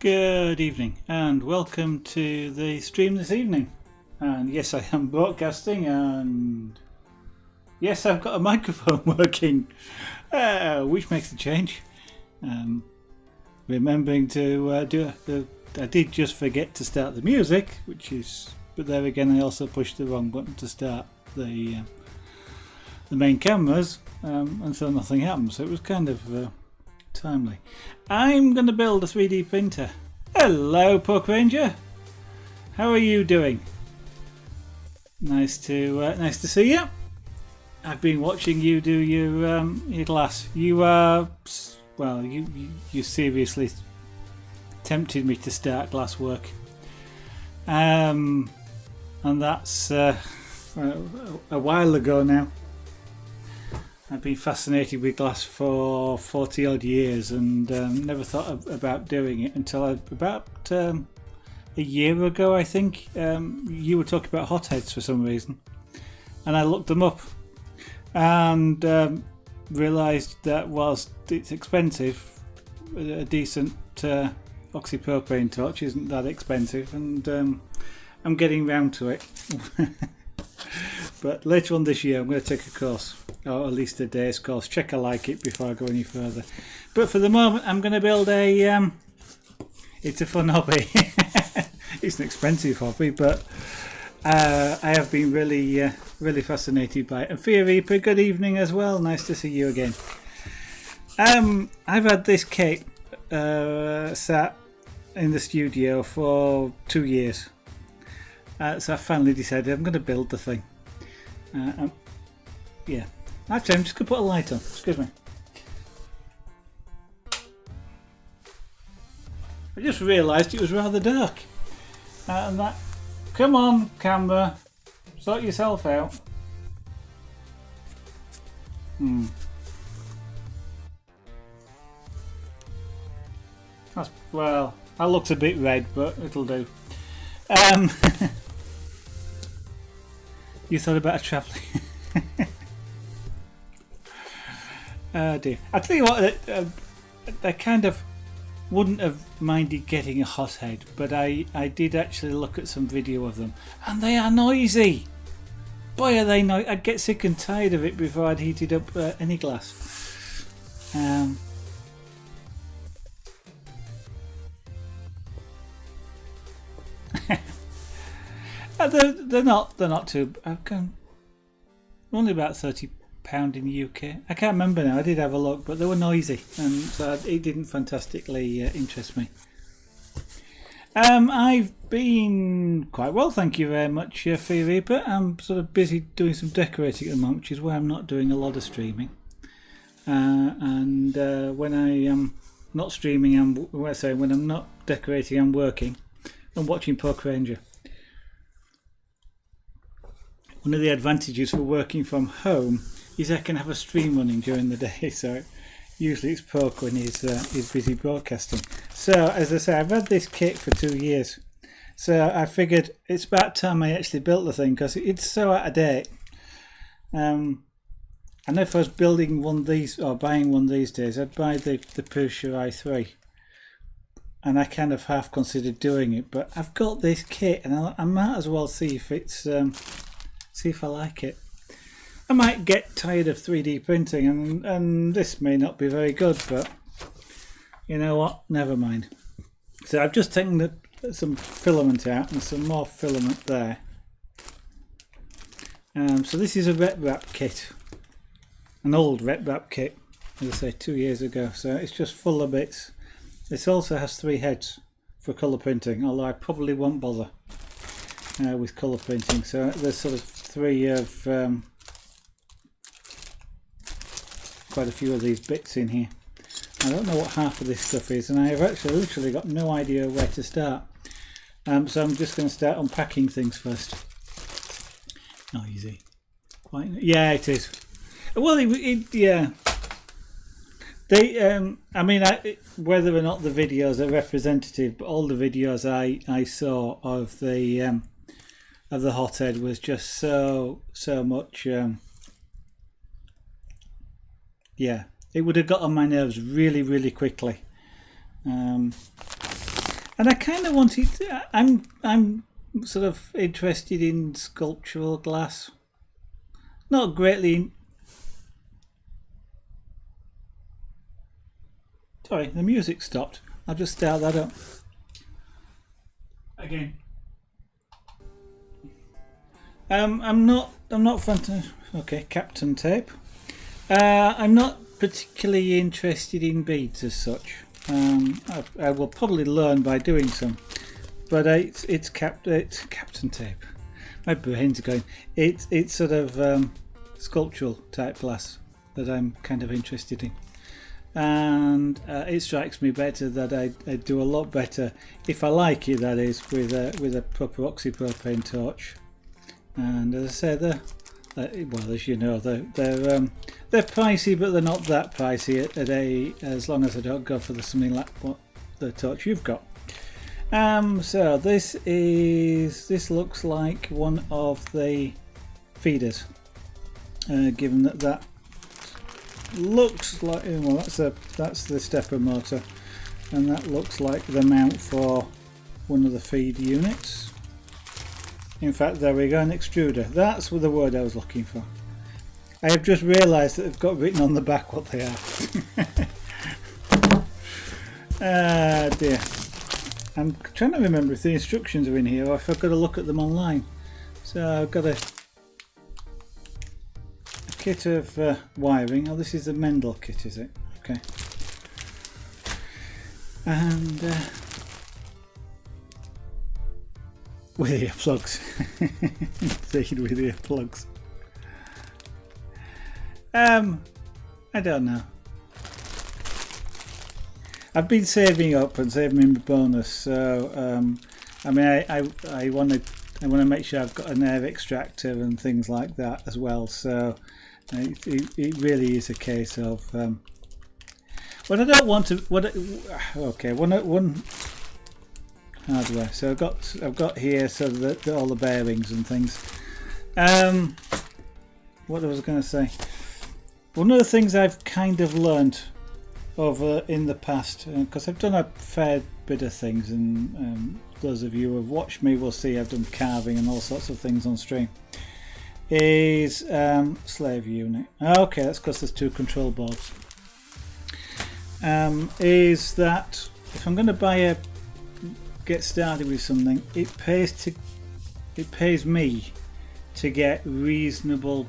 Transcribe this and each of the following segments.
Good evening and welcome to the stream this evening. And yes, I am broadcasting, and yes, I've got a microphone working, which makes a change. Remembering to I did just forget to start the music, but there again I also pushed the wrong button to start the main cameras, and so nothing happened. So it was kind of timely. I'm going to build a 3D printer. Hello, Puck Ranger. How are you doing? Nice to see you. I've been watching you do your glass. You are you seriously tempted me to start glass work, and that's a while ago now. I've been fascinated with glass for 40 odd years and never thought about doing it until about a year ago, I think. You were talking about hotheads for some reason, and I looked them up and realised that whilst it's expensive, a decent oxypropane torch isn't that expensive, and I'm getting round to it. But later on this year I'm going to take a course, or at least a day's course, check I like it before I go any further. But for the moment I'm going to build it's a fun hobby. It's an expensive hobby, but I have been really fascinated by it. And Fear Reaper, good evening as well, nice to see you again. I've had this kit sat in the studio for 2 years, so I finally decided I'm going to build the thing. Yeah, actually I'm just going to put a light on, excuse me. I just realised it was rather dark, and that, come on camera, sort yourself out. Well, that looks a bit red, but it'll do. You thought about travelling? Oh dear. I tell you what, I kind of wouldn't have minded getting a hothead, but I did actually look at some video of them, and they are noisy. Boy, are they noisy. I'd get sick and tired of it before I'd heated up any glass. They're not too. Only about £30 in the UK. I can't remember now. I did have a look, but they were noisy, and so it didn't fantastically interest me. I've been quite well, thank you very much, Fear Reaper. I'm sort of busy doing some decorating at the moment, which is why I'm not doing a lot of streaming. And when I am not streaming, when I'm not decorating, I'm working. I'm watching Puck Ranger. One of the advantages for working from home is I can have a stream running during the day, so usually it's Puck when he's busy broadcasting. So as I say, I've had this kit for 2 years, so I figured it's about time I actually built the thing, because it's so out of date. I know if I was building one of these or buying one these days, I'd buy the Pusher i3, and I kind of half considered doing it, but I've got this kit and I might as well see if it's see if I like it. I might get tired of 3D printing, and this may not be very good, but you know what, never mind. So I've just taken some filament out and some more filament there. So this is a RepRap kit, an old RepRap kit, as I say, 2 years ago, so it's just full of bits. This also has 3 heads for colour printing, although I probably won't bother with colour printing. So there's sort of 3 of quite a few of these bits in here. I don't know what half of this stuff is, and I have actually literally got no idea where to start. So I'm just going to start unpacking things first. Not easy. Yeah, it is. Well, yeah. They, I mean, whether or not the videos are representative, but all the videos I saw of the hothead was just so much. Yeah, it would have got on my nerves really quickly. And I kind of wanted. I'm sort of interested in sculptural glass. Not greatly. Sorry, the music stopped. I'll just start that up again. I'm not okay, Captain Tape. I'm not particularly interested in beads as such. I will probably learn by doing some, but it's Captain Tape. My brain's going. It's sort of sculptural type glass that I'm kind of interested in, and it strikes me better that I do a lot better if I like it. That is with a proper oxypropane torch. And as I said, well, as you know, they're pricey, but they're not that pricey as long as I don't go for something like what the torch you've got. So this looks like one of the feeders, given that looks like, well, that's the stepper motor, and that looks like the mount for one of the feed units. In fact, there we go, an extruder. That's the word I was looking for. I have just realised that they've got written on the back what they are. Ah dear. I'm trying to remember if the instructions are in here or if I've got to look at them online. So I've got a kit of wiring. Oh, this is the Mendel kit, is it? Okay. And with earplugs. Taken with earplugs. I don't know. I've been saving up and saving my bonus, so I mean, I want to make sure I've got an air extractor and things like that as well. So it really is a case of what I don't want to. One hardware. So I've got here so that all the bearings and things. What was I going to say? One of the things I've kind of learned over in the past, because I've done a fair bit of things, and those of you who have watched me will see I've done carving and all sorts of things on stream, is slave unit. Okay, that's because there's two control boards. Is that if I'm going to get started with something, it pays me to get reasonably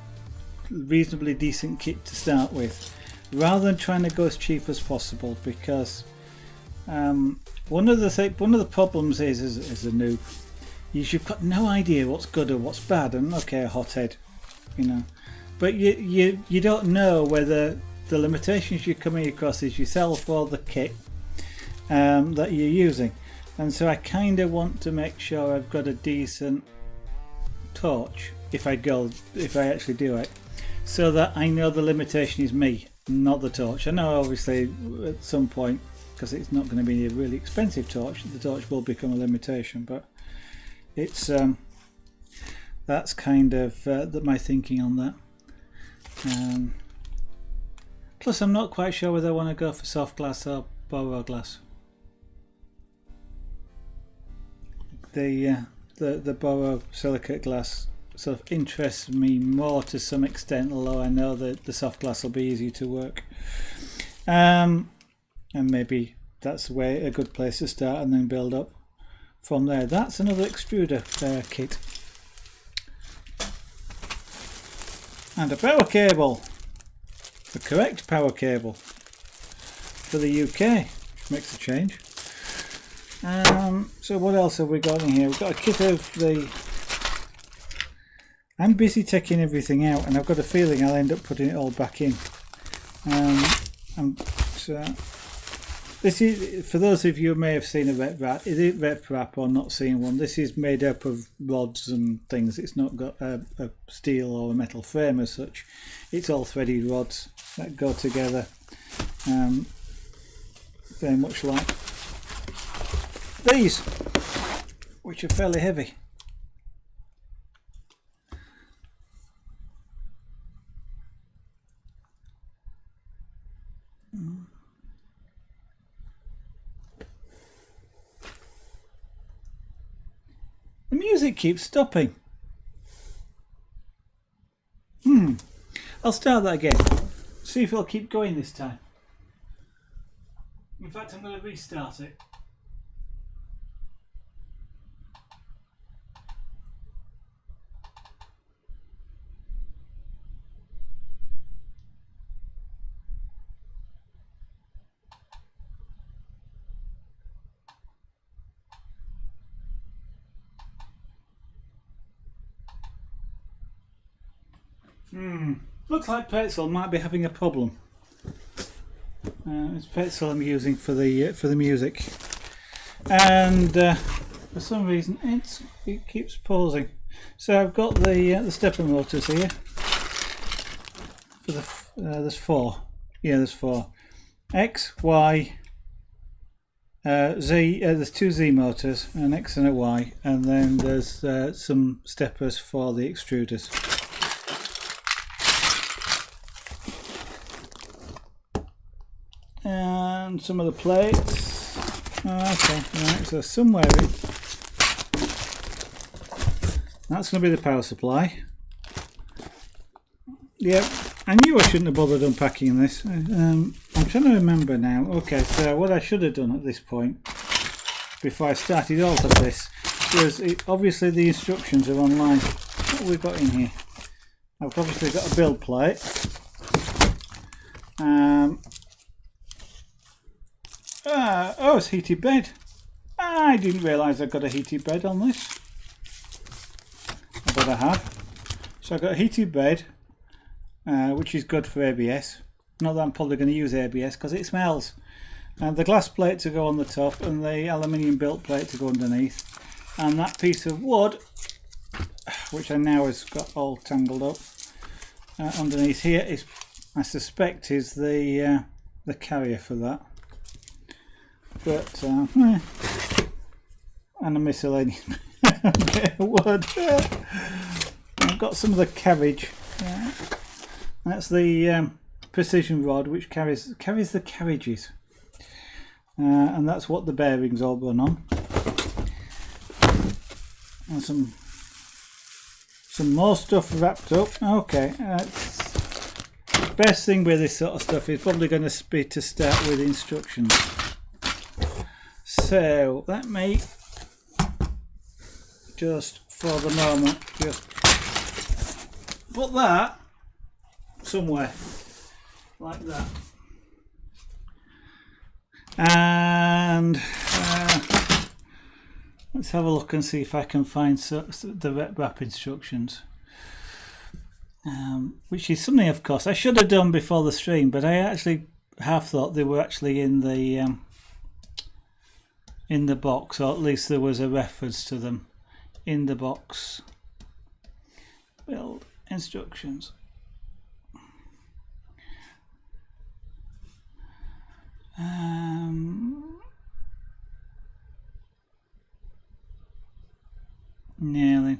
decent kit to start with, rather than trying to go as cheap as possible, because one of the problems is as a noob, you've got no idea what's good or what's bad, and okay, a hothead, you know, but you don't know whether the limitations you're coming across is yourself or the kit that you're using. And so I kind of want to make sure I've got a decent torch if I actually do it, so that I know the limitation is me, not the torch. I know obviously at some point, because it's not going to be a really expensive torch, the torch will become a limitation, but it's that's kind of my thinking on that. Plus I'm not quite sure whether I want to go for soft glass or boro glass. The boro silicate glass sort of interests me more to some extent, although I know that the soft glass will be easier to work, and maybe that's a good place to start and then build up from there. That's another extruder kit, and a power cable, the correct power cable for the UK, which makes a change. So what else have we got in here? We've got a kit of the... I'm busy taking everything out, and I've got a feeling I'll end up putting it all back in. So this is, for those of you who may have seen a RepRap, is it RepRap or not seen one? This is made up of rods and things. It's not got a steel or a metal frame as such. It's all threaded rods that go together, very much like these, which are fairly heavy. music keeps stopping. I'll start that again. See if it'll keep going this time. In fact, I'm going to restart it. Looks like Petzl might be having a problem. It's Petzl I'm using for the music, and for some reason it keeps pausing. So I've got the stepper motors here. For there's 4. Yeah, there's 4. X, Y, Z. There's 2 Z motors, an X and a Y, and then there's some steppers for the extruders. And some of the plates. Okay, right, so somewhere that's going to be the power supply. Yep, I knew I shouldn't have bothered unpacking this. I'm trying to remember now. Okay, so what I should have done at this point, before I started all of this, was obviously the instructions are online. What have we got in here? I've obviously got a build plate. Oh, it's heated bed. I didn't realise I got a heated bed on this. But I have. So I've got a heated bed, which is good for ABS. Not that I'm probably going to use ABS because it smells. And the glass plate to go on the top and the aluminium built plate to go underneath. And that piece of wood, which I now has got all tangled up, underneath here is, I suspect, is the carrier for that. But and a miscellaneous bit of wood. I've got some of the carriage. That's the precision rod which carries the carriages, and that's what the bearings all run on. And some more stuff wrapped up. Okay, best thing with this sort of stuff is probably going to be to start with instructions. So let me just, for the moment, just put that somewhere like that, and let's have a look and see if I can find the RepRap instructions, which is something, of course, I should have done before the stream, but I actually half thought they were actually in the box, or at least there was a reference to them in the box. Build instructions. Nearly.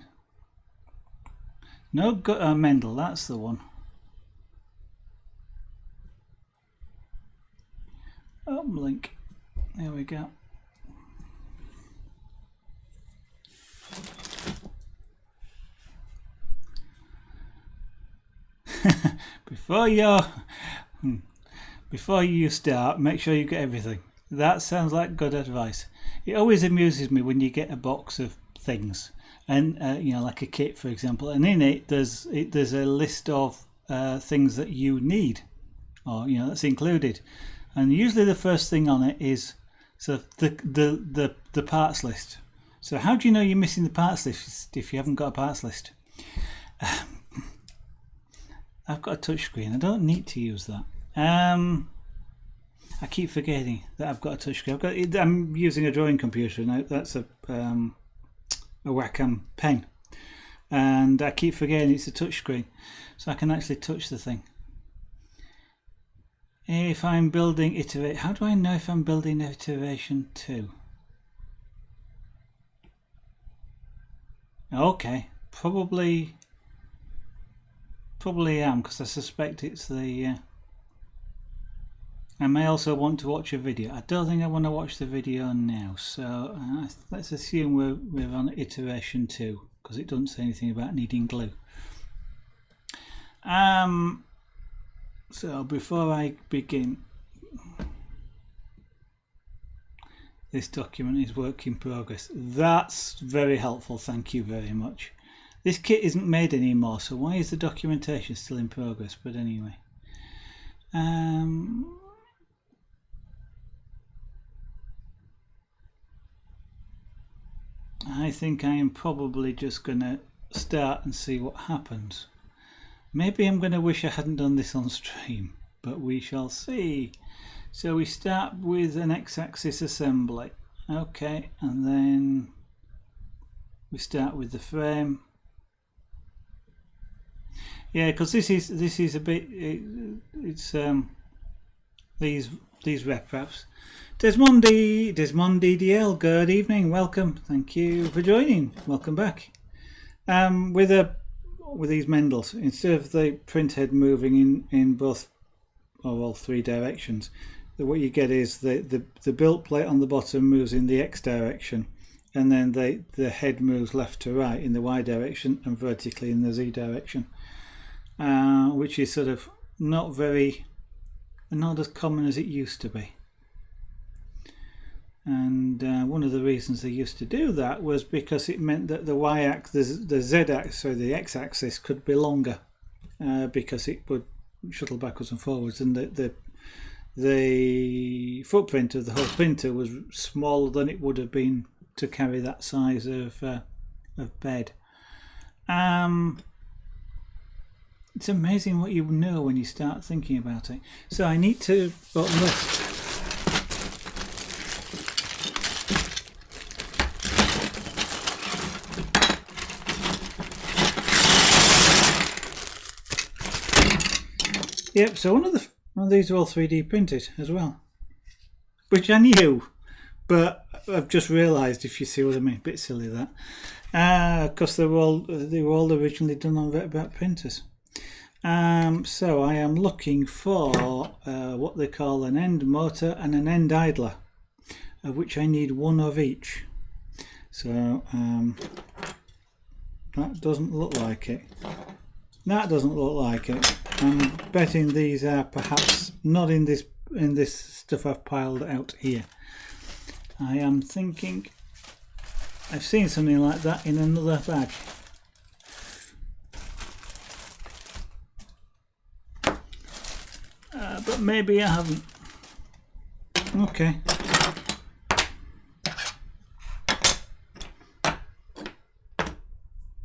No, Mendel, that's the one. Oh, link. There we go. Before you start, make sure you get everything. That sounds like good advice. It always amuses me when you get a box of things, and you know, like a kit, for example, and in it there's a list of things that you need, or you know, that's included, and usually the first thing on it is the parts list. So how do you know you're missing the parts list if you haven't got a parts list? I've got a touch screen. I don't need to use that. I keep forgetting that I've got a touch screen. I'm using a drawing computer now. That's a Wacom pen, and I keep forgetting it's a touch screen, so I can actually touch the thing. If I'm building iterate, how do I know if I'm building iteration 2? Okay, probably am, because I suspect it's the I may also want to watch a video. I don't think I want to watch the video now, so let's assume we're on iteration 2, because it doesn't say anything about needing glue. So before I begin, this document is work in progress. That's very helpful, thank you very much. This kit isn't made anymore, so why is the documentation still in progress? But anyway, I think I am probably just going to start and see what happens. Maybe I'm going to wish I hadn't done this on stream, but we shall see. So we start with an X-axis assembly. Okay, and then we start with the frame. Yeah, because this is a bit, it's these RepRaps. Desmond DDL, good evening, welcome, thank you for joining, welcome back. With these Mendels, instead of the print head moving in both or all 3 directions, what you get is the build plate on the bottom moves in the X direction, and then the head moves left to right in the Y direction and vertically in the Z direction, which is sort of not as common as it used to be. And one of the reasons they used to do that was because it meant that the Y-axis, the Z-axis, so the X-axis could be longer, because it would shuttle backwards and forwards, and the footprint of the whole printer was smaller than it would have been to carry that size of bed. It's amazing what you know when you start thinking about it. So I need to button this. Yep, so one of these are all 3D printed as well, which I knew, but I've just realised, if you see what I mean, a bit silly that, because they were all originally done on RepRap printers. So I am looking for what they call an end motor and an end idler, of which I need 1 of each. So that doesn't look like it. That doesn't look like it. I'm betting these are perhaps not in this stuff I've piled out here. I am thinking I've seen something like that in another bag. But maybe I haven't. Okay.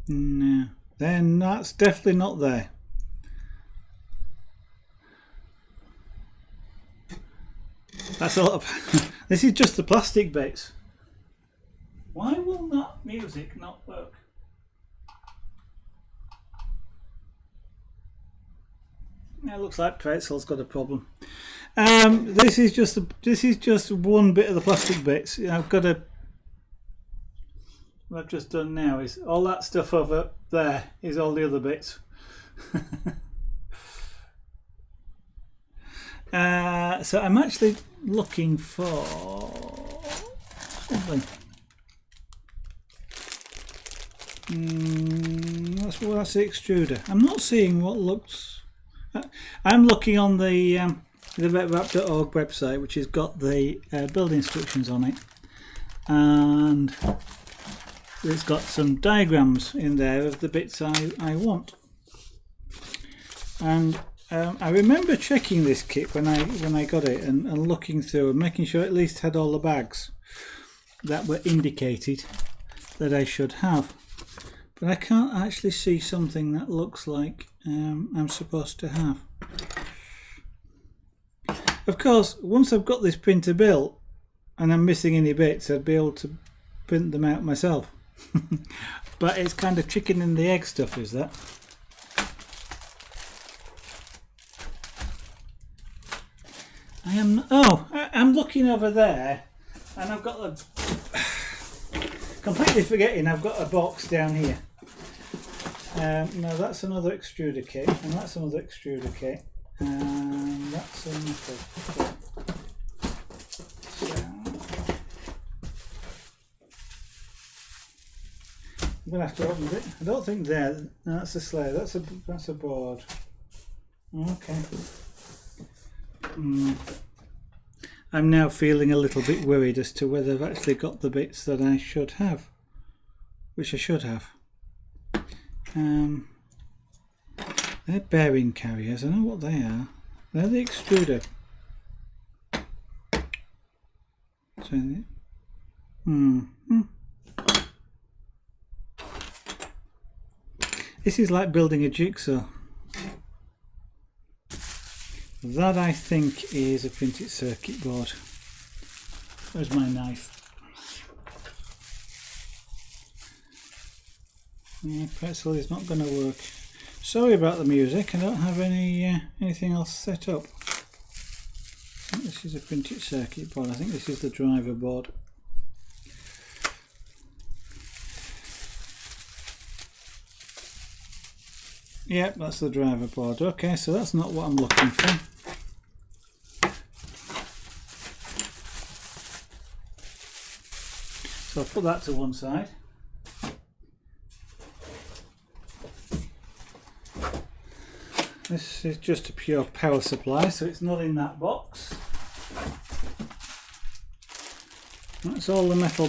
No, then that's definitely not there. That's a lot of this is just the plastic bits. Why will that music not work? It looks like Pretzel's got a problem. This is just one bit of the plastic bits. I've got a. What I've just done now is all that stuff over there is all the other bits. So I'm actually looking for something. That's the extruder. I'm not seeing what looks. I'm looking on the RepRap.org website, which has got the build instructions on it, and it's got some diagrams in there of the bits I want. And I remember checking this kit when I got it and looking through and making sure it at least had all the bags that were indicated that I should have. But I can't actually see something that looks like I'm supposed to have. Of course, once I've got this printer built and I'm missing any bits, I'd be able to print them out myself. But it's kind of chicken and the egg stuff, is that? I'm looking over there, and I've got completely forgetting I've got a box down here. No, that's another extruder kit, and that's another extruder kit, and that's another. I'm gonna have to open it. I don't think that's a slave. That's a board. Okay. I'm now feeling a little bit worried as to whether I've actually got the bits that I should have, which I should have. They're bearing carriers. I know what they are. They're the extruder. So, This is like building a jigsaw. That, I think, is a printed circuit board. Where's my knife? Yeah, pretzel is not going to work. Sorry about the music. I don't have anything else set up. I think this is a printed circuit board. I think this is the driver board. Yep, that's the driver board. Okay, so that's not what I'm looking for. So I'll put that to one side. This is just a pure power supply, so it's not in that box. That's all the metal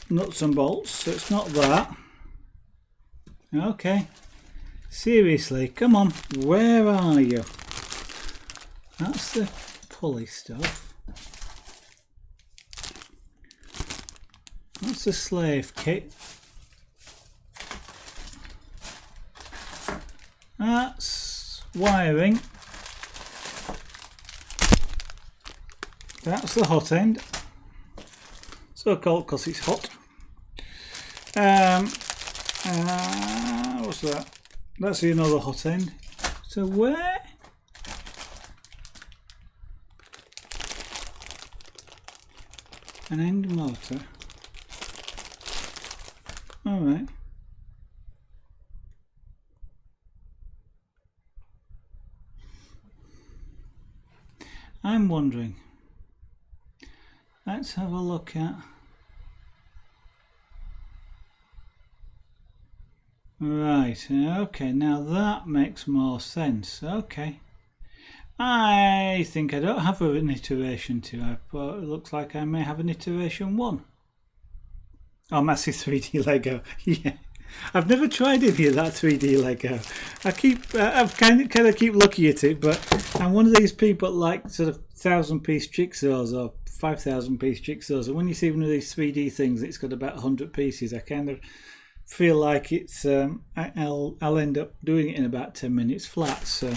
nuts and bolts, so it's not that. Okay. Seriously, come on, where are you? That's the pulley stuff. That's the slave kit. That's wiring. That's the hot end. So called because it's hot. What's that? That's another hot end. So where? An end motor. Alright. I'm wondering. Let's have a look at. Right, okay, now that makes more sense. Okay. I think I don't have an iteration 2, but it looks like I may have an iteration 1. Oh, massive 3D Lego. Yeah. I've never tried any of that 3D Lego. I've kind of keep looking at it, but I'm one of these people that like sort of 1,000-piece jigsaws or 5,000-piece jigsaws, and when you see one of these 3D things, it's got about 100 pieces. I kind of feel like it's I'll end up doing it in about 10 minutes flat. So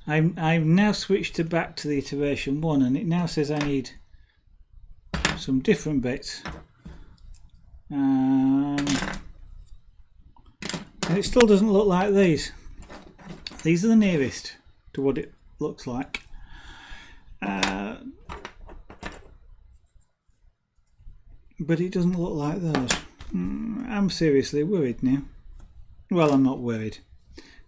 I've now switched back to the iteration 1, and it now says I need some different bits, and it still doesn't look like these. These are the nearest to what it looks like. But it doesn't look like those. I'm seriously worried now. Well, I'm not worried.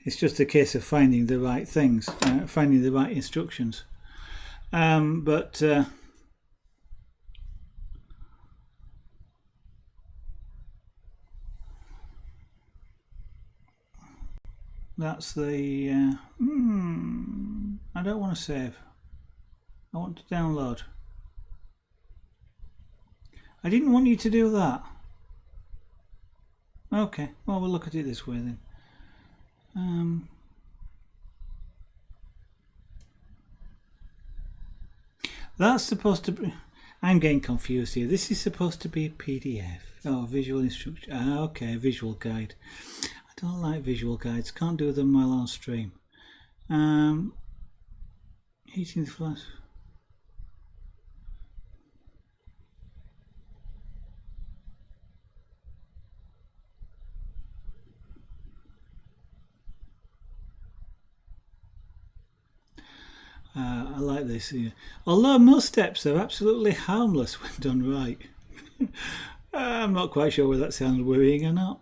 It's just a case of finding the right things, finding the right instructions. But that's the. I don't want to save. I want to download. I didn't want you to do that. Okay, well, we'll look at it this way then. That's supposed to be. I'm getting confused here. This is supposed to be a PDF. Oh, visual instruction. Okay, visual guide. I don't like visual guides. Can't do them while on stream. Heating the flash. I like this here. Although most steps are absolutely harmless when done right. I'm not quite sure whether that sounds worrying or not.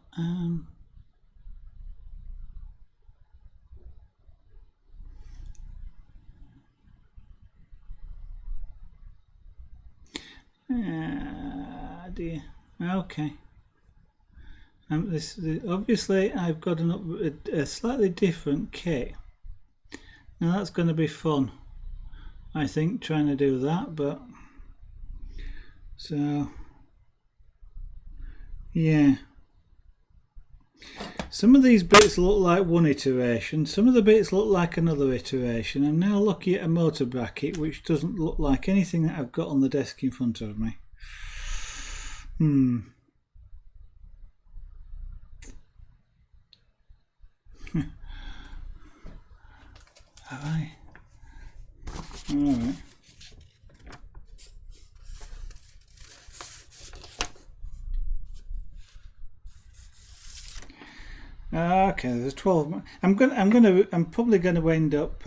Dear. Okay. Obviously I've got a slightly different kit. Now that's going to be fun, I think, trying to do that. But so yeah, some of these bits look like one iteration, some of the bits look like another iteration. I'm now looking at a motor bracket which doesn't look like anything that I've got on the desk in front of me. Have I? Alright. Okay, there's 12. I'm probably going to end up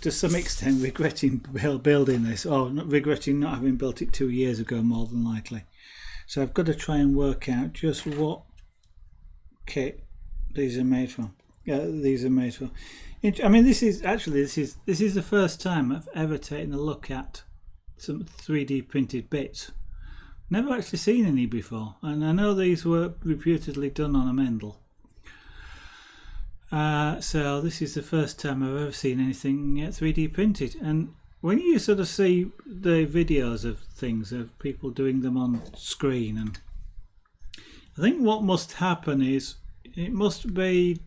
to some extent regretting building this, or not regretting not having built it 2 years ago, more than likely. So I've got to try and work out just what kit these are made from. These are made for. I mean, this is the first time I've ever taken a look at some 3D printed bits. Never actually seen any before, and I know these were reputedly done on a Mendel. So this is the first time I've ever seen anything 3D printed. And when you sort of see the videos of things, of people doing them on screen, and I think what must happen is it must be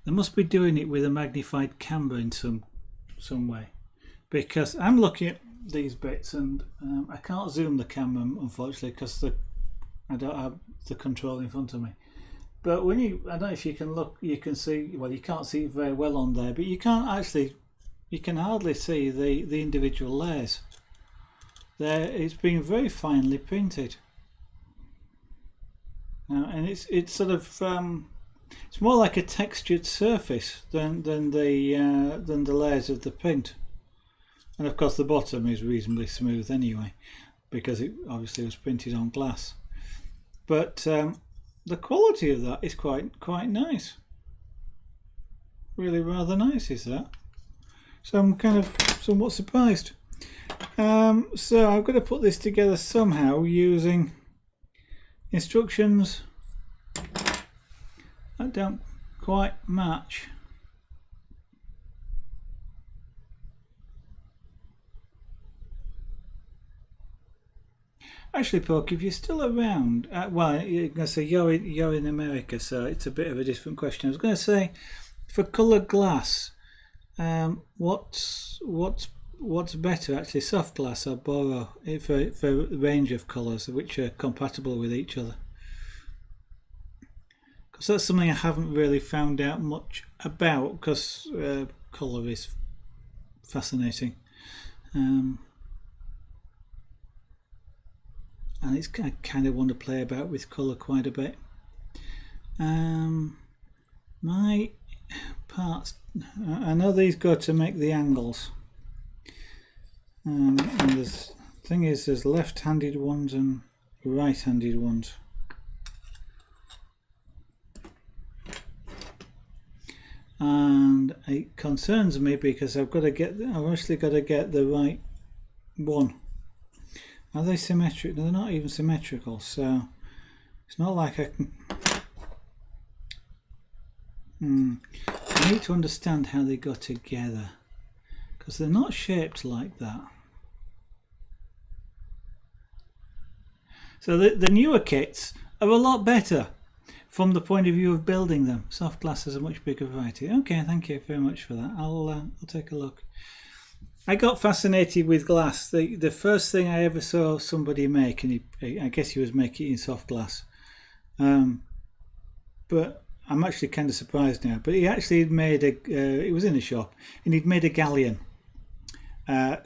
they must be doing it with a magnified camera in some way, because I'm looking at these bits and I can't zoom the camera, unfortunately, because I don't have the control in front of me. But when I don't know if you can look, you can see, well, you can't see it very well on there, but you can hardly see the individual layers. It's been very finely printed. And it's sort of it's more like a textured surface than the layers of the print. And of course the bottom is reasonably smooth anyway, because it obviously was printed on glass. But the quality of that is quite nice. Really rather nice is that. So I'm kind of somewhat surprised. So I've got to put this together somehow using instructions that don't quite match. Actually, Poke, if you're still around, well, you're going to say you're in America, so it's a bit of a different question. I was going to say, for coloured glass, what's better, actually, soft glass or Boro, for a range of colours which are compatible with each other? Because that's something I haven't really found out much about, because colour is fascinating. And I kind of want to play about with colour quite a bit. My parts, I know these go to make the angles. And the thing is, there's left-handed ones and right-handed ones. And it concerns me because I've actually got to get the right one. Are they symmetric? They're not even symmetrical, so it's not like I can. I need to understand how they go together, because they're not shaped like that. So the newer kits are a lot better from the point of view of building them. Soft glass has a much bigger variety. Okay, thank you very much for that. I'll take a look. I got fascinated with glass. The first thing I ever saw somebody make, and I guess he was making it in soft glass, but I'm actually kind of surprised now. But he actually made it was in a shop, and he'd made a galleon, a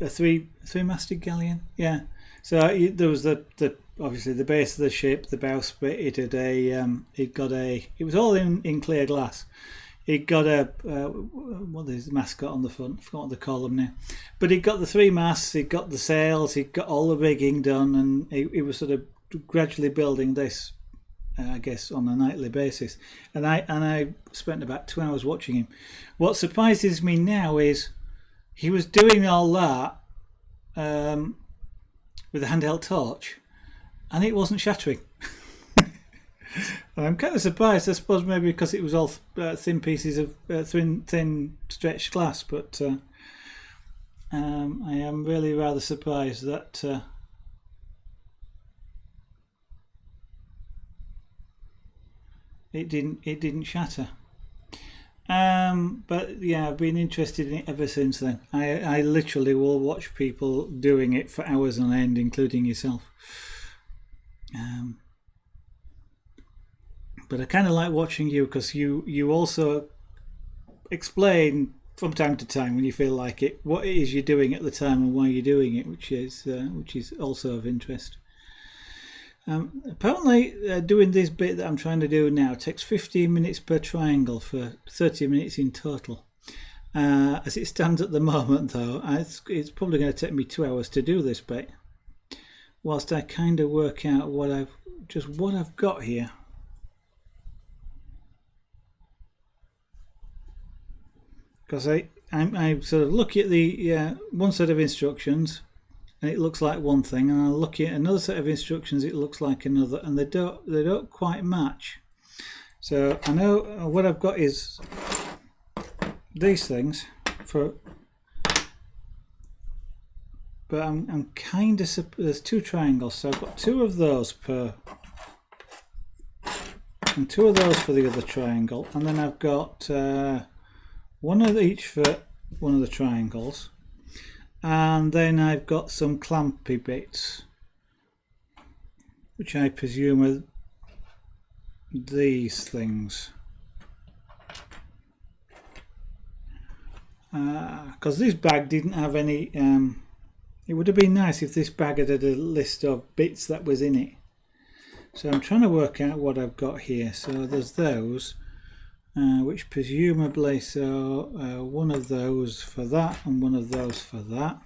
three-masted galleon. Yeah. So there was the obviously the base of the ship, the bowsprit. It was all in clear glass. It got what is the mascot on the front? I forgot what they call them now. But it got the three masts, it got the sails, it got all the rigging done, and it was sort of gradually building this, I guess, on a nightly basis. And I spent about 2 hours watching him. What surprises me now is he was doing all that with a handheld torch, and it wasn't shattering. I'm kind of surprised. I suppose maybe because it was all thin pieces of thin stretched glass, but I am really rather surprised that it didn't shatter. But yeah, I've been interested in it ever since then. I literally will watch people doing it for hours on end, including yourself. But I kind of like watching you because you also explain from time to time when you feel like it what it is you're doing at the time and why you're doing it, which is also of interest. Apparently, doing this bit that I'm trying to do now takes 15 minutes per triangle for 30 minutes in total. As it stands at the moment, though, it's probably going to take me 2 hours to do this bit, whilst I kind of work out what I've got here. Because I sort of look at the one set of instructions and it looks like one thing, and I look at another set of instructions, it looks like another, and they don't quite match. So I know what I've got is these things but I'm kind of, there's 2 triangles, so I've got 2 of those per, and 2 of those for the other triangle, and then I've got 1 of each for one of the triangles, and then I've got some clampy bits, which I presume are these things. Because this bag didn't have any, it would have been nice if this bag had a list of bits that was in it. So I'm trying to work out what I've got here. So there's those, which presumably, so one of those for that and one of those for that.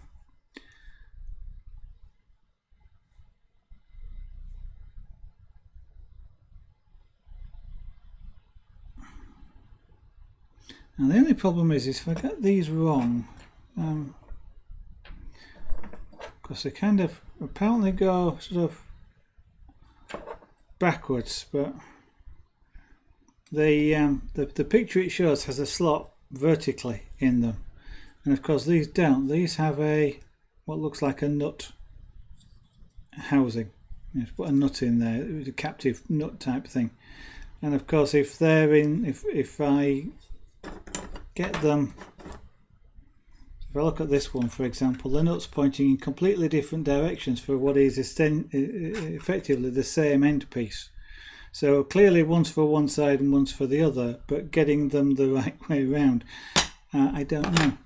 And the only problem is if I get these wrong, because they kind of apparently go sort of backwards, but the picture it shows has a slot vertically in them, and of course these don't. These have a what looks like a nut housing. You put a nut in there, it was a captive nut type thing, and of course if they're in, if I get them, if I look at this one for example, the nut's pointing in completely different directions for what is effectively the same end piece. So clearly one's for one side and one's for the other, but getting them the right way around, I don't know.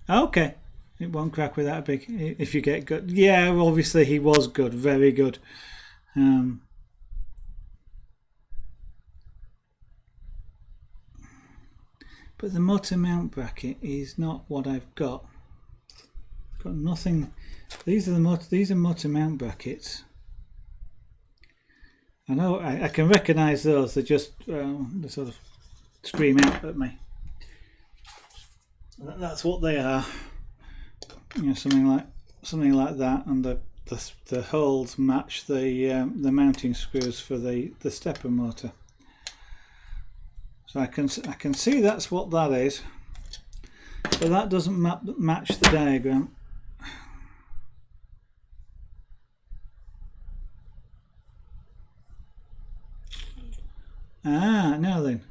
Okay, it won't crack without a big, if you get good. Yeah, obviously he was good, very good. But the motor mount bracket is not what I've got. I've got nothing. These are motor mount brackets. I know I can recognise those. They just they sort of scream out at me. That's what they are. You know, something like that, and the holes match the mounting screws for the stepper motor. So I can see that's what that is, but that doesn't match the diagram. Ah, now then.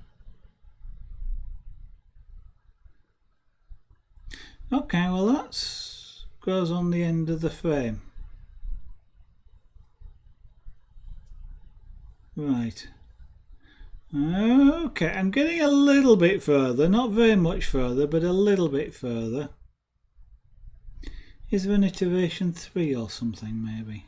Okay, well that goes on the end of the frame. Right. Okay, I'm getting a little bit further, not very much further, but a little bit further. Is there an iteration 3 or something maybe?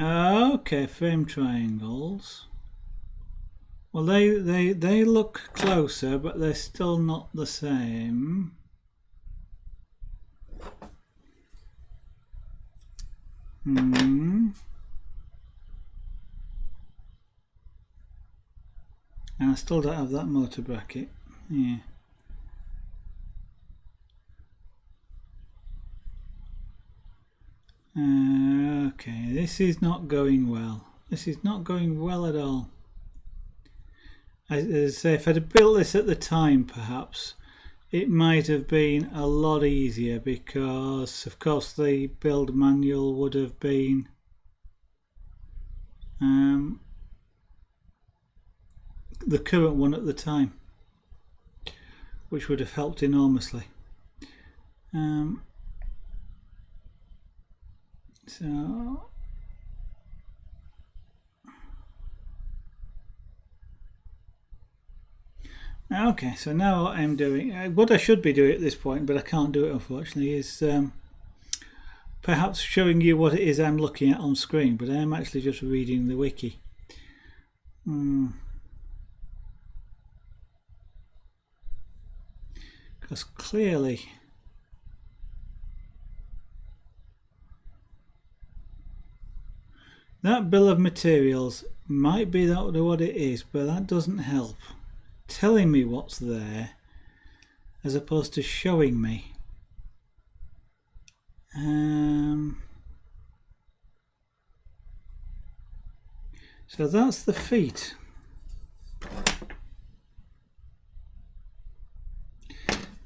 Okay, frame triangles. Well, they look closer, but they're still not the same. And I still don't have that motor bracket. Yeah. Okay, this is not going well. This is not going well at all. As I say, if I'd have built this at the time, perhaps it might have been a lot easier, because of course the build manual would have been the current one at the time, which would have helped enormously. So okay, so now what I'm doing, what I should be doing at this point, but I can't do it unfortunately, is perhaps showing you what it is I'm looking at on screen, but I am actually just reading the wiki. Because clearly that bill of materials might be that what it is, but that doesn't help telling me what's there as opposed to showing me. So that's the feet.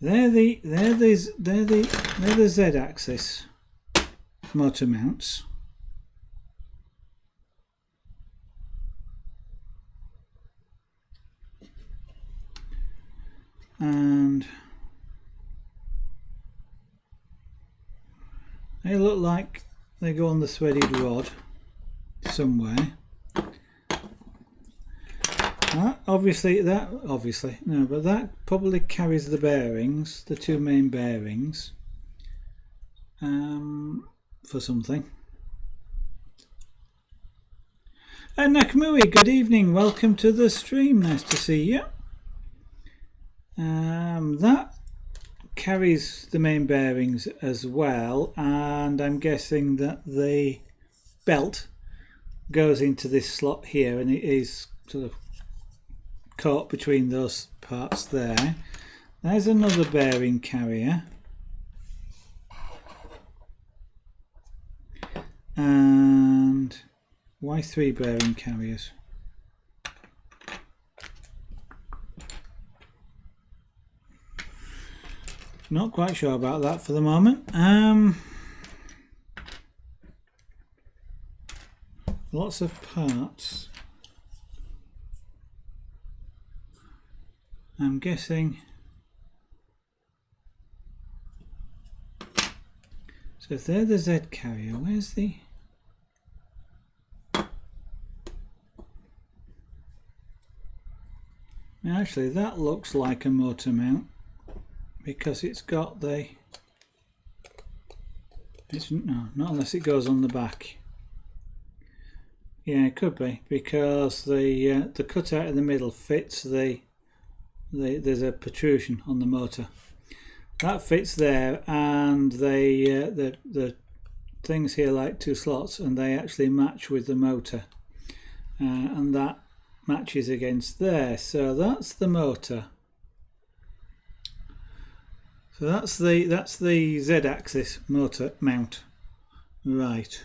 They're the Z-axis motor mounts. And they look like they go on the threaded rod somewhere. Obviously no, but that probably carries the bearings, the two main bearings, for something. And Nakamui, good evening, welcome to the stream, nice to see you. That carries the main bearings as well, and I'm guessing that the belt goes into this slot here, and it is sort of caught between those parts there. There's another bearing carrier, and why 3 bearing carriers? Not quite sure about that for the moment. Lots of parts. I'm guessing. So if they're the Z carrier, where's the... Actually, that looks like a motor mount, because it's got the... No, not unless it goes on the back. Yeah, it could be, because the cutout in the middle fits there's a protrusion on the motor. That fits there, and the things here like 2 slots, and they actually match with the motor, and that matches against there. So that's the motor. So that's the Z-axis motor mount, right?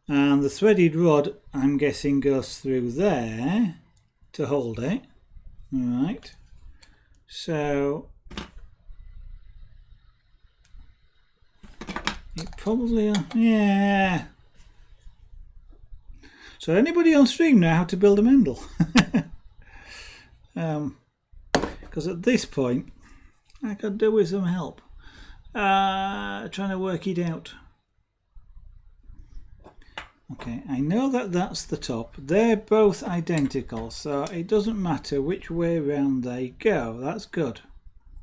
And the threaded rod, I'm guessing, goes through there to hold it, right? So it probably, yeah. So anybody on stream know how to build a Mendel? Because at this point I could do with some help trying to work it out. Okay, I know that that's the top. They're both identical, so it doesn't matter which way around they go. That's good.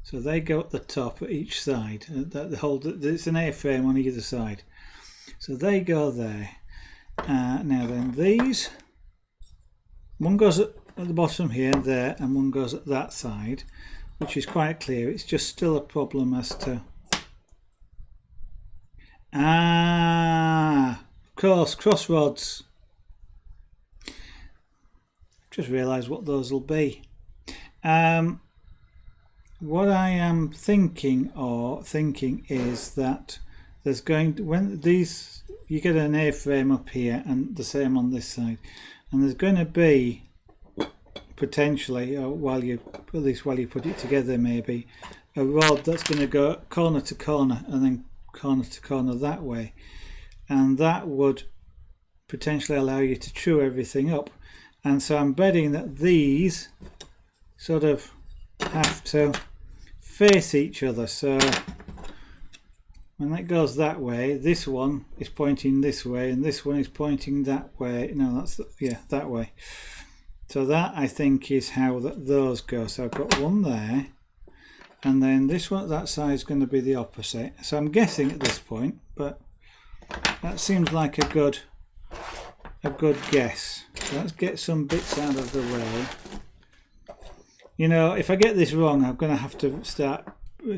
So they go at the top at each side. It's an A-frame on either side. So they go there. Now then, these, one goes at the bottom here, there, and one goes at that side, which is quite clear. It's just still a problem as to of course, crossroads. Just realised what those will be. What I am thinking is that there's going to, when these, you get an A-frame up here and the same on this side, and there's going to be potentially, or while you put it together, maybe a rod that's going to go corner to corner and then corner to corner that way, and that would potentially allow you to true everything up. And so I'm betting that these sort of have to face each other. So when that goes that way, this one is pointing this way and this one is pointing that way. No, that's that way. So that, I think, is how those go. So I've got one there, and then this one at that side is going to be the opposite. So I'm guessing at this point, but that seems like a good guess. So let's get some bits out of the way. You know, if I get this wrong, I'm going to have to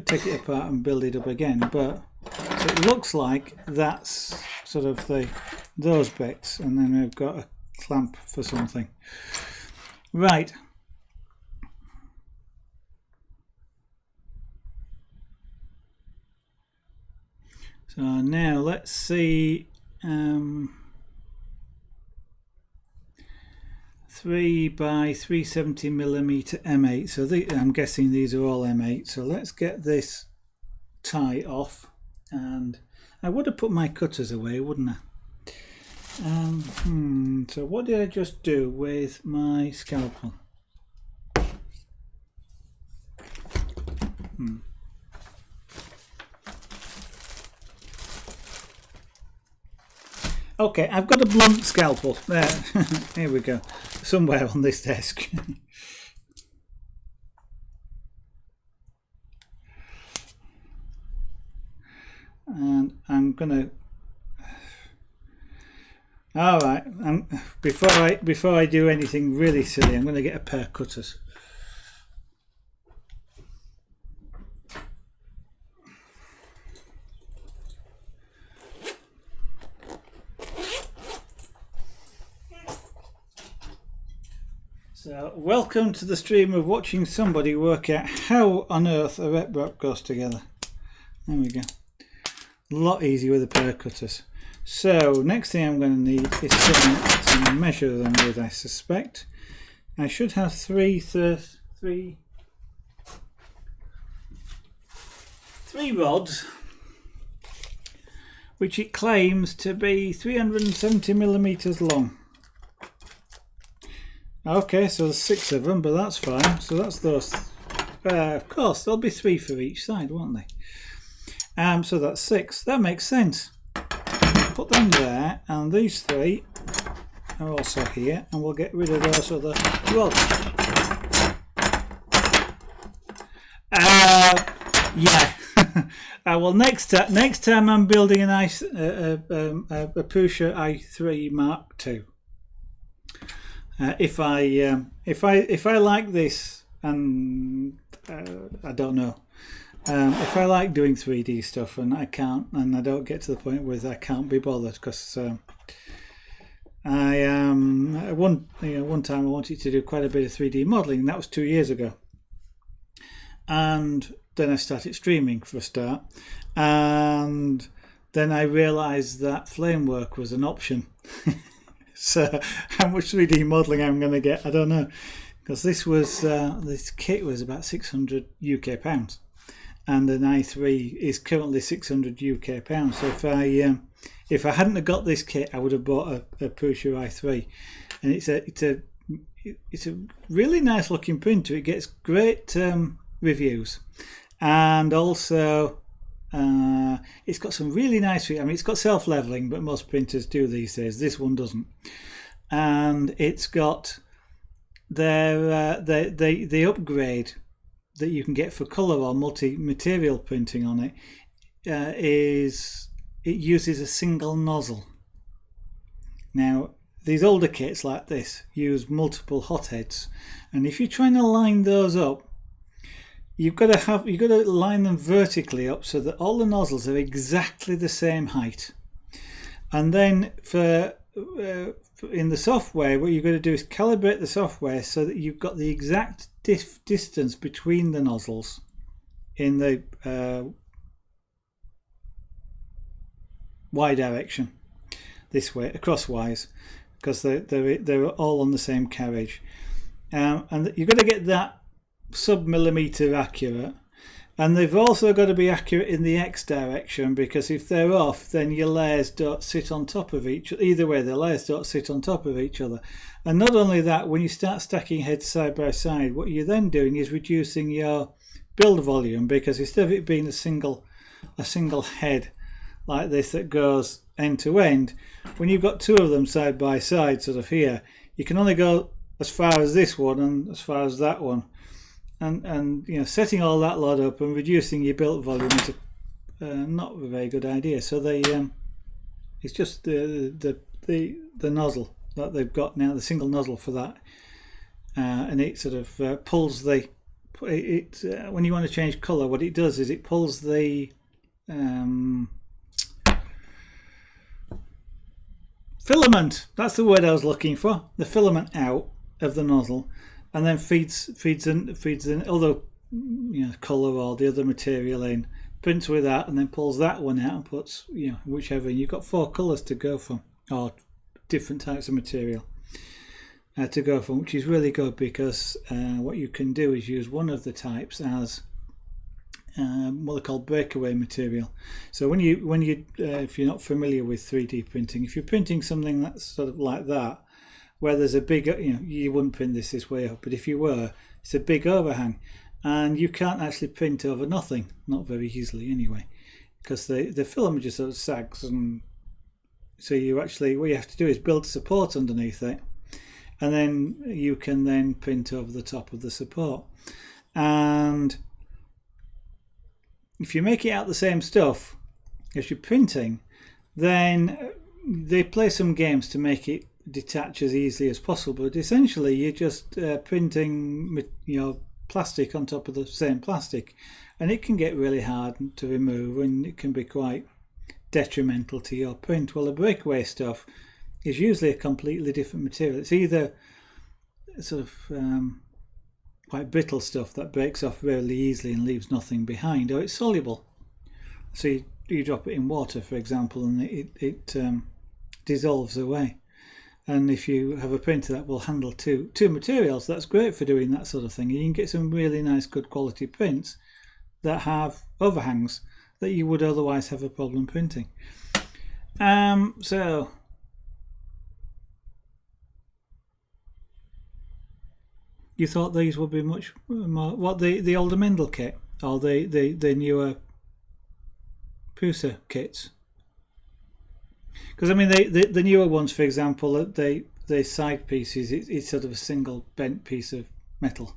take it apart and build it up again. But so it looks like that's sort of those bits, and then we've got a clamp for something. Right. So now let's see. 3 by 370mm M8. So I'm guessing these are all M8. So let's get this tie off, and I would have put my cutters away, wouldn't I? So what did I just do with my scalpel? Okay, I've got a blunt scalpel. There, here we go. Somewhere on this desk. And I'm gonna. All right. Before I do anything really silly, I'm gonna get a pair of cutters. So, welcome to the stream of watching somebody work out how on earth a RepRap goes together. There we go. A lot easier with a pair of cutters. So, next thing I'm going to need is something to measure them with, I suspect. I should have three rods, which it claims to be 370mm long. Okay, so there's 6 of them, but that's fine. So that's those. Of course, there'll be 3 for each side, won't they? So that's 6. That makes sense. Put them there, and these 3 are also here, and we'll get rid of those other rods. Yeah. Well, next time I'm building a Pusher i3 Mark II. If I like this, and I don't know, if I like doing 3D stuff and I don't get to the point where I can't be bothered, because one time I wanted to do quite a bit of 3D modelling, and that was 2 years ago, and then I started streaming for a start, and then I realised that Flamework was an option. So how much 3D modelling I'm going to get, I don't know, because this kit was about 600 UK pounds, and an i3 is currently 600 UK pounds. So if I hadn't have got this kit, I would have bought a Pusher i3, and it's a really nice looking printer. It gets great reviews, and also it's got some really nice. I mean, it's got self-leveling, but most printers do these days. This one doesn't, and it's got the upgrade that you can get for colour or multi-material printing on it. It uses a single nozzle. Now, these older kits like this use multiple hotheads, and if you're trying to line those up, you've got to line them vertically up so that all the nozzles are exactly the same height. And then in the software, what you've got to do is calibrate the software so that you've got the exact distance between the nozzles in the Y direction, this way, crosswise, because they're all on the same carriage. And you've got to get that sub-millimetre accurate. And they've also got to be accurate in the X direction, because if they're off, then your layers don't sit on top of each other. Either way, the layers don't sit on top of each other. And not only that, when you start stacking heads side by side, what you're then doing is reducing your build volume, because instead of it being a single head like this that goes end to end, when you've got two of them side by side, sort of here, you can only go as far as this one and as far as that one. And you know, setting all that lot up and reducing your built volume is not a very good idea. So it's just the nozzle that they've got now, the single nozzle for that, and it sort of pulls when you want to change colour, what it does is it pulls the filament. That's the word I was looking for. The filament out of the nozzle. And then feeds in other, you know, colour or the other material in, prints with that, and then pulls that one out and puts, you know, whichever. And you've got 4 colours to go from, or different types of material to go from, which is really good, because what you can do is use one of the types as what they call breakaway material. So when you if you're not familiar with 3D printing, if you're printing something that's sort of like that, where there's a big, you know, you wouldn't print this way up, but if you were, it's a big overhang, and you can't actually print over nothing, not very easily anyway, because the filament just sort of sags, and so you actually, what you have to do is build support underneath it, and then you can then print over the top of the support. And if you make it out the same stuff as you're printing, then they play some games to make it detach as easily as possible, but essentially you're just printing, you know, plastic on top of the same plastic, and it can get really hard to remove, and it can be quite detrimental to your print. Well, the breakaway stuff is usually a completely different material. It's either sort of quite brittle stuff that breaks off really easily and leaves nothing behind, or it's soluble. So you drop it in water, for example, and it dissolves away. And if you have a printer that will handle two materials, that's great for doing that sort of thing. You can get some really nice, good quality prints that have overhangs that you would otherwise have a problem printing. So you thought these would be much more, what, the older Mendel kit or the newer Prusa kits? Because I mean, the newer ones, for example, the side pieces, it's sort of a single bent piece of metal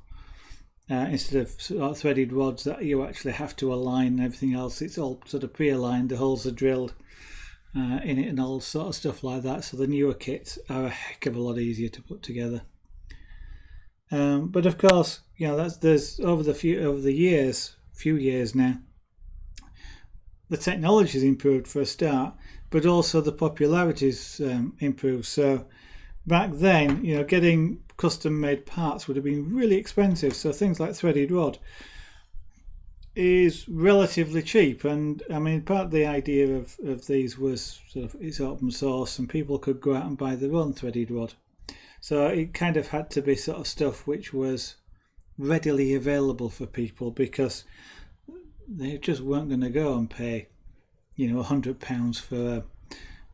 instead of threaded rods that you actually have to align and everything else. It's all sort of pre-aligned. The holes are drilled in it and all sort of stuff like that. So the newer kits are a heck of a lot easier to put together. But of course, you know, there's over the few years now, the technology's improved for a start, but also the popularity's improved. So back then, you know, getting custom-made parts would have been really expensive. So things like threaded rod is relatively cheap. And I mean, part of the idea of these was sort of it's open source, and people could go out and buy their own threaded rod. So it kind of had to be sort of stuff which was readily available for people, because they just weren't going to go and pay, you know, £100 for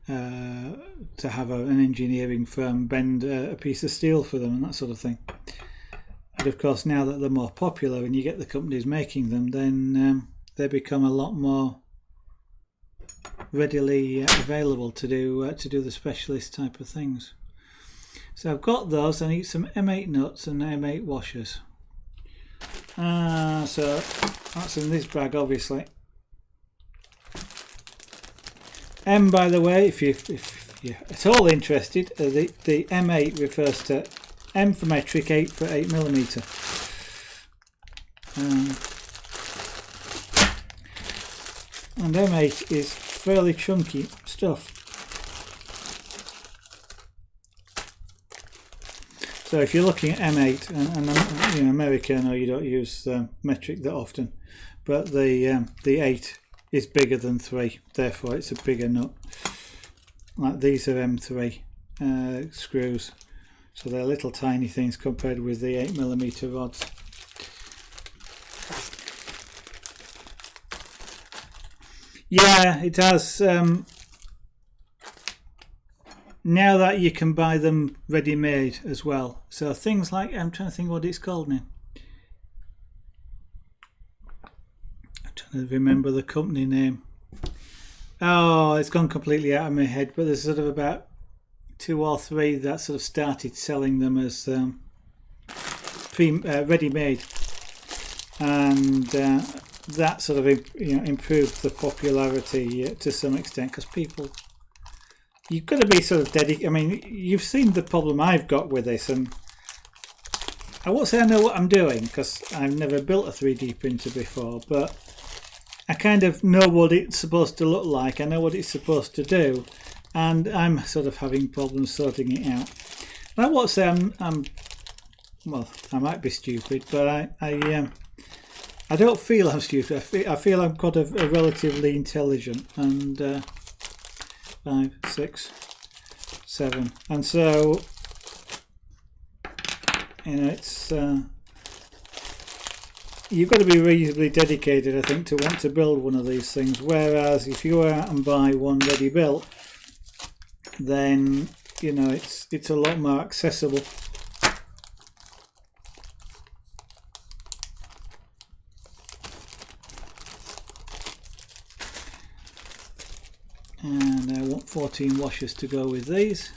to have an engineering firm bend a piece of steel for them and that sort of thing. But of course, now that they're more popular and you get the companies making them, then they become a lot more readily available to do the specialist type of things. So I've got those. I need some M8 nuts and M8 washers. So that's in this bag, obviously. M, by the way, if you're at all interested, the M8 refers to M for metric, 8 for 8mm. and M8 is fairly chunky stuff. So if you're looking at M8, and you know, America, I know you don't use metric that often, but the 8 is bigger than 3, therefore it's a bigger nut. Like these are M3 screws, so they're little tiny things compared with the 8mm rods. Yeah, it has. Now that you can buy them ready-made as well, so things like, I'm trying to think what it's called now. I'm trying to remember the company name. Oh, it's gone completely out of my head, but there's sort of about 2 or 3 that sort of started selling them as ready-made, and that sort of improved the popularity to some extent, because people, you've got to be sort of dedicated. I mean, you've seen the problem I've got with this, and I won't say I know what I'm doing because I've never built a 3D printer before, but I kind of know what it's supposed to look like. I know what it's supposed to do, and I'm sort of having problems sorting it out. And I won't say I'm well, I might be stupid, but I don't feel I'm stupid. I feel I'm kind of relatively intelligent, and 5, 6, 7, and so you know, it's you've got to be reasonably dedicated, I think, to want to build one of these things. Whereas if you go out and buy one ready built, then you know it's a lot more accessible. And I want 14 washers to go with these.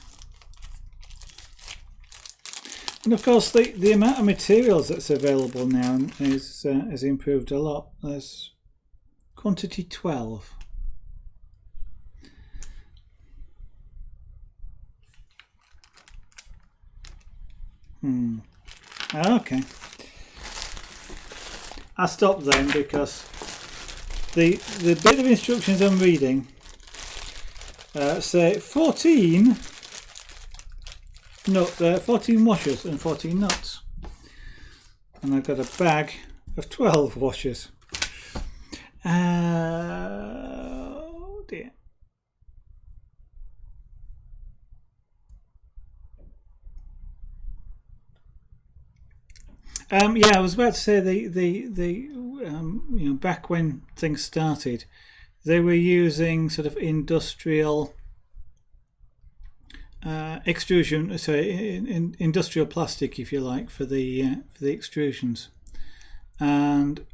And of course the amount of materials that's available now has improved a lot. There's quantity 12. Okay. I stopped then because the bit of instructions I'm reading say 14 washers and 14 nuts, and I've got a bag of 12 washers. Oh dear. Yeah, I was about to say you know, back when things started, they were using sort of industrial extrusion, so industrial plastic, if you like, for the extrusions, and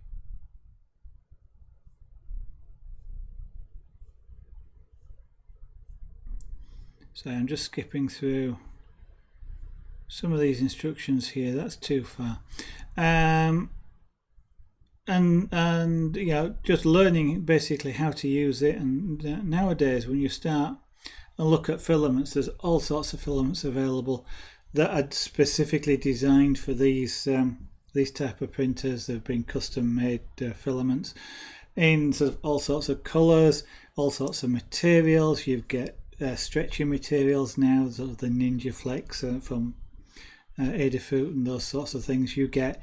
so I'm just skipping through some of these instructions here. That's too far. And you know, just learning basically how to use it. And nowadays when you start and look at filaments, there's all sorts of filaments available that are specifically designed for these type of printers. They've been custom made filaments in sort of all sorts of colors, all sorts of materials. You get stretchy materials now, sort of the Ninja Flex from Adafruit and those sorts of things. You get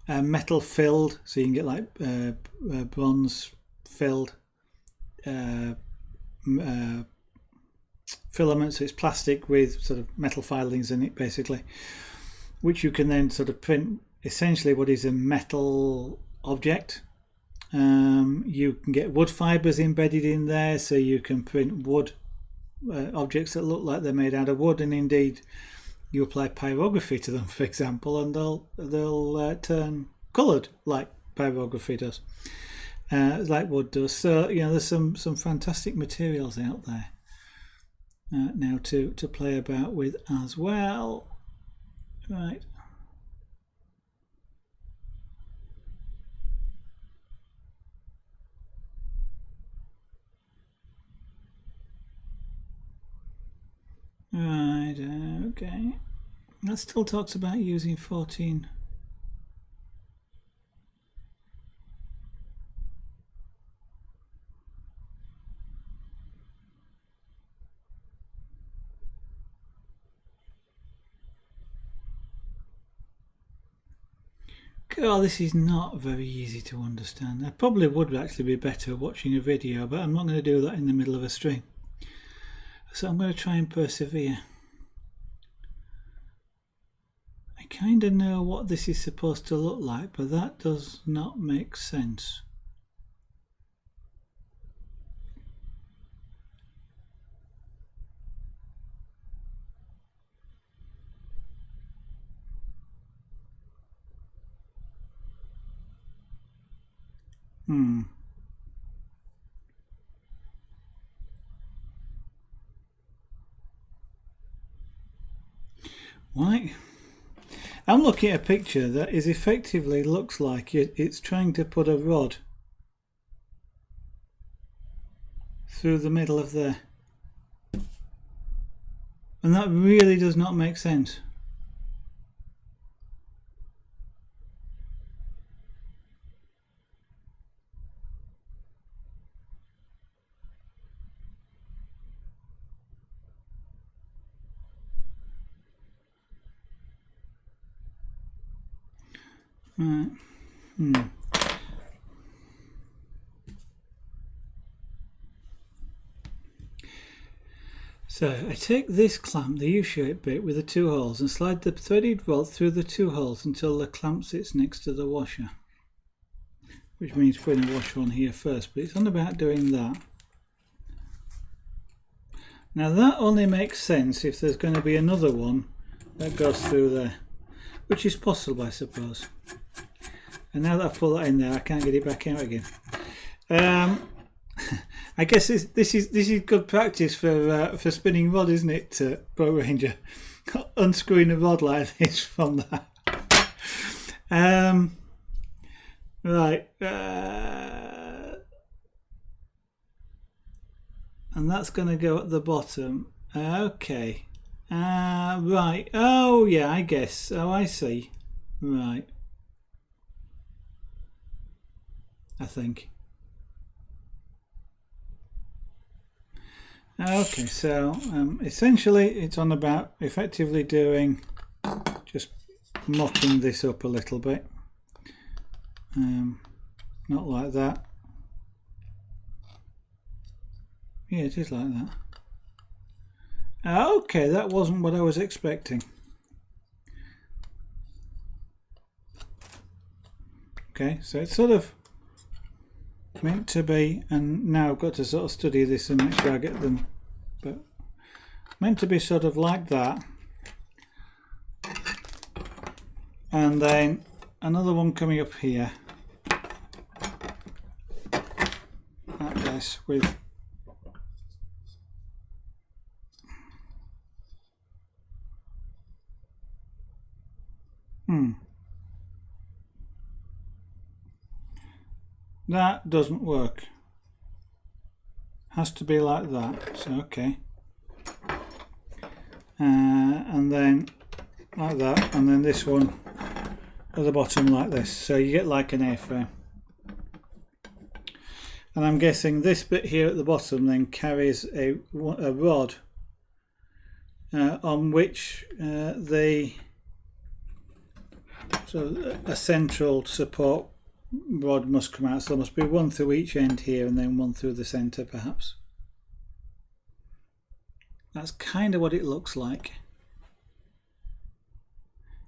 metal filled, so you can get like bronze filled filaments. So it's plastic with sort of metal filings in it, basically, which you can then sort of print essentially what is a metal object. You can get wood fibers embedded in there, so you can print wood objects that look like they're made out of wood, and indeed you apply pyrography to them, for example, and they'll turn coloured like pyrography does, like wood does. So you know, there's some fantastic materials out there now to play about with as well. Right. Right, okay. That still talks about using 14. God, this is not very easy to understand. I probably would actually be better watching a video, but I'm not going to do that in the middle of a stream. So I'm going to try and persevere. I kind of know what this is supposed to look like, but that does not make sense. Right. I'm looking at a picture that is effectively looks like it's trying to put a rod through the middle of there. And that really does not make sense. Right. So I take this clamp, the U-shaped bit with the two holes, and slide the threaded rod through the two holes until the clamp sits next to the washer. Which means putting a washer on here first, but it's on about doing that. Now that only makes sense if there's going to be another one that goes through there, which is possible, I suppose. And now that I've put that in there, I can't get it back out again. I guess this is good practice for spinning rod, isn't it, Pro Ranger? Unscrewing a rod like this from that. Right. And that's going to go at the bottom. Okay. Right. Oh, yeah, I guess. Oh, I see. Right. I think. Okay, so essentially it's on about effectively doing, just mocking this up a little bit. Not like that. Yeah, it is like that. Okay, that wasn't what I was expecting. Okay, so it's sort of meant to be, and now I've got to sort of study this and make sure I get them, but meant to be sort of like that, and then another one coming up here like this with that doesn't work. Has to be like that. So okay, and then like that, and then this one at the bottom like this. So you get like an A-frame. And I'm guessing this bit here at the bottom then carries a rod on which a central support rod must come out. So there must be one through each end here and then one through the center, perhaps. That's kind of what it looks like.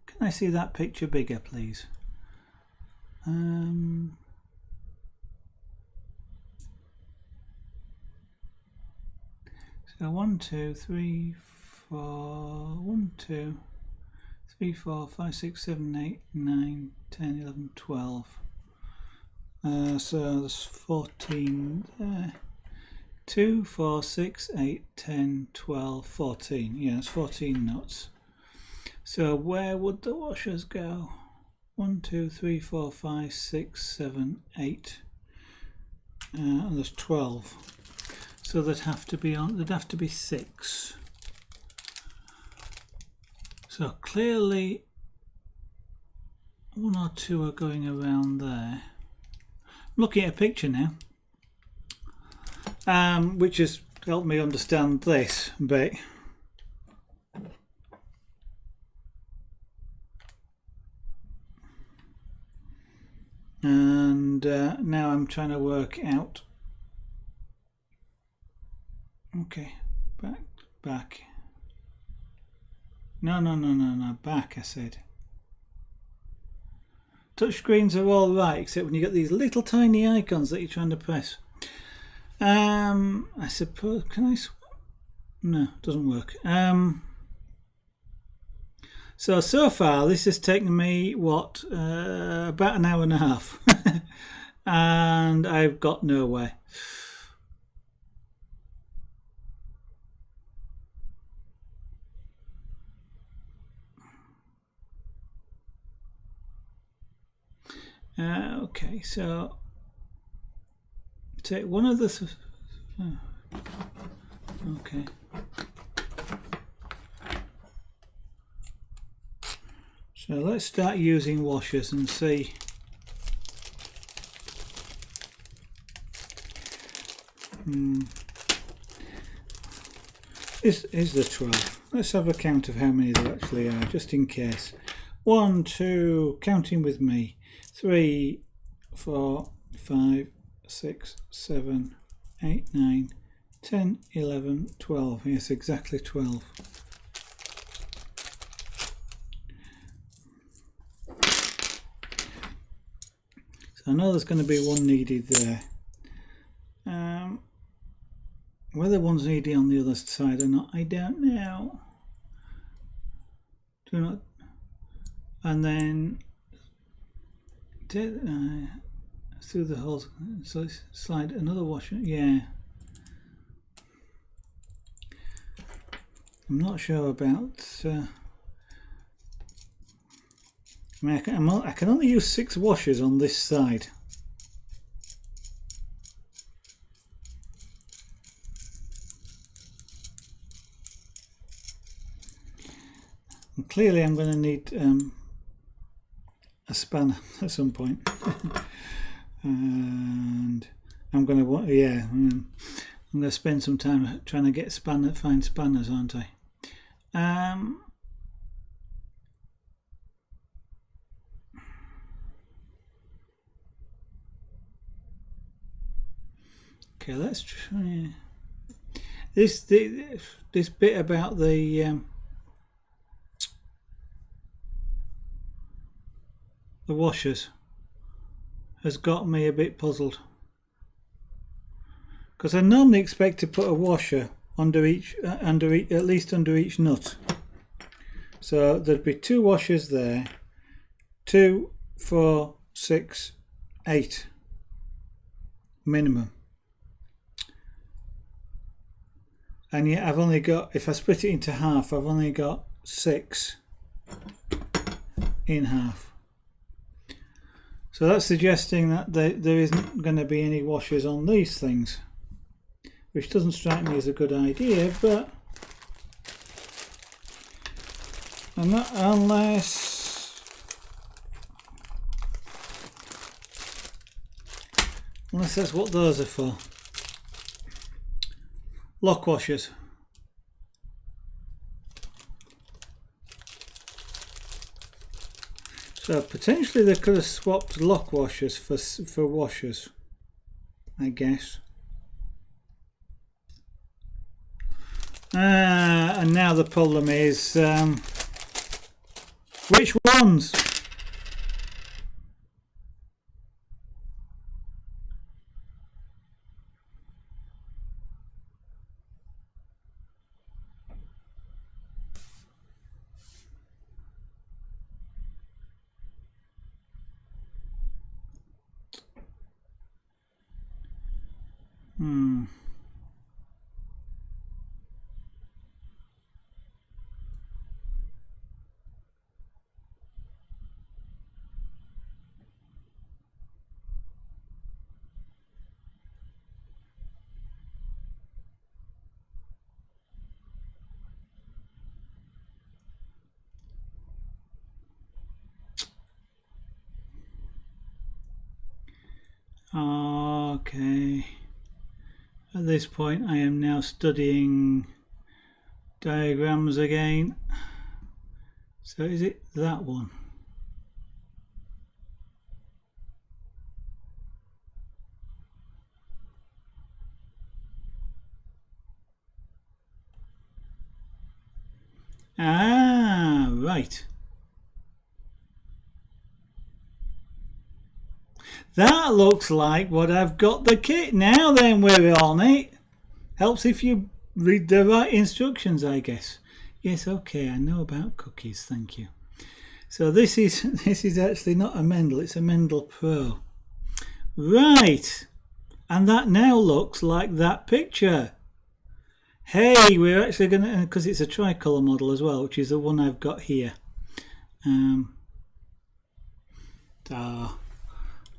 Can I see that picture bigger, please? So 1, 2, 3, 4, 1, 2, 3, 4, 5, 6, 7, 8, 9, 10, 11, 12. So there's 14 there. 2, 4, 6, 8, 10, 12, 14. Yeah, it's 14 nuts. So where would the washers go? 1, 2, 3, 4, 5, 6, 7, 8. And there's 12. So there'd have to be 6. So clearly 1 or 2 are going around there. I'm looking at a picture now, which has helped me understand this bit. and now I'm trying to work out. Okay, back. No, back, I said. Touchscreens are all right, except when you get these little tiny icons that you're trying to press. I suppose, can I swap? No, it doesn't work. So far this has taken me, what, about an hour and a half. And I've got nowhere. Okay, so take one of the. Okay. So let's start using washers and see. Is the 12? Let's have a count of how many there actually are, just in case. 1, 2, counting with me. 3, 4, 5, 6, 7, 8, 9, 10, 11, 12. Yes, exactly 12. So I know there's going to be one needed there. Whether one's needed on the other side or not, I don't know. Do not. And then through the holes, so slide another washer. Yeah. I'm not sure about. I mean, I can only use 6 washers on this side. And clearly, I'm going to need a spanner at some point. And I'm going to want, yeah, I'm going to spend some time trying to get find spanners, aren't I? Okay, let's try this bit about the washers has got me a bit puzzled, because I normally expect to put a washer under each at least under each nut. So there'd be 2 washers there, 2, 4, 6, 8 minimum. And yet I've only got, if I split it into half, I've only got 6 in half. So that's suggesting that there isn't going to be any washers on these things, which doesn't strike me as a good idea, but unless that's what those are for. Lock washers. So potentially they could have swapped lock washers for washers, I guess. And now the problem is which ones? Okay. At this point I am now studying diagrams again. So is it that one? Ah, right. That looks like what I've got the kit. Now then, we're on it. Helps if you read the right instructions, I guess. Yes, okay, I know about cookies, thank you. So this is actually not a Mendel, it's a Mendel Pro. Right, and that now looks like that picture. Hey, we're actually going to, because it's a tricolour model as well, which is the one I've got here. On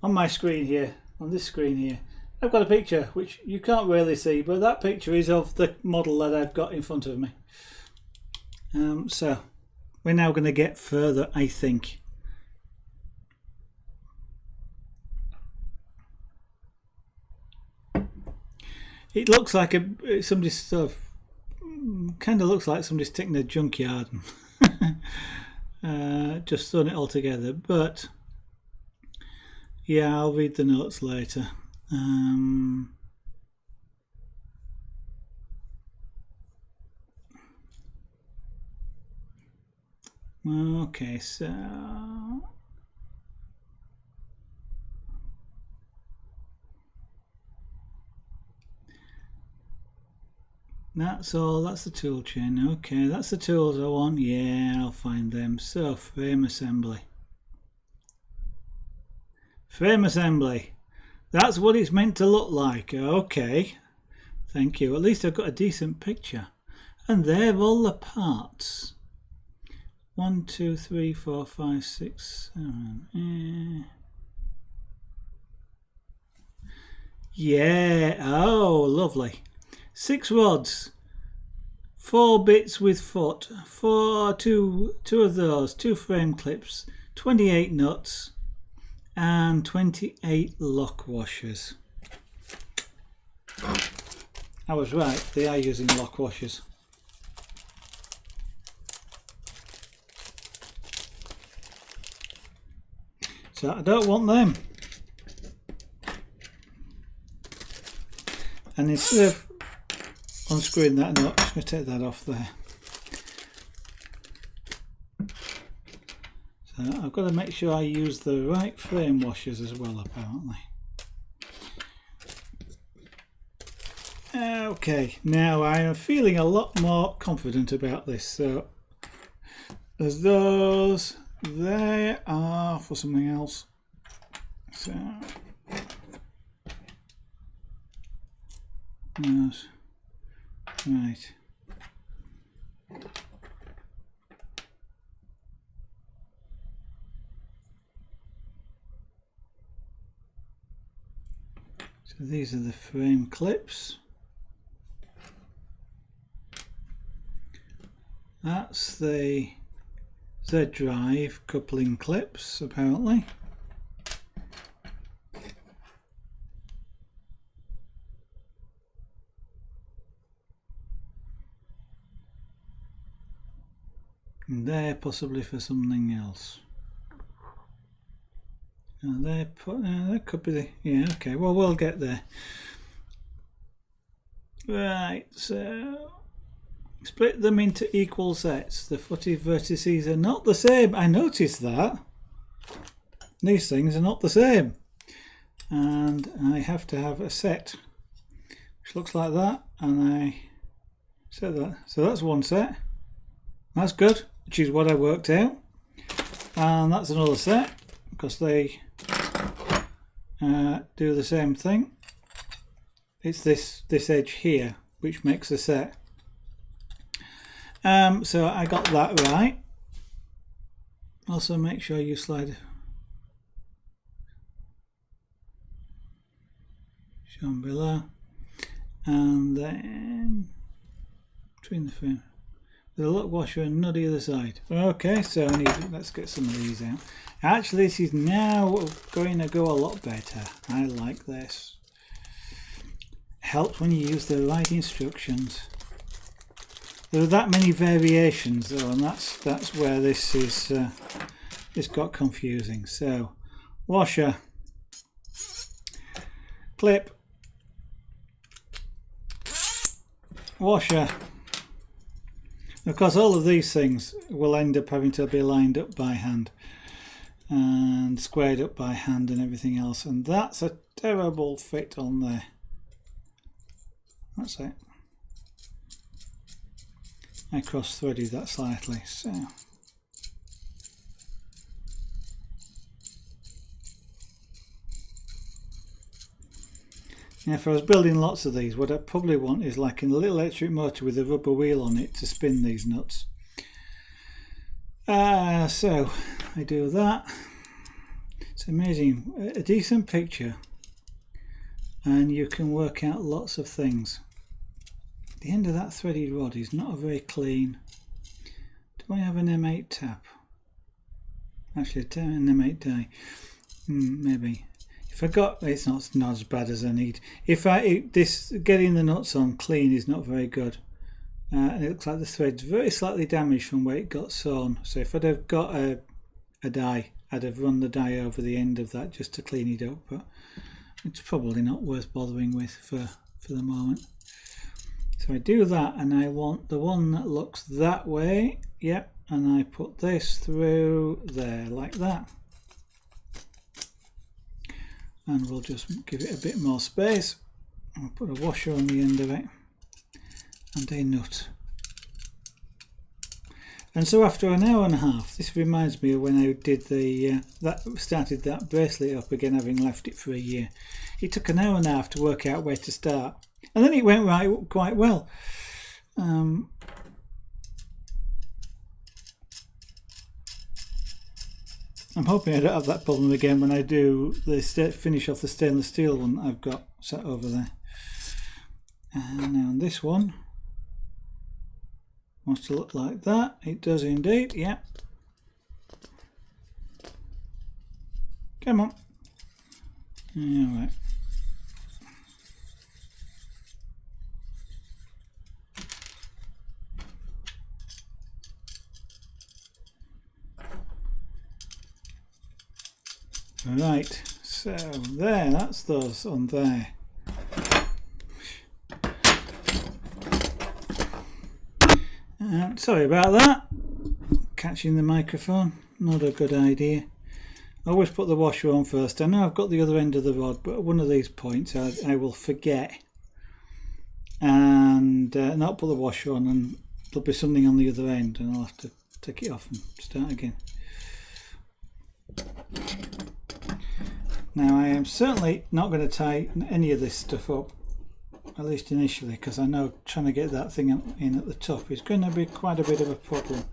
my screen here, on this screen here, I've got a picture which you can't really see, but that picture is of the model that I've got in front of me. So we're now going to get further, I think. It looks like somebody's sort of, kind of looks like somebody's taken a junkyard and just thrown it all together, but yeah, I'll read the notes later. Okay, so that's all. That's the tool chain. Okay, that's the tools I want. Yeah, I'll find them. So frame assembly. Frame assembly. That's what it's meant to look like. Okay, thank you. At least I've got a decent picture. And there are all the parts. 1, 2, 3, 4, 5, 6, 7. Yeah. Oh, lovely. 6 rods. 4 bits with foot. Two of those. 2 frame clips. 28 nuts. And 28 lock washers. I was right, they are using lock washers. So I don't want them. And instead of unscrewing that nut, I'm just going to take that off there. So I've got to make sure I use the right frame washers as well, apparently. Okay, now I am feeling a lot more confident about this. So there's those. They are for something else. So yes. Right. So these are the frame clips. That's the Z drive coupling clips, apparently. And they're possibly for something else. That could be the, yeah, okay, well, we'll get there. Right, so split them into equal sets. The footy vertices are not the same. I noticed that. These things are not the same. And I have to have a set which looks like that, and I set that. So that's one set. That's good, which is what I worked out. And that's another set, because they do the same thing. It's this edge here which makes a set. So I got that right. Also make sure you slide shown below, and then between the frame with a lock washer and nut either side. Okay, so let's get some of these out. Actually, this is now going to go a lot better. I like this. Helps when you use the right instructions. There are that many variations though, and that's where this is this got confusing. So washer, clip, washer, Of course, all of these things will end up having to be lined up by hand and squared up by hand and everything else, and that's a terrible fit on there. That's it. I cross-threaded that slightly, so now if I was building lots of these, what I probably want is like a little electric motor with a rubber wheel on it to spin these nuts. So I do that. It's amazing, a decent picture, and you can work out lots of things. The end of that threaded rod is not a very clean. Do I have an M8 tap? Actually, an M8 die. Maybe. If I got, it's not as bad as I need. This getting the nuts on clean is not very good, and it looks like the thread's very slightly damaged from where it got sewn. So if I'd have got a die, I'd have run the die over the end of that just to clean it up. But it's probably not worth bothering with for the moment. So I do that, and I want the one that looks that way. Yep, and I put this through there like that. And we'll just give it a bit more space. I'll put a washer on the end of it and a nut. And so after an hour and a half, this reminds me of when I did started that bracelet up again, having left it for a year. It took an hour and a half to work out where to start, and then it went quite well. I'm hoping I don't have that problem again when I do finish off the stainless steel one that I've got set over there. And now on this one, wants to look like that. It does indeed, yeah. Come on. Alright. Right, so there, that's those on there. Sorry about that. Catching the microphone, not a good idea. I always put the washer on first. I know I've got the other end of the rod, but at one of these points I will forget and not put the washer on, and there'll be something on the other end, and I'll have to take it off and start again. Now I am certainly not going to tie any of this stuff up, at least initially, because I know trying to get that thing in at the top is going to be quite a bit of a problem.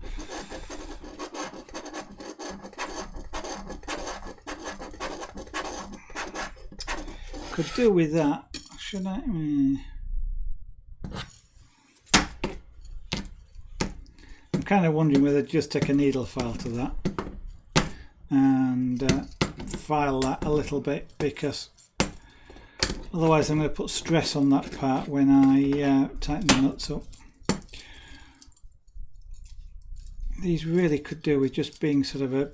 Could do with that, should I? I'm kind of wondering whether to just take a needle file to that and file that a little bit, because otherwise I'm going to put stress on that part when I tighten the nuts up. These really could do with just being sort of a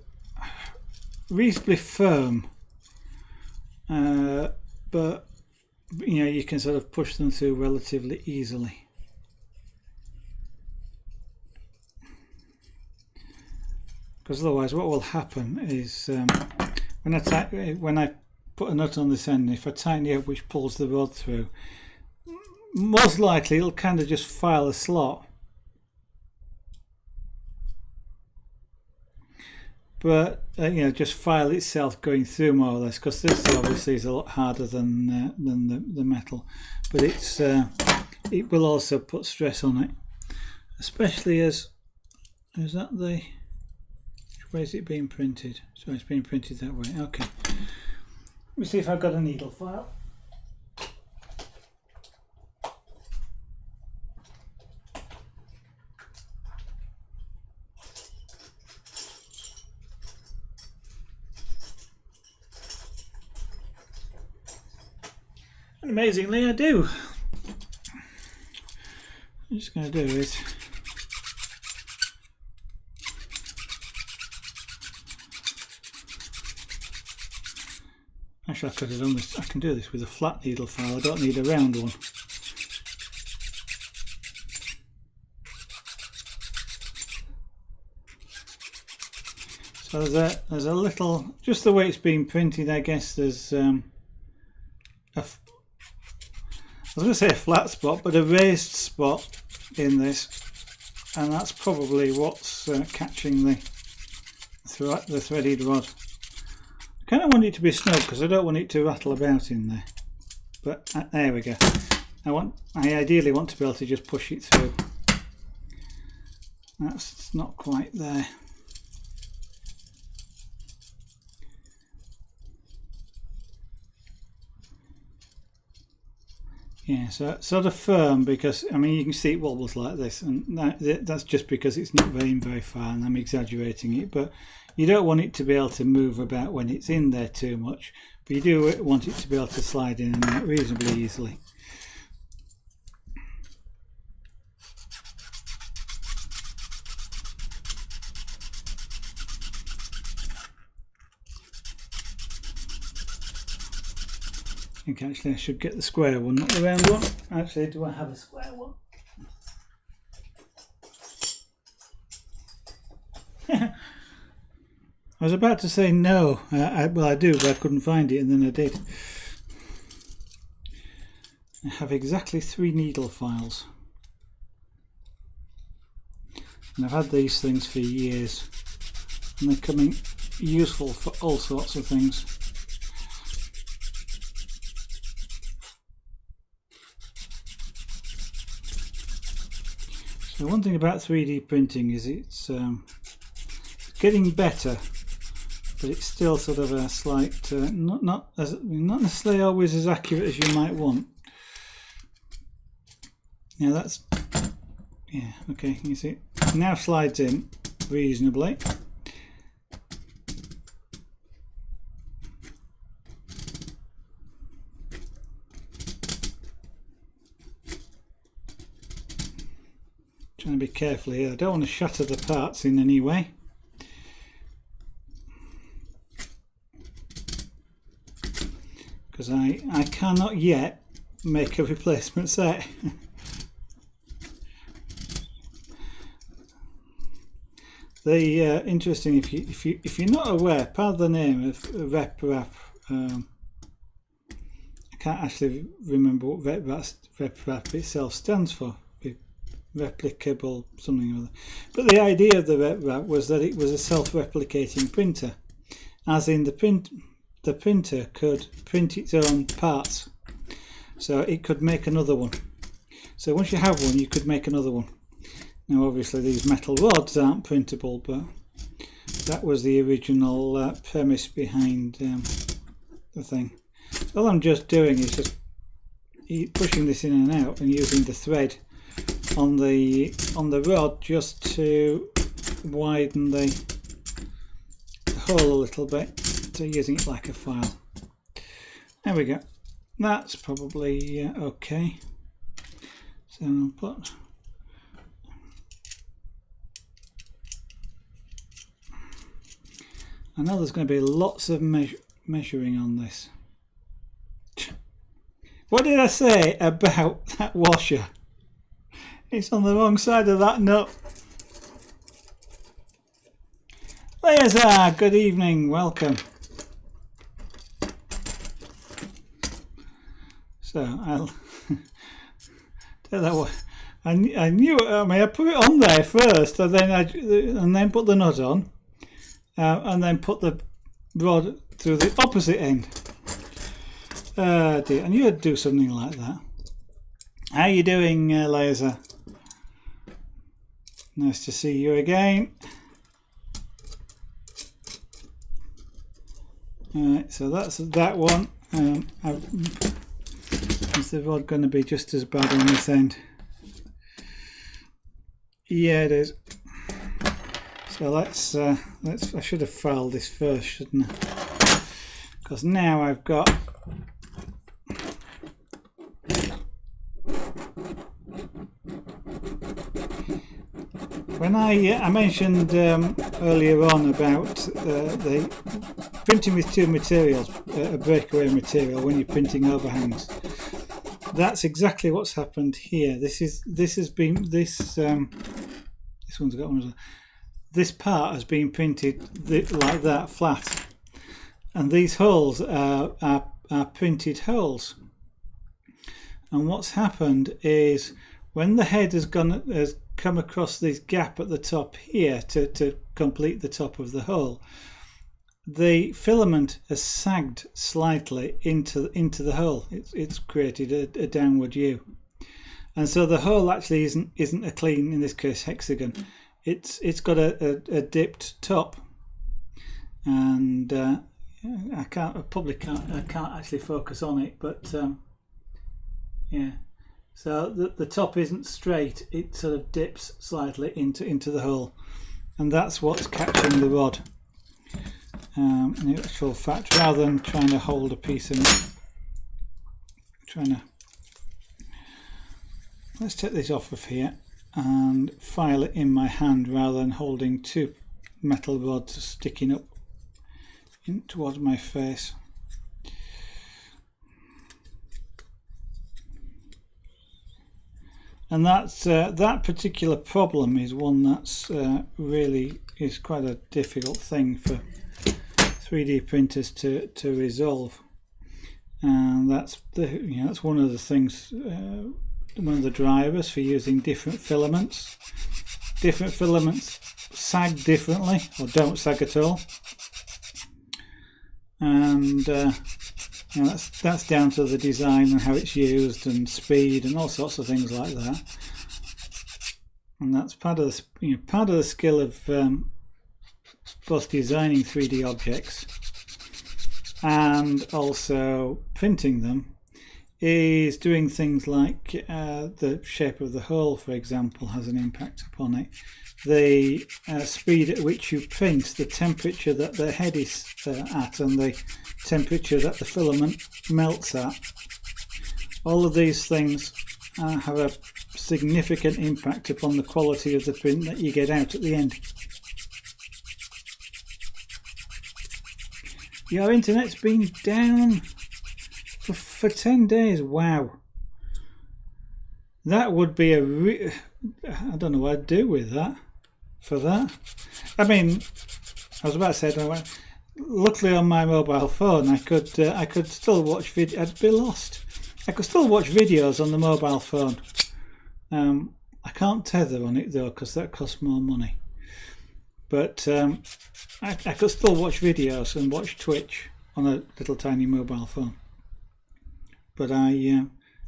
reasonably firm, but you know, you can sort of push them through relatively easily. Because otherwise what will happen is when I put a nut on this end, if I tighten it up which pulls the rod through, most likely it'll kind of just file a slot. But you know, just file itself going through more or less, because this obviously is a lot harder than the metal, but it will also put stress on it, especially as is that the where is it being printed? So it's being printed that way. Okay. Let me see if I've got a needle file. And amazingly I do. What I'm just going to do is actually, I could have done this. I can do this with a flat needle file. I don't need a round one. So there's a little, just the way it's been printed, I guess there's I was going to say a flat spot, but a raised spot in this, and that's probably what's catching the threaded rod. I kind of want it to be snug because I don't want it to rattle about in there. But there we go. I ideally want to be able to just push it through. That's not quite there. Yeah, so it's sort of firm because, I mean, you can see it wobbles like this, and that's just because it's not veined very far, and I'm exaggerating it, but you don't want it to be able to move about when it's in there too much, but you do want it to be able to slide in and out reasonably easily. I think actually I should get the square one, not the round one. Actually, do I have a square one? I was about to say no. Well, I do, but I couldn't find it, and then I did. I have exactly 3 needle files. And I've had these things for years. And they're coming useful for all sorts of things. So one thing about 3D printing is it's getting better, but it's still sort of a slight not necessarily always as accurate as you might want. Now that's, yeah, okay, you see it now slides in reasonably. Trying to be careful here. I don't want to shatter the parts in any way. Because I cannot yet make a replacement set. Interesting, if you're not aware, part of the name of RepRap, I can't actually remember what RepRap itself stands for. Replicable something or other. But the idea of the RepRap was that it was a self-replicating printer, as in the printer could print its own parts, so it could make another one. So once you have one, you could make another one. Now obviously these metal rods aren't printable, but that was the original premise behind the thing. So all I'm just doing is just pushing this in and out and using the thread on the rod just to widen the hole a little bit, so using it like a file. There we go. That's probably okay. So I'll put, I know there's going to be lots of measuring on this. What did I say about that washer? It's on the wrong side of that nut. Good evening, welcome. So I'll tell that what I knew. I mean, I put it on there first, and then put the nut on, and then put the rod through the opposite end. Dear, I knew I'd do something like that. How are you doing, Laser? Nice to see you again. Alright, so that's that one. Is the rod going to be just as bad on this end? Yeah, it is. So let's. I should have filed this first, shouldn't I? Because now I've got. When I mentioned earlier on about the printing with two materials, a breakaway material when you're printing overhangs, that's exactly what's happened here. This one's got one as well. this part has been printed like that, flat, and these holes are printed holes. And what's happened is when the head has come across this gap at the top here to complete the top of the hole, the filament has sagged slightly into the hole. It's created a downward U, and so the hole actually isn't a clean, in this case, hexagon. It's got a dipped top, and I can't actually focus on it, but yeah. So the top isn't straight; it sort of dips slightly into the hole, and that's what's catching the rod. In actual fact, rather than trying to hold a piece of let's take this off of here and file it in my hand rather than holding two metal rods sticking up in towards my face. And that's that particular problem is one that's really is quite a difficult thing for 3D printers to resolve, and that's that's one of the things, one of the drivers for using different filaments. Different filaments sag differently or don't sag at all, and that's down to the design and how it's used and speed and all sorts of things like that. And that's part of the skill of both designing 3D objects and also printing them, is doing things like the shape of the hole, for example, has an impact upon it. The speed at which you print, the temperature that the head is at, and the temperature that the filament melts at. All of these things have a significant impact upon the quality of the print that you get out at the end. Your internet's been down for 10 days. Wow. That would be I don't know what I'd do with that. For that, I mean, I was about to say, luckily on my mobile phone I could still watch video. I'd be lost. I could still watch videos on the mobile phone. I can't tether on it though, because that costs more money. But I could still watch videos and watch Twitch on a little tiny mobile phone. But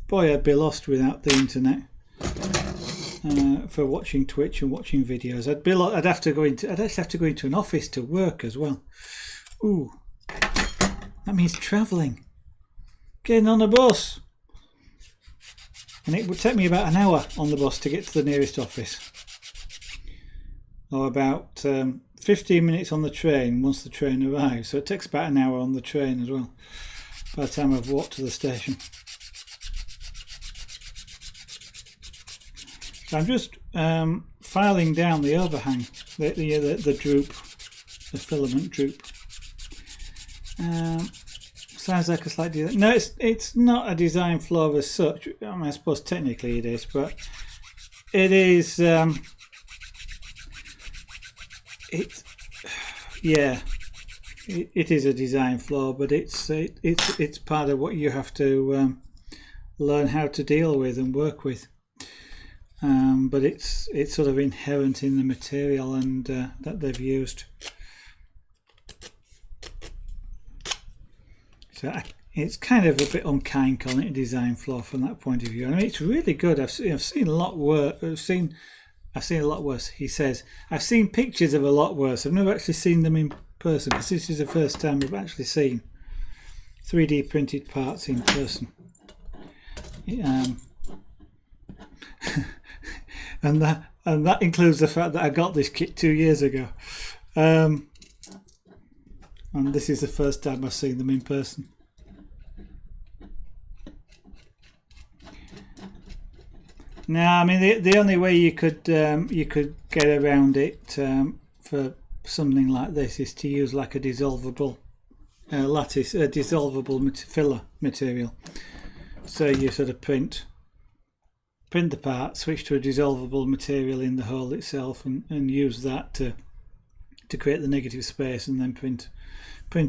boy, I'd be lost without the internet. For watching Twitch and watching videos, I'd actually have to go into an office to work as well. Ooh, that means travelling, getting on a bus, and it would take me about an hour on the bus to get to the nearest office, or about 15 minutes on the train once the train arrives. So it takes about an hour on the train as well by the time I've walked to the station. So I'm just filing down the overhang, the droop, the filament droop. Sounds like a slight design. No, it's not a design flaw as such. I mean, I suppose technically it is, but it is. It is a design flaw, but it's part of what you have to learn how to deal with and work with. But it's sort of inherent in the material and that they've used. So it's kind of a bit unkind calling it a design flaw from that point of view. I mean, it's really good. I've seen a lot worse. I've seen a lot worse. He says I've seen pictures of a lot worse. I've never actually seen them in person, because this is the first time I've actually seen 3D printed parts in person. And that includes the fact that I got this kit 2 years ago, and this is the first time I've seen them in person. Now, I mean, the only way you could get around it for something like this is to use like a dissolvable lattice, a dissolvable filler material. So you sort of print the part, switch to a dissolvable material in the hole itself, and use that to to create the negative space and then print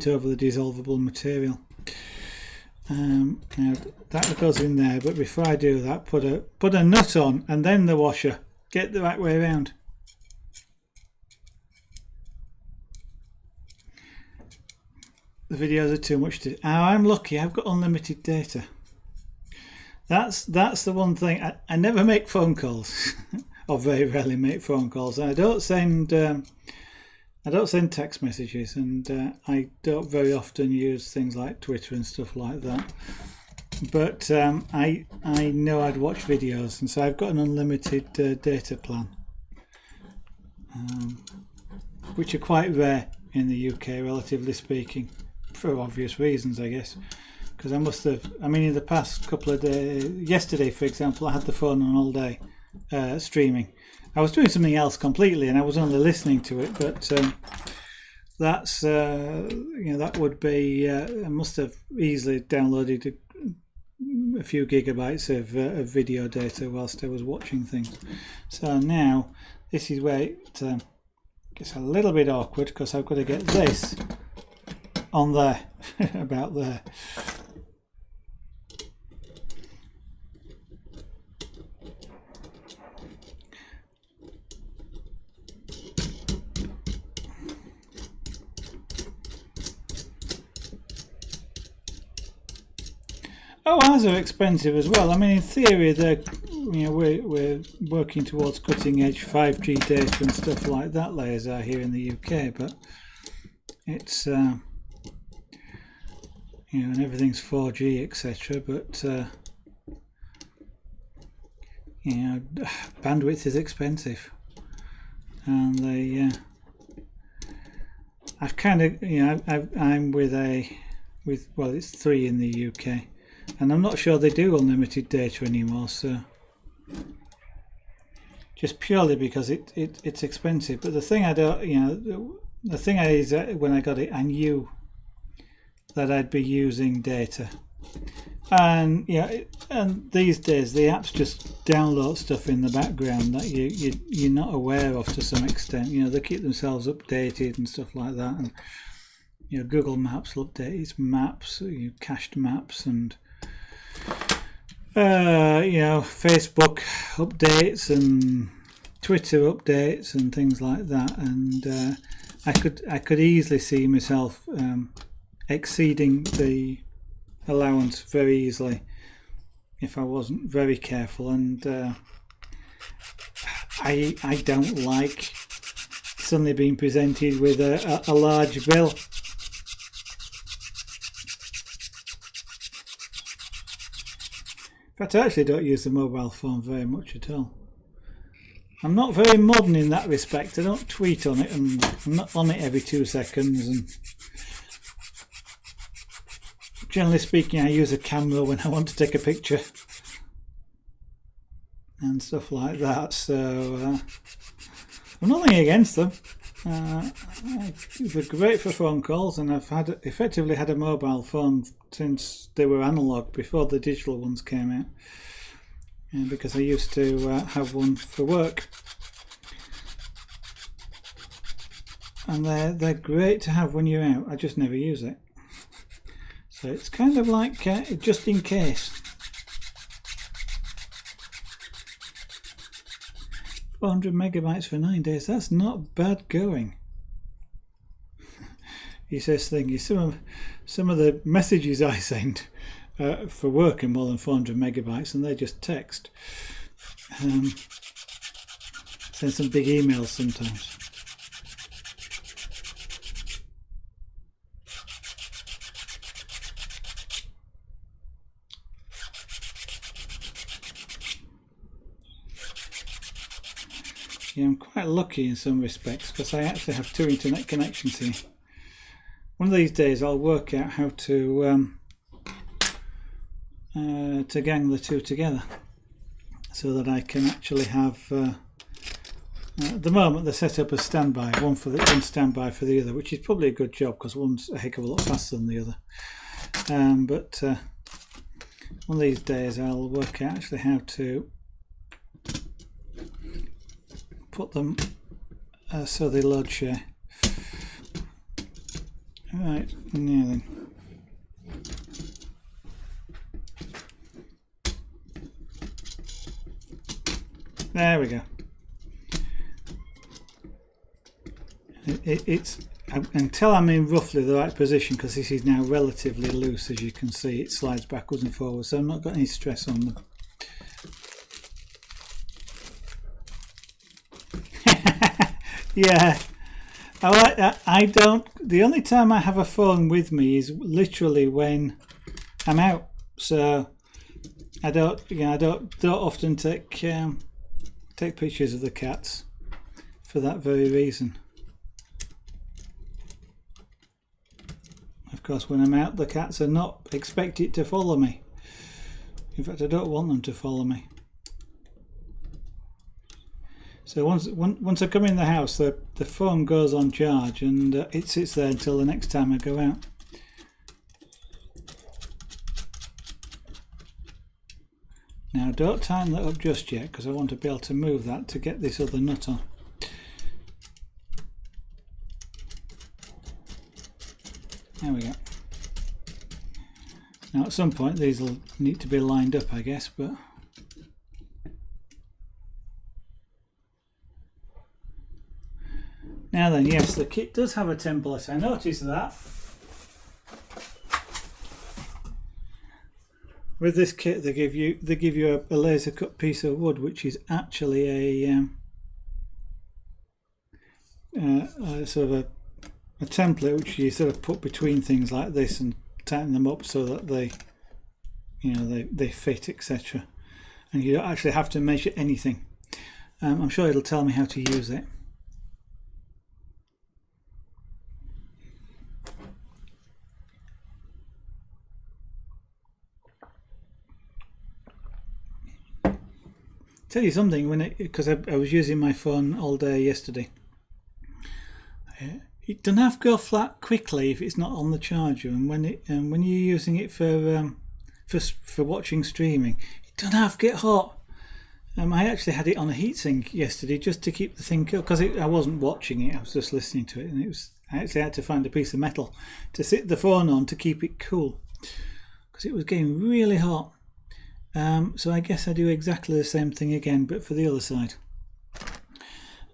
over the dissolvable material. Now that goes in there, but before I do that, put a nut on and then the washer. Get the right way around. The videos are too much to. Oh, I'm lucky. I've got unlimited data. That's the one thing. I never make phone calls, or very rarely make phone calls. I don't send text messages, and I don't very often use things like Twitter and stuff like that. But I know I'd watch videos, and so I've got an unlimited data plan, which are quite rare in the UK, relatively speaking, for obvious reasons, I guess. Because I must have, in the past couple of days, yesterday for example, I had the phone on all day streaming. I was doing something else completely, and I was only listening to it, but that's that would be I must have easily downloaded a few gigabytes of video data whilst I was watching things. So now this is where it gets a little bit awkward, because I've got to get this on there about there. Oh, ours are expensive as well. In theory, we're working towards cutting edge 5G data and stuff like that. Layers are here in the UK, but it's and everything's 4G, etc. But bandwidth is expensive, and I've kind of I'm with it's 3 in the UK. And I'm not sure they do unlimited data anymore, so just purely because it's expensive. But the thing the thing is that when I got it, I knew that I'd be using data, and and these days the apps just download stuff in the background that you're not aware of to some extent. They keep themselves updated and stuff like that, and Google Maps will update its maps, cached maps, and Facebook updates and Twitter updates and things like that, and I could easily see myself exceeding the allowance very easily if I wasn't very careful, and I don't like suddenly being presented with a large bill. In fact, I actually don't use the mobile phone very much at all. I'm not very modern in that respect. I don't tweet on it, and I'm not on it every 2 seconds. And generally speaking, I use a camera when I want to take a picture and stuff like that. So I'm nothing against them. They're great for phone calls, and I've effectively had a mobile phone since they were analog, before the digital ones came out, and because I used to have one for work, and they're great to have when you're out. I just never use it, so it's kind of like just in case. 400 megabytes for 9 days, that's not bad going. He says things, some of the messages I send for work are more than 400 megabytes, and they're just text. Send some big emails sometimes. I'm quite lucky in some respects, because I actually have 2 internet connections here. One of these days I'll work out how to gang the 2 together, so that I can actually have at the moment they're set up as standby, one standby for the other, which is probably a good job, because one's a heck of a lot faster than the other. But one of these days I'll work out actually how to put them so they load share. Right, now then. There we go. It's until I'm in roughly the right position, because this is now relatively loose, as you can see. It slides backwards and forwards, so I've not got any stress on them. Yeah, I like that. I don't. The only time I have a phone with me is literally when I'm out. So I don't. I don't often take pictures of the cats for that very reason. Of course, when I'm out, the cats are not expected to follow me. In fact, I don't want them to follow me. So once I come in the house, the phone goes on charge, and it sits there until the next time I go out. Now don't tighten that up just yet, because I want to be able to move that to get this other nut on. There we go. Now at some point these will need to be lined up, I guess, but now then, yes, the kit does have a template. I noticed that. With this kit, they give you a laser cut piece of wood, which is actually a sort of a template which you sort of put between things like this and tighten them up so that they fit, etc. And you don't actually have to measure anything. I'm sure it'll tell me how to use it. Tell you something, because I was using my phone all day yesterday. It doesn't have to go flat quickly if it's not on the charger, and when you're using it for watching streaming, it doesn't have to get hot. I actually had it on a heatsink yesterday just to keep the thing cool, because I wasn't watching it, I was just listening to it, and I actually had to find a piece of metal to sit the phone on to keep it cool, because it was getting really hot. So I guess I do exactly the same thing again, but for the other side.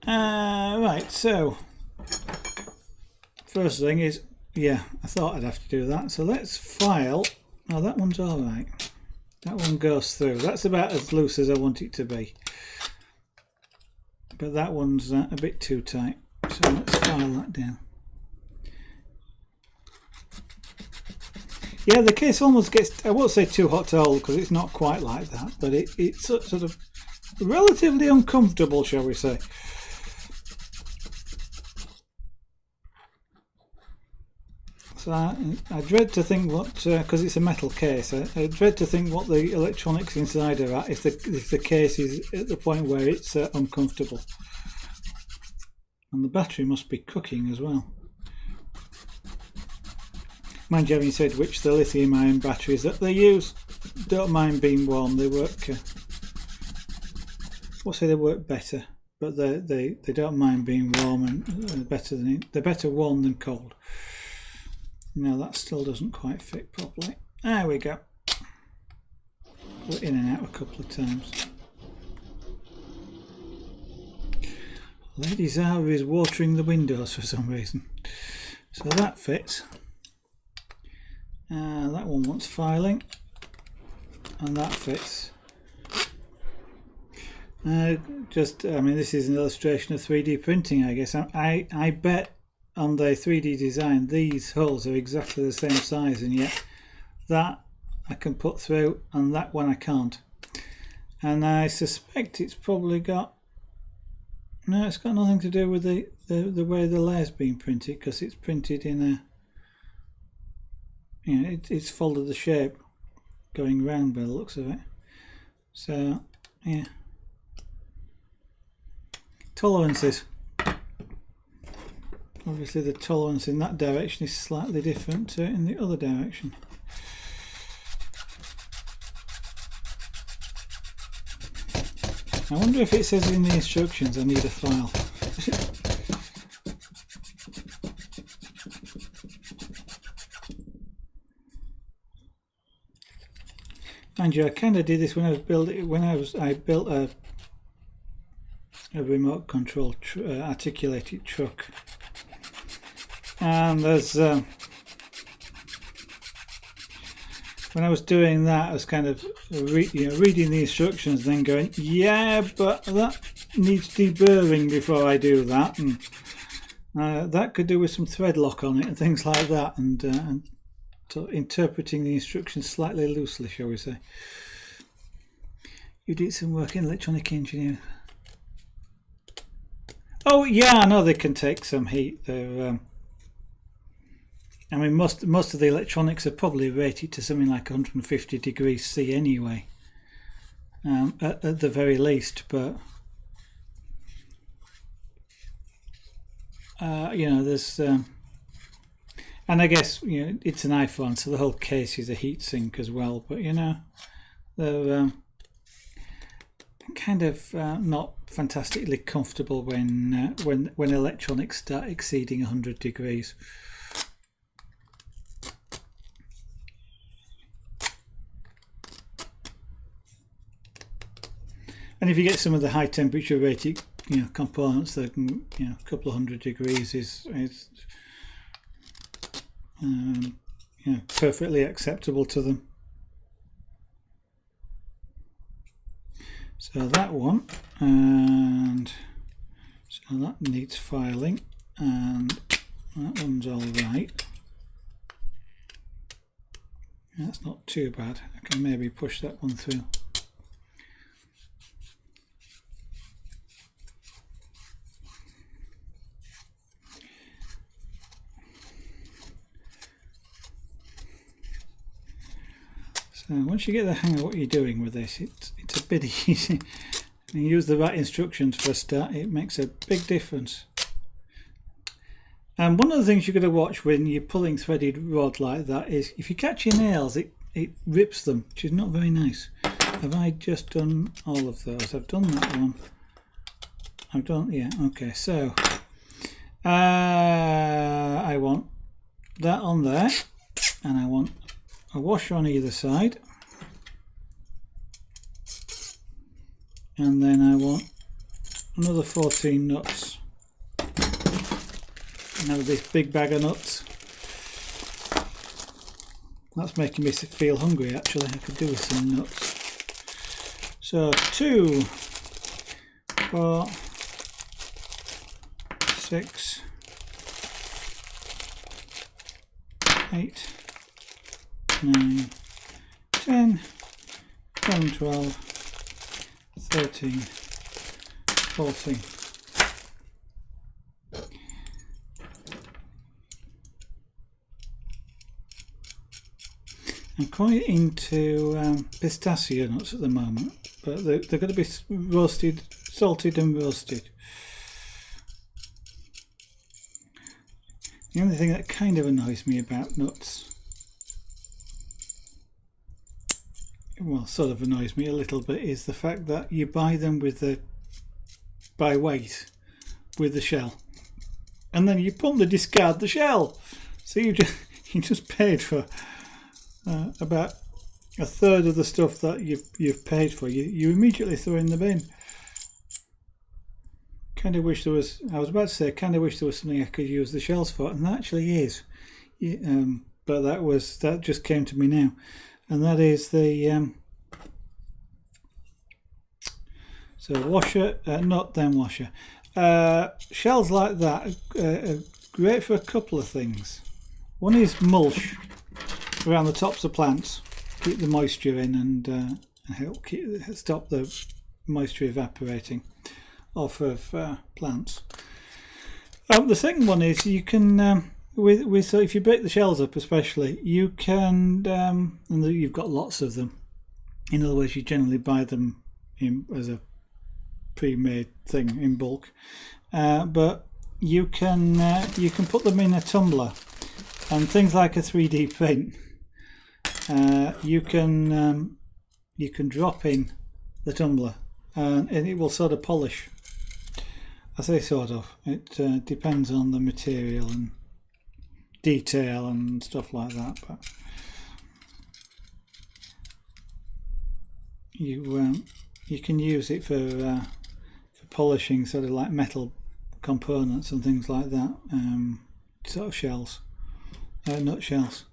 Right, so first thing is, yeah, I thought I'd have to do that. So let's file. Oh, that one's all right. That one goes through. That's about as loose as I want it to be. But that one's a bit too tight. So let's file that down. Yeah, the case almost gets, I won't say too hot to hold, because it's not quite like that, but it's sort of relatively uncomfortable, shall we say. So I dread to think what, because it's a metal case, I dread to think what the electronics inside are at if the case is at the point where it's uncomfortable. And the battery must be cooking as well. Mind you, having said which, the lithium-ion batteries that they use don't mind being warm. They work. I'll say they work better, but they don't mind being warm, and they're better warm than cold. No, that still doesn't quite fit properly. There we go. Put it in and out a couple of times. Lady Zara is watering the windows for some reason. So that fits. That one wants filing, and that fits. I mean, this is an illustration of 3D printing, I guess. I bet on the 3D design these holes are exactly the same size, and yet that I can put through and that one I can't. And I suspect it's probably got, no, it's got nothing to do with the way the layer's been printed, because it's printed in a, you know, it's followed the shape going round by the looks of it. So yeah, tolerances. Obviously the tolerance in that direction is slightly different to in the other direction. I wonder if it says in the instructions I need a file. mind you, I kind of did this when I built a remote control articulated truck, and there's when I was doing that, I was kind of reading the instructions, then going, yeah, but that needs deburring before I do that, and that could do with some thread lock on it and things like that, and so interpreting the instructions slightly loosely, shall we say. You did some work in electronic engineering. Oh yeah, I know they can take some heat. They're I mean, most of the electronics are probably rated to something like 150 degrees C anyway, at the very least. But you know, there's and I guess, you know, it's an iPhone, so the whole case is a heatsink as well. But you know, they're kind of not fantastically comfortable when electronics start exceeding 100 degrees. And if you get some of the high temperature rated, you know, components that can, you know, a couple of 100 degrees is you know, perfectly acceptable to them. So that one, and so that needs filing, and that one's all right. That's not too bad. I can maybe push that one through. So once you get the hang of what you're doing with this, it's a bit easy. And you use the right instructions for a start, it makes a big difference. And one of the things you've got to watch when you're pulling threaded rod like that is if you catch your nails, it rips them, which is not very nice. Have I just done all of those? I've done that one. I've done, yeah, okay. So I want that on there, and I want a washer on either side, and then I want another 14 nuts. Now this big bag of nuts. That's making me feel hungry actually. I could do with some nuts. So 2, 4, 6, 8, 9, 10, 11, 12, 13, 14. I'm quite into pistachio nuts at the moment, but they're going to be roasted, salted and roasted. The only thing that kind of annoys me about nuts, well, sort of annoys me a little bit, is the fact that you buy them with by weight with the shell, and then you promptly discard the shell. So you just paid for about a third of the stuff that you've paid for. You immediately throw in the bin. Kind of wish there was. I was about to say, kind of wish there was something I could use the shells for, and there actually is. But that just came to me now, and that is the so washer, nut, then washer. Shells like that are great for a couple of things. One is mulch around the tops of plants, keep the moisture in and help stop the moisture evaporating off of plants. The second one is you can so if you break the shells up, especially, you can and you've got lots of them. In other words, you generally buy them as a pre-made thing in bulk, but you can put them in a tumbler, and things like a 3D print. You can drop in the tumbler and it will sort of polish. I say sort of. It depends on the material and detail and stuff like that. But you can use it for polishing sort of like metal components and things like that, sort of shells, nut shells.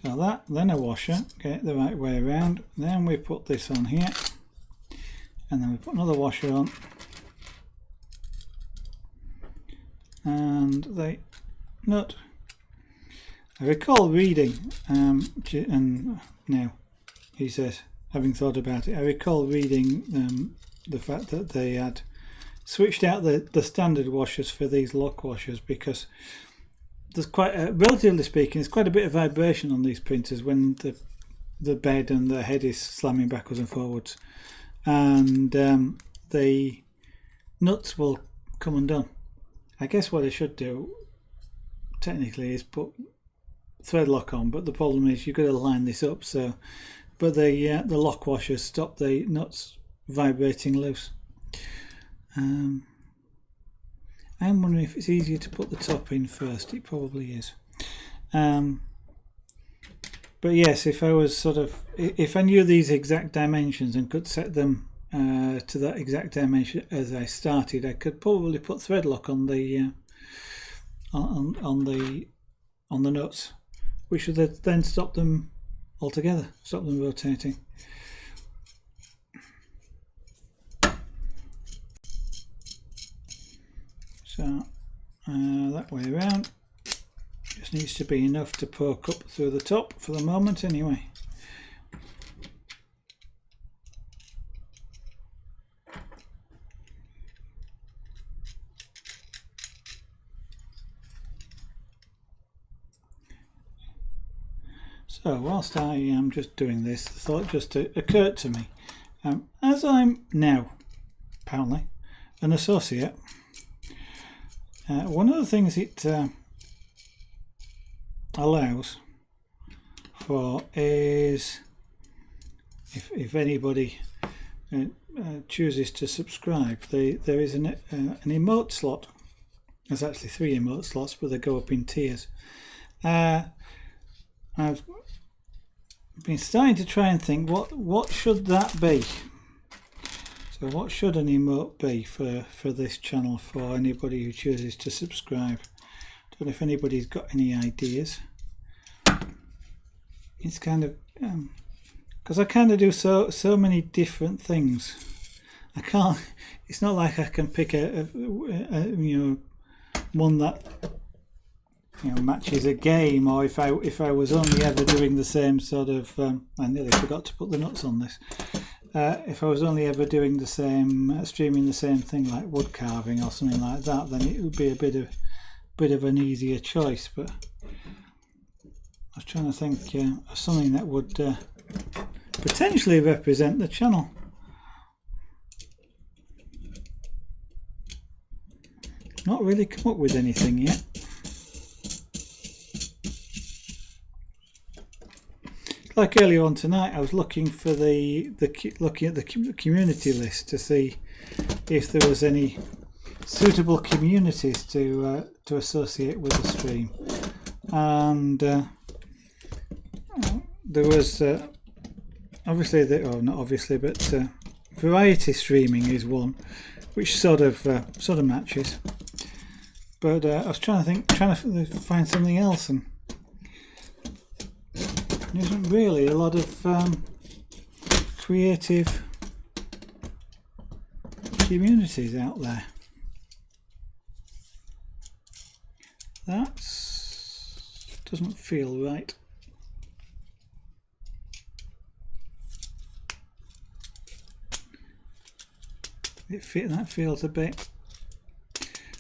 So that, then a washer, get it the right way around, then we put this on here, and then we put another washer on, and the nut. I recall reading, and now he says, having thought about it, I recall reading the fact that they had switched out the standard washers for these lock washers because there's quite relatively speaking, there's quite a bit of vibration on these printers when the bed and the head is slamming backwards and forwards, and the nuts will come undone. I guess what I should do technically is put thread lock on, but the problem is you've got to line this up, so but the lock washers stop the nuts vibrating loose. I'm wondering if it's easier to put the top in first. It probably is. But yes, if I was if I knew these exact dimensions and could set them to that exact dimension as I started, I could probably put thread lock on the on the nuts, which would then stop them altogether, stop them rotating. So that way around, just needs to be enough to poke up through the top for the moment anyway. So whilst I am just doing this, the thought just occurred to me, as I'm now apparently an associate, one of the things it allows for is if anybody chooses to subscribe, there is an emote slot. There's actually 3 emote slots, but they go up in tiers. I've been starting to try and think what should that be. So what should an emote be for this channel for anybody who chooses to subscribe? Don't know if anybody's got any ideas. It's kind of because I kind of do so many different things. I can't. It's not like I can pick a one that matches a game, or if I was only ever doing the same sort of. I nearly forgot to put the nuts on this. If I was only ever doing the same, streaming the same thing like wood carving or something like that, then it would be a bit of an easier choice. But I was trying to think of something that would potentially represent the channel. Not really come up with anything yet. Like earlier on tonight, I was looking for looking at the community list to see if there was any suitable communities to associate with the stream, and there was obviously not obviously, but variety streaming is one, which sort of matches. But I was trying to find something else, and there isn't really a lot of creative communities out there. That doesn't feel right. That feels a bit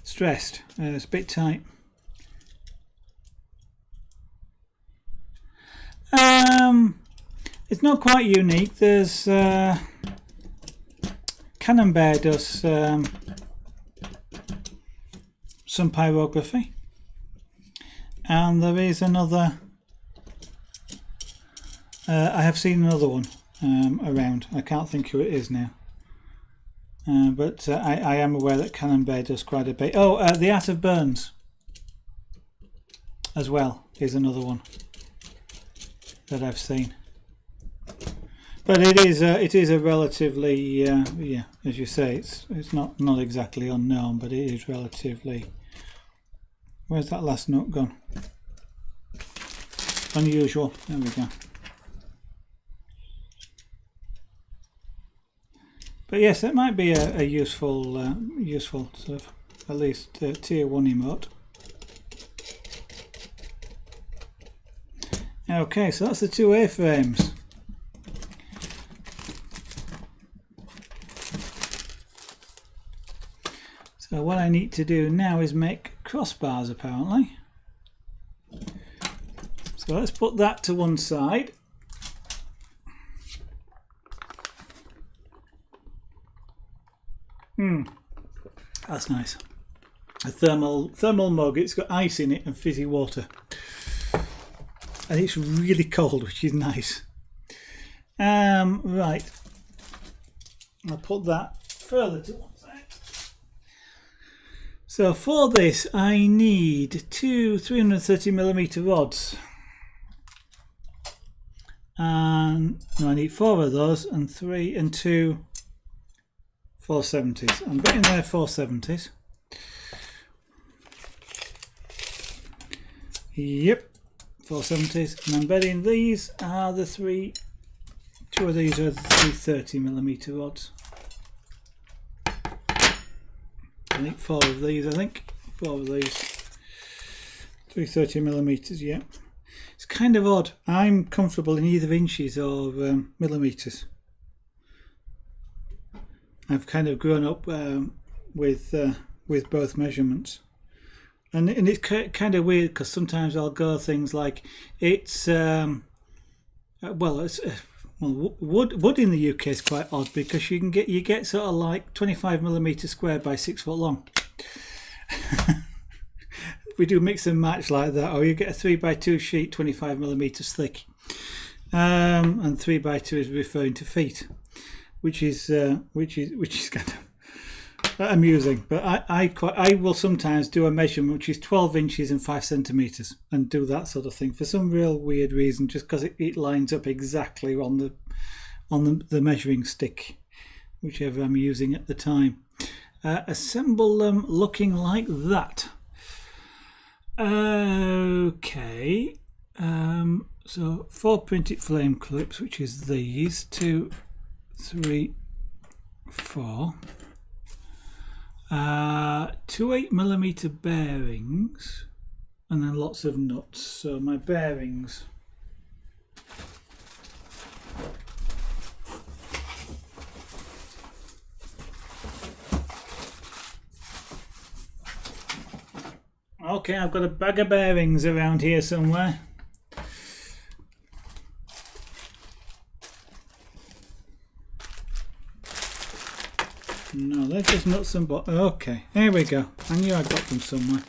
stressed. It's a bit tight. It's not quite unique. There's Cannon Bear does some pyrography, and there is another. I have seen another one around. I can't think who it is now, but I am aware that Cannon Bear does quite a bit. Oh, the Art of Burns. as well is another one that I've seen. But it is a relatively yeah, as you say, it's not exactly unknown, but it is relatively. Where's that last note gone? Unusual. There we go. But yes, it might be a useful sort of at least tier 1 emote. Okay, so that's the 2 A-frames. So what I need to do now is make crossbars, apparently. So let's put that to one side. That's nice. A thermal mug. It's got ice in it and fizzy water, and it's really cold, which is nice. Right. I'll put that further to one side. So for this, I need 2 330mm rods, and no, I need 4 of those, and 2 470s. I'm betting they're 470s. Yep, 470s. And I'm betting these are the 2 of these are the 330mm rods. I think 4 of these, 4 of these. 330mm, yeah. It's kind of odd. I'm comfortable in either inches or millimeters. I've kind of grown up with both measurements, and it's kind of weird because sometimes I'll go things like it's wood in the UK is quite odd because you get sort of like 25mm square by 6 foot long. We do mix and match like that, or you get a 3x2 sheet 25mm thick, and 3x2 is referring to feet. Which is kind of amusing, but I will sometimes do a measurement which is 12 inches and 5 centimeters, and do that sort of thing for some real weird reason, just because it lines up exactly on the measuring stick, whichever I'm using at the time. Assemble them looking like that. Okay, so 4 printed flame clips, which is these 2, 3, 4, 2 8mm bearings, and then lots of nuts. So my bearings, okay, I've got a bag of bearings around here somewhere. No, they're just nuts and bolts. Okay, here we go. I knew I got them somewhere.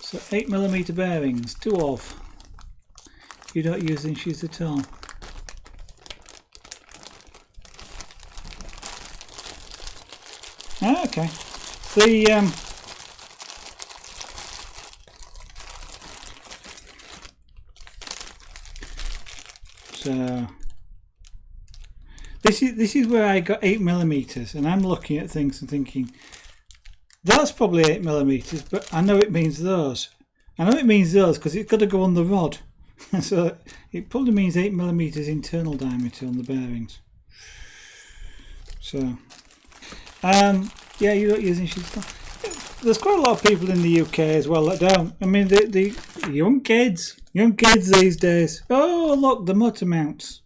So 8mm bearings, 2 of. You don't use inches at all. Okay. So this is where I got 8mm, and I'm looking at things and thinking that's probably 8mm, but I know it means those. I know it means those because it's got to go on the rod. So it probably means 8mm internal diameter on the bearings. So yeah, you don't use inches. There's quite a lot of people in the UK as well that don't. I mean, the young kids these days. Oh, look, the motor mounts.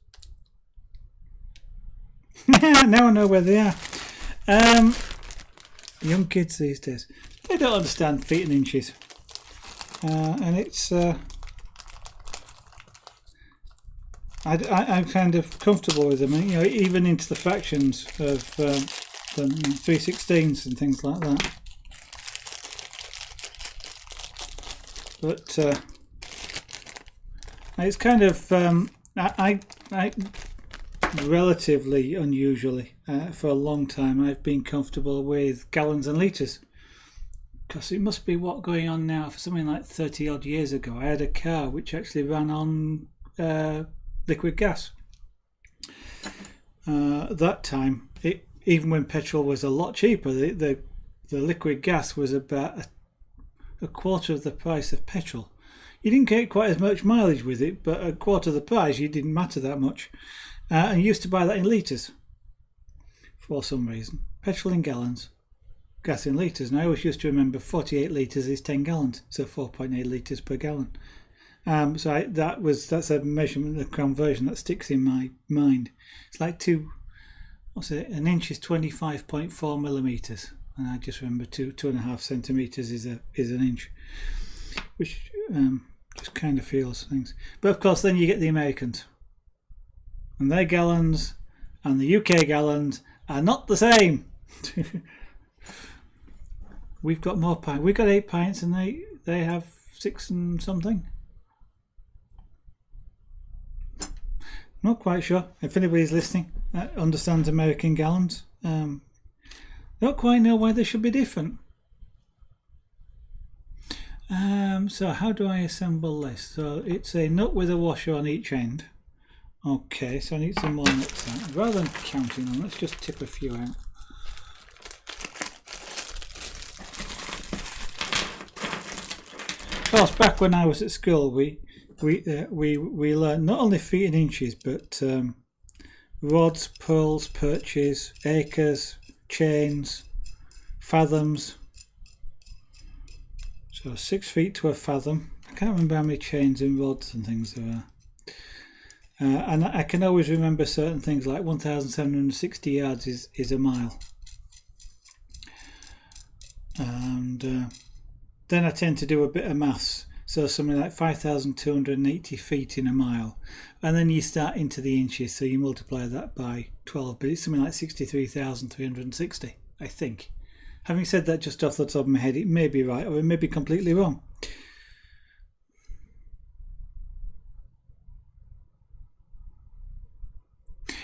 Now I know where they are. Young kids these days, they don't understand feet and inches, and it's I'm kind of comfortable with them. You know, even into the fractions of the 3/16 and things like that. But it's kind of I relatively unusually for a long time I've been comfortable with gallons and litres. because it must be what going on now. For something like 30 odd years ago, I had a car which actually ran on liquid gas. At that time, even when petrol was a lot cheaper, the liquid gas was about a quarter of the price of petrol. You didn't get quite as much mileage with it, but a quarter of the price, it didn't matter that much. And you used to buy that in litres for some reason. Petrol in gallons, gas in litres. And I always used to remember 48 litres is 10 gallons, so 4.8 litres per gallon. So that's a measurement, a conversion that sticks in my mind. It's like an inch is 25.4 millimetres, and I just remember 2.5 centimetres is an inch, which just kind of feels things. But of course, then you get the Americans, and their gallons and the UK gallons are not the same. We've got more pints. We've got 8 pints, and they have 6 and something. Not quite sure if anybody's listening understands American gallons. Don't quite know why they should be different. So how do I assemble this? So it's a nut with a washer on each end. Okay, so I need some more nuts out. Rather than counting them, let's just tip a few out. Of course, back when I was at school, we learned not only feet and inches, but rods, pearls, perches, acres, chains, fathoms. So 6 feet to a fathom. I can't remember how many chains and rods and things there are. And I can always remember certain things like 1,760 yards is a mile. And then I tend to do a bit of maths. So something like 5,280 feet in a mile. And then you start into the inches, so you multiply that by 12, but it's something like 63,360, I think. Having said that just off the top of my head, it may be right or it may be completely wrong.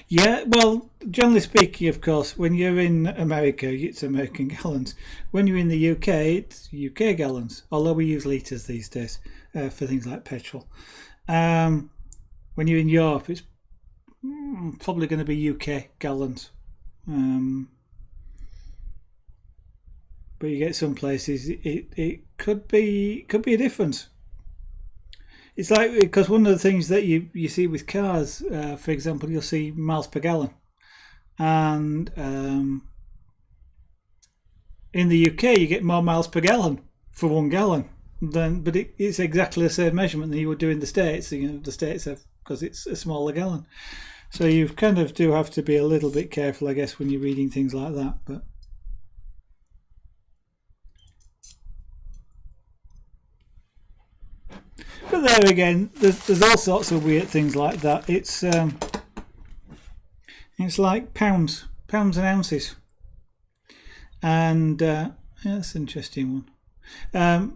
Yeah, well, generally speaking, of course, when you're in America, it's American gallons. When you're in the UK, it's UK gallons, although we use litres these days for things like petrol. When you're in Europe, it's probably going to be UK gallons. But you get some places, it could be a difference. It's like, because one of the things that you see with cars, for example, you'll see miles per gallon, and in the UK you get more miles per gallon for 1 gallon. But it's exactly the same measurement that you would do in the States. You know, the States have, because it's a smaller gallon. So you kind of do have to be a little bit careful, I guess, when you're reading things like that. But there again, there's all sorts of weird things like that. It's like pounds and ounces, and yeah, that's an interesting one.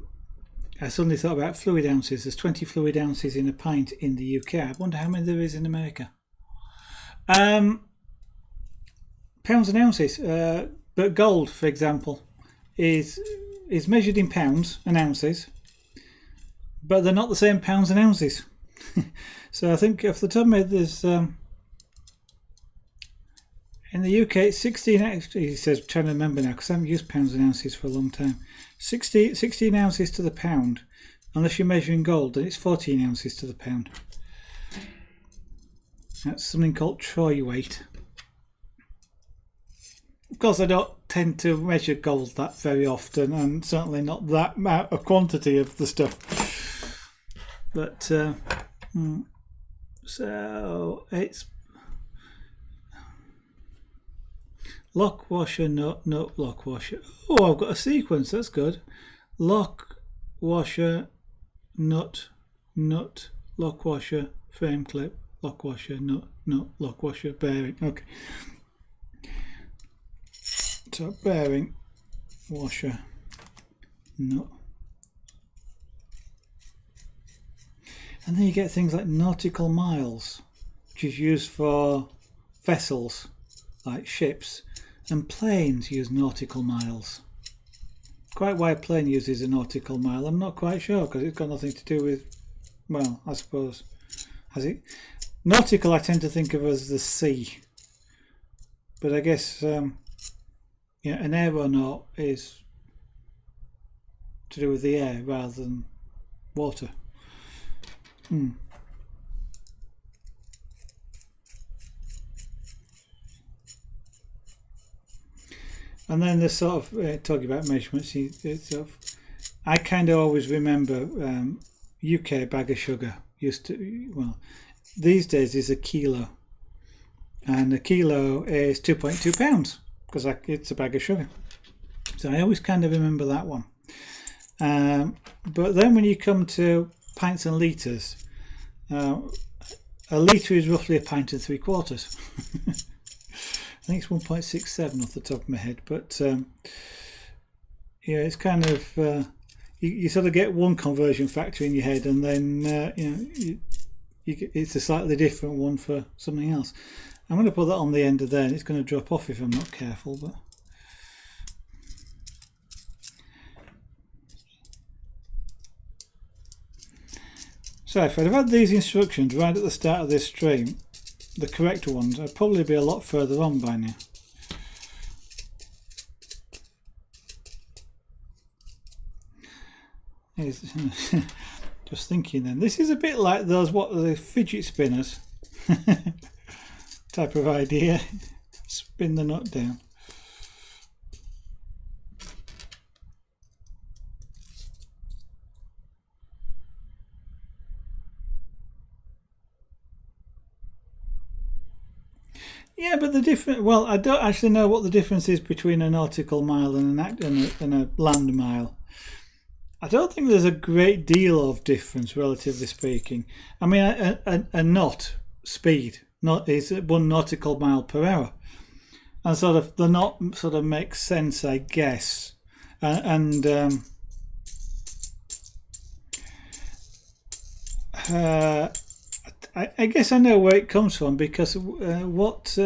I suddenly thought about fluid ounces. There's 20 fluid ounces in a pint in the UK. I wonder how many there is in America. Pounds and ounces, but gold, for example, is measured in pounds and ounces. But they're not the same pounds and ounces. So I think off the top of my head, there's in the UK it's 16. He says, trying to remember now because I haven't used pounds and ounces for a long time. 16 ounces to the pound, unless you're measuring gold, then it's 14 ounces to the pound. That's something called troy weight. Of course, I don't tend to measure gold that very often, and certainly not that amount of quantity of the stuff. But so it's lock washer, nut, lock washer. Oh, I've got a sequence. That's good. Lock washer, nut, lock washer, frame clip, lock washer, nut, lock washer, bearing. Okay. So bearing, washer, nut. And then you get things like nautical miles, which is used for vessels like ships, and planes use nautical miles. quite why a plane uses a nautical mile. I'm not quite sure because it's got nothing to do with, well, I suppose, has it? Nautical I tend to think of as the sea, but I guess an aeronaut is to do with the air rather than water. And then the sort of talking about measurements, I kind of always remember UK bag of sugar used to, well, these days is a kilo, and a kilo is 2.2 pounds because it's a bag of sugar. So I always kind of remember that one. But then when you come to pints and litres, a litre is roughly a pint and 3/4. I think it's 1.67 off the top of my head, but it's kind of you sort of get one conversion factor in your head, and then it's a slightly different one for something else. I'm going to put that on the end of there, and it's going to drop off if I'm not careful. But so if I'd have had these instructions right at the start of this stream, the correct ones, I'd probably be a lot further on by now. Just thinking then, this is a bit like those, what are the fidget spinners type of idea. Spin the nut down. Yeah, but the difference, well, I don't actually know what the difference is between a nautical mile and a land mile. I don't think there's a great deal of difference, relatively speaking. I mean, a knot speed is 1 nautical mile per hour, and sort of the knot sort of makes sense, I guess. I guess I know where it comes from, because what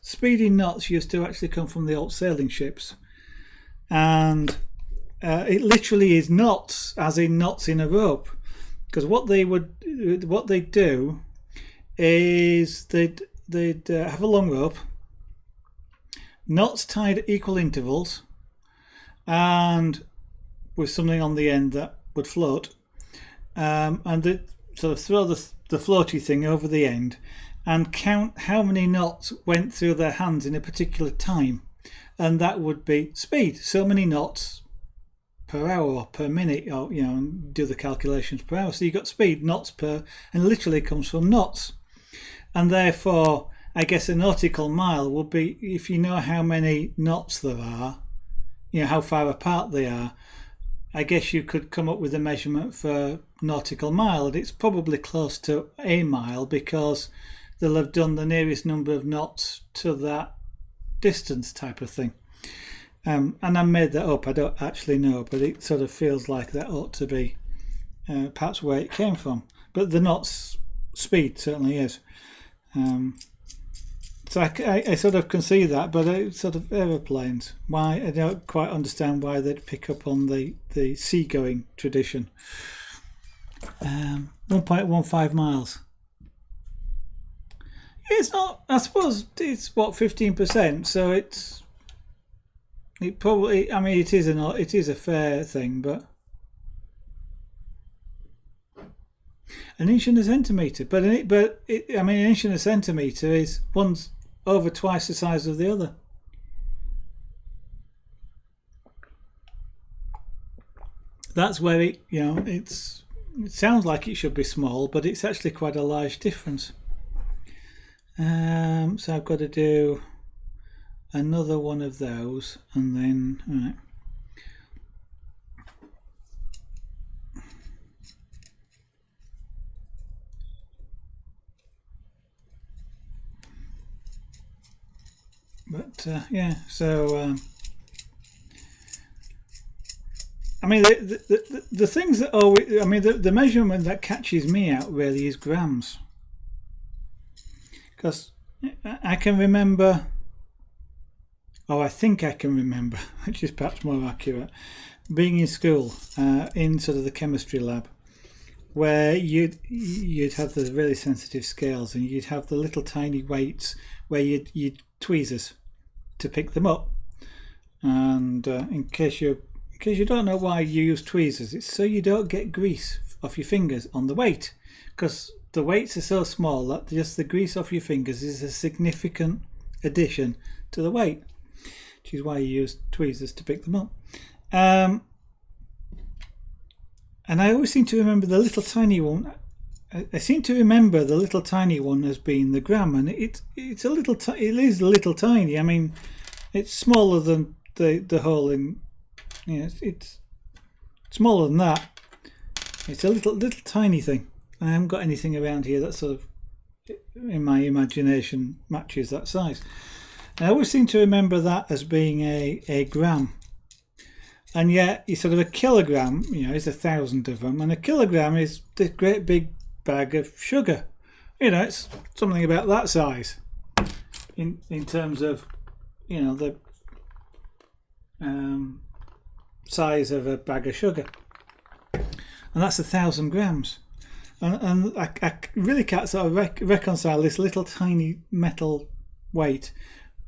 speedy knots used to actually come from the old sailing ships, and it literally is knots, as in knots in a rope. Because what they do is they'd have a long rope, knots tied at equal intervals, and with something on the end that would float, and they sort of throw the floaty thing over the end and count how many knots went through their hands in a particular time, and that would be speed. So many knots per hour or per minute, or and do the calculations per hour. So you got speed, knots per, and literally comes from knots. And therefore, I guess a nautical mile would be, if you know how many knots there are, how far apart they are, I guess you could come up with a measurement for nautical mile, and it's probably close to a mile, because they'll have done the nearest number of knots to that distance, type of thing. And I made that up, I don't actually know, but it sort of feels like that ought to be perhaps where it came from. But the knots speed certainly is. So I sort of can see that, but sort of aeroplanes, why, I don't quite understand why they'd pick up on the seagoing tradition. 1.15 miles. It's not, I suppose it's what, 15%, so it probably, I mean, it is a fair thing, but an inch and a centimetre, but I mean, an inch and a centimetre is one's over twice the size of the other. That's where it sounds like it should be small, but it's actually quite a large difference. So I've got to do another one of those, and then right. But yeah, so I mean, the things that always, I mean, the measurement that catches me out really is grams, because I can remember, or I think I can remember, which is perhaps more accurate, being in school, in sort of the chemistry lab, where you'd have the really sensitive scales, and you'd have the little tiny weights where you'd tweezers to pick them up. And in case you don't know why you use tweezers, it's so you don't get grease off your fingers on the weight, because the weights are so small that just the grease off your fingers is a significant addition to the weight, which is why you use tweezers to pick them up. And I always seem to remember the little tiny one. I seem to remember the little tiny one as being the gram, and it is a little tiny. I mean, it's smaller than the hole in. It's smaller than that. It's a little tiny thing. I haven't got anything around here that sort of, in my imagination, matches that size. And I always seem to remember that as being a gram. And yet, you sort of a kilogram, is 1,000 of them, and a kilogram is this great big bag of sugar. It's something about that size in terms of, the size of a bag of sugar, and that's 1,000 grams. And I really can't sort of reconcile this little tiny metal weight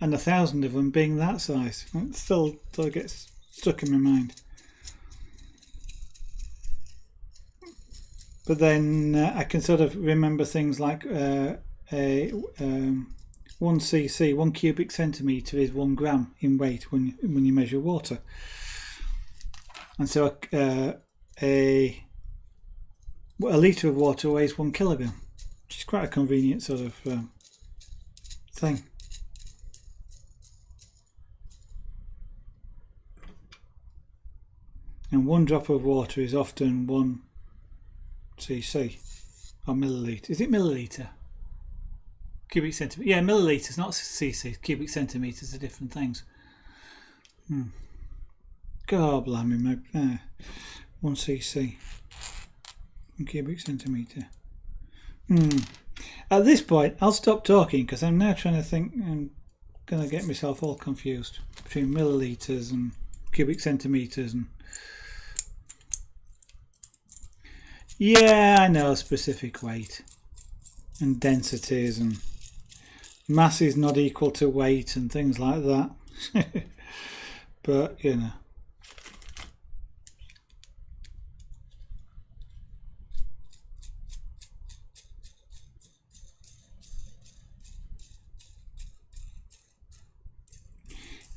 and 1,000 of them being that size. It still sort of gets stuck in my mind. But then I can sort of remember things like 1 cc, 1 cubic centimetre is 1 gram in weight when you measure water. And so a litre of water weighs 1 kilogram, which is quite a convenient sort of thing. And 1 drop of water is often 1 cc or milliliter. Is it milliliter? Cubic centimetre. Yeah, milliliters, not cc. Cubic centimetres are different things. God blimey, 1 cc. 1 cubic centimetre. At this point, I'll stop talking because I'm now trying to think. I'm going to get myself all confused between millilitres and cubic centimetres and. Yeah, I know, specific weight and densities and mass is not equal to weight and things like that. But, yeah,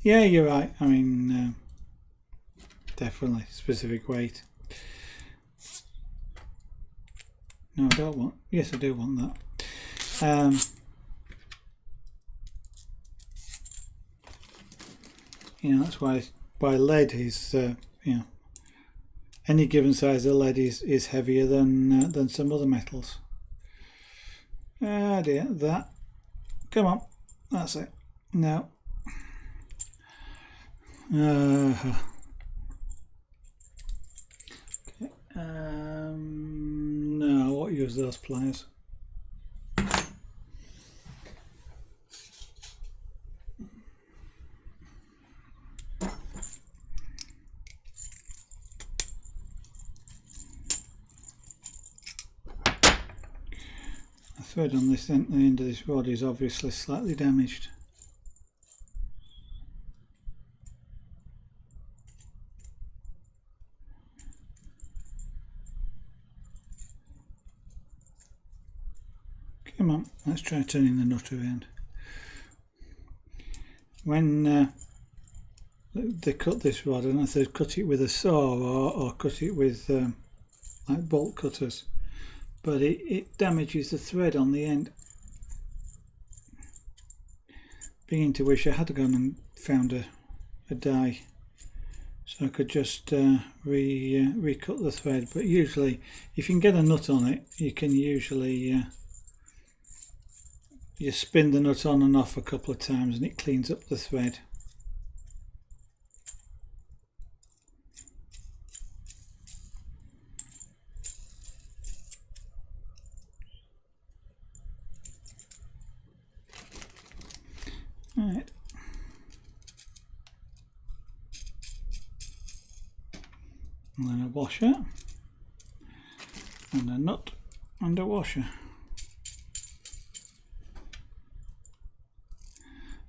you're right. I mean, definitely specific weight. No, I don't want. Yes, I do want that. That's why lead is. Any given size of lead is heavier than some other metals. Ah dear, that. Come on, that's it. No. Okay. No, I won't use those pliers. The thread on this end, the end of this rod is obviously slightly damaged. Come on, let's try turning the nut around. When they cut this rod, I don't know if they cut it with a saw or cut it with like bolt cutters, but it damages the thread on the end. Beginning to wish I had gone and found a die so I could just recut the thread, but usually if you can get a nut on it, you can usually you spin the nut on and off a couple of times and it cleans up the thread. Right. washer, and a nut and a washer.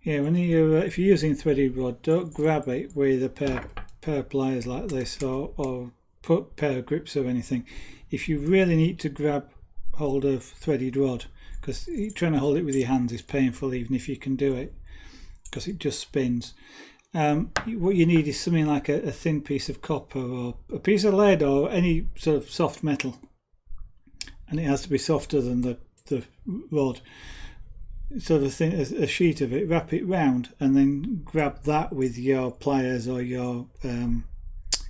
Yeah, when you if you're using threaded rod, don't grab it with a pair of pliers like this, or put pair of grips or anything. If you really need to grab hold of threaded rod, because trying to hold it with your hands is painful, even if you can do it, because it just spins. What you need is something like a thin piece of copper or a piece of lead or any sort of soft metal, and it has to be softer than the rod. Sort of a sheet of it, wrap it round, and then grab that with your pliers or your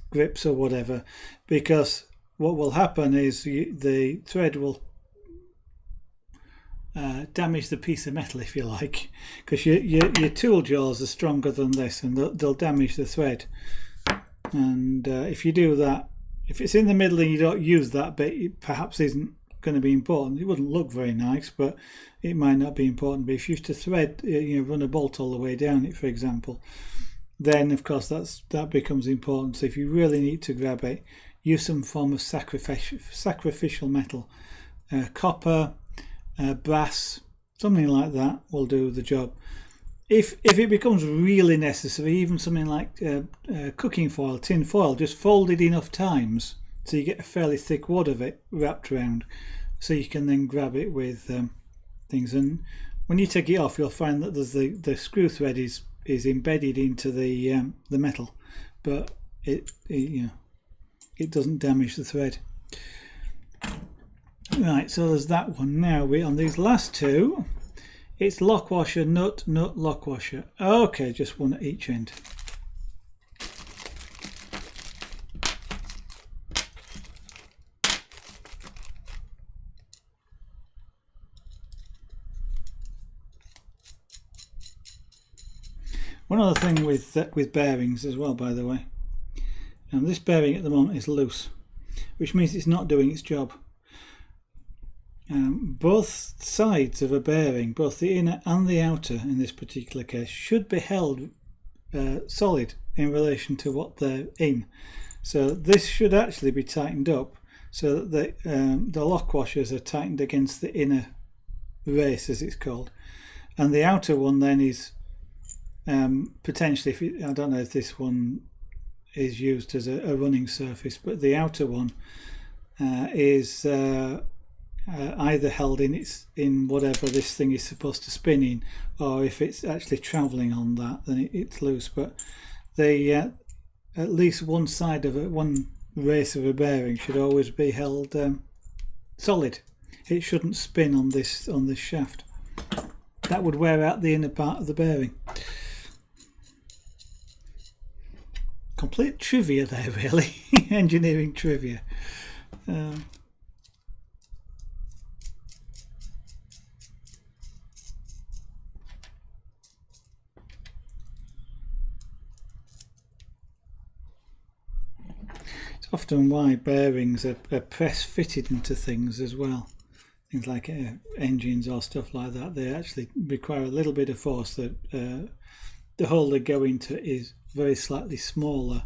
grips or whatever, because what will happen is the thread will damage the piece of metal, if you like, because your tool jaws are stronger than this, and they'll damage the thread. And if you do that, if it's in the middle and you don't use that bit, it perhaps isn't going to be important. It wouldn't look very nice, but it might not be important. But if you used to thread, run a bolt all the way down it, for example, then of course that becomes important. So if you really need to grab it, use some form of sacrificial metal, copper, brass, something like that will do the job. If it becomes really necessary, even something like cooking foil, tin foil, just fold it enough times so you get a fairly thick wad of it wrapped around, so you can then grab it with things. And when you take it off, you'll find that there's the screw thread is embedded into the metal, but it doesn't damage the thread. Right, so there's that one. Now on these last two, it's lock washer, nut, lock washer. Okay, just one at each end. One other thing with bearings as well, by the way, this bearing at the moment is loose, which means it's not doing its job. Both sides of a bearing, both the inner and the outer in this particular case, should be held solid in relation to what they're in. So this should actually be tightened up so that the lock washers are tightened against the inner race, as it's called, and the outer one then is potentially, I don't know if this one is used as a running surface, but the outer one is either held in whatever this thing is supposed to spin in, or if it's actually travelling on that, then it's loose. But at least one side of one race of a bearing should always be held solid. It shouldn't spin on this shaft. That would wear out the inner part of the bearing. Complete trivia there, really. Engineering trivia. It's often why bearings are press fitted into things as well. Things like engines or stuff like that, they actually require a little bit of force. That the hole they go into is very slightly smaller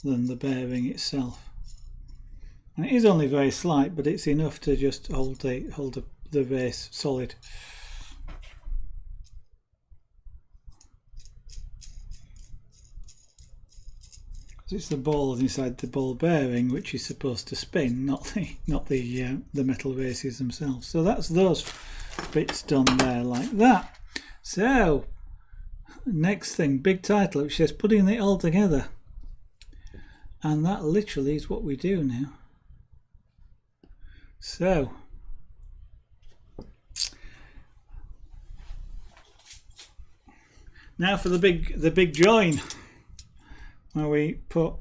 than the bearing itself, and it is only very slight, but it's enough to just hold the base solid. It's the balls inside the ball bearing which is supposed to spin, not the metal races themselves. So that's those bits done there like that. So next thing, big title, which says putting it all together, and that literally is what we do now. So now for the big join, where we put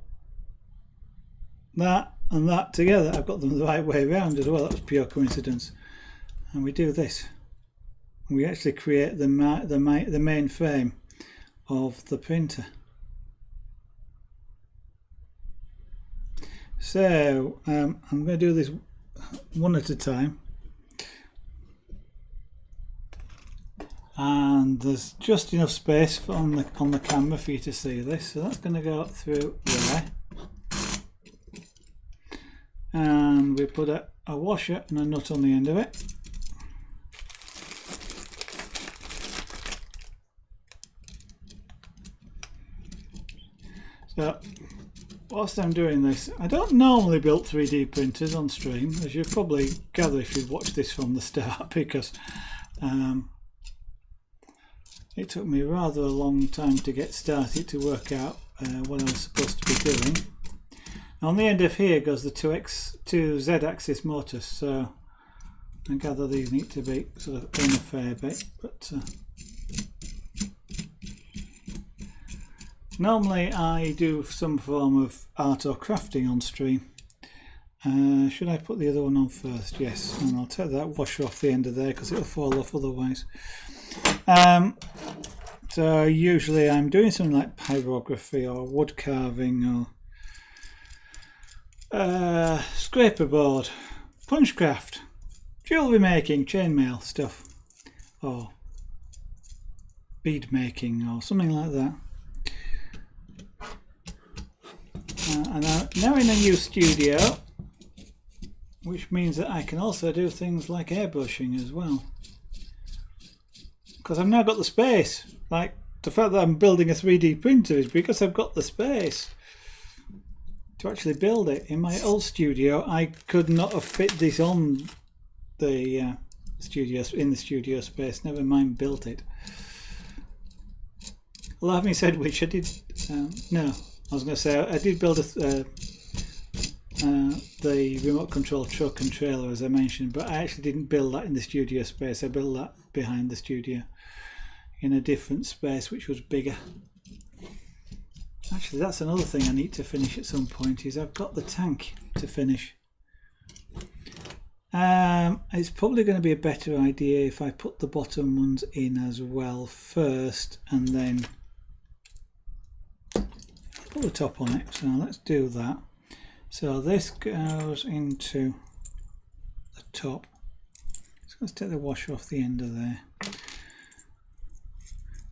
that and that together. I've got them the right way around as well. That was pure coincidence. And we do this. We actually create the main frame of the printer. So I'm going to do this one at a time. And there's just enough space on the camera for you to see this, so that's going to go through there. we put a washer and a nut on the end of it. So whilst I'm doing this, I don't normally build 3D printers on stream, as you probably gather if you've watched this from the start, because it took me rather a long time to get started to work out what I was supposed to be doing. On the end of here goes the two Z-axis motors, so I gather these need to be sort of in a fair bit, but normally I do some form of art or crafting on stream. Should I put the other one on first? Yes, and I'll take that washer off the end of there because it'll fall off otherwise. So usually I'm doing something like pyrography or wood carving or scraper board, punchcraft, jewellery making, chainmail stuff, or bead making or something like that. And I'm now in a new studio, which means that I can also do things like airbrushing as well, because I've now got the space. Like, the fact that I'm building a 3D printer is because I've got the space to actually build it. In my old studio, I could not have fit this on the studio space, never mind built it. Well, having said which, I did no, I was going to say I did build the remote control truck and trailer, as I mentioned, but I actually didn't build that in the studio space. I built that behind the studio in a different space which was bigger. Actually, that's another thing I need to finish at some point, is I've got the tank to finish. It's probably going to be a better idea if I put the bottom ones in as well first and then put the top on it. So let's do that. So this goes into the top. So let's take the washer off the end of there.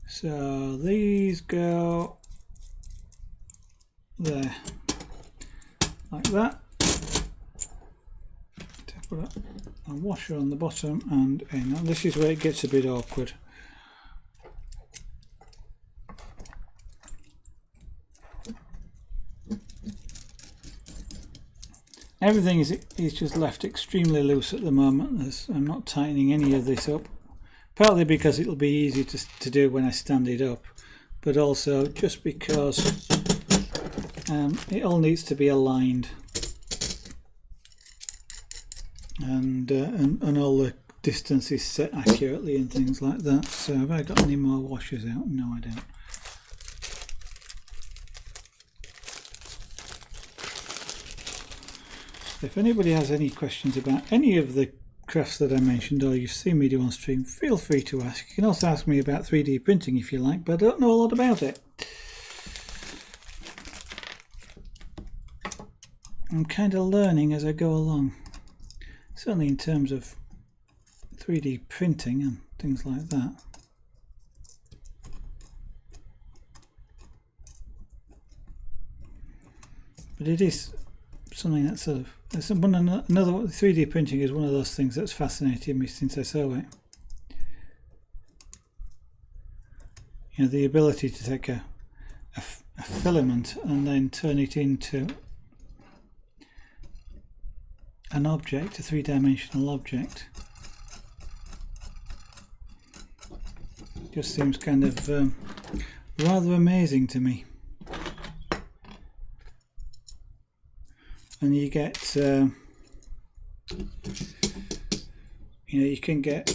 So these go there, like that. Put a washer on the bottom and in. And this is where it gets a bit awkward. Everything is just left extremely loose at the moment. I'm not tightening any of this up. Partly because it'll be easy to do when I stand it up, but also just because it all needs to be aligned, and all the distance is set accurately and things like that. So have I got any more washers out? No, I don't. If anybody has any questions about any of the crafts that I mentioned or you've seen me do on stream, feel free to ask. You can also ask me about 3D printing if you like, but I don't know a lot about it. I'm kind of learning as I go along, certainly in terms of 3D printing and things like that. But it is something that's sort of, another 3D printing is one of those things that's fascinated me since I saw it. You know, the ability to take a filament and then turn it into an object, a three-dimensional object, just seems kind of rather amazing to me. And you get, you know, you can get,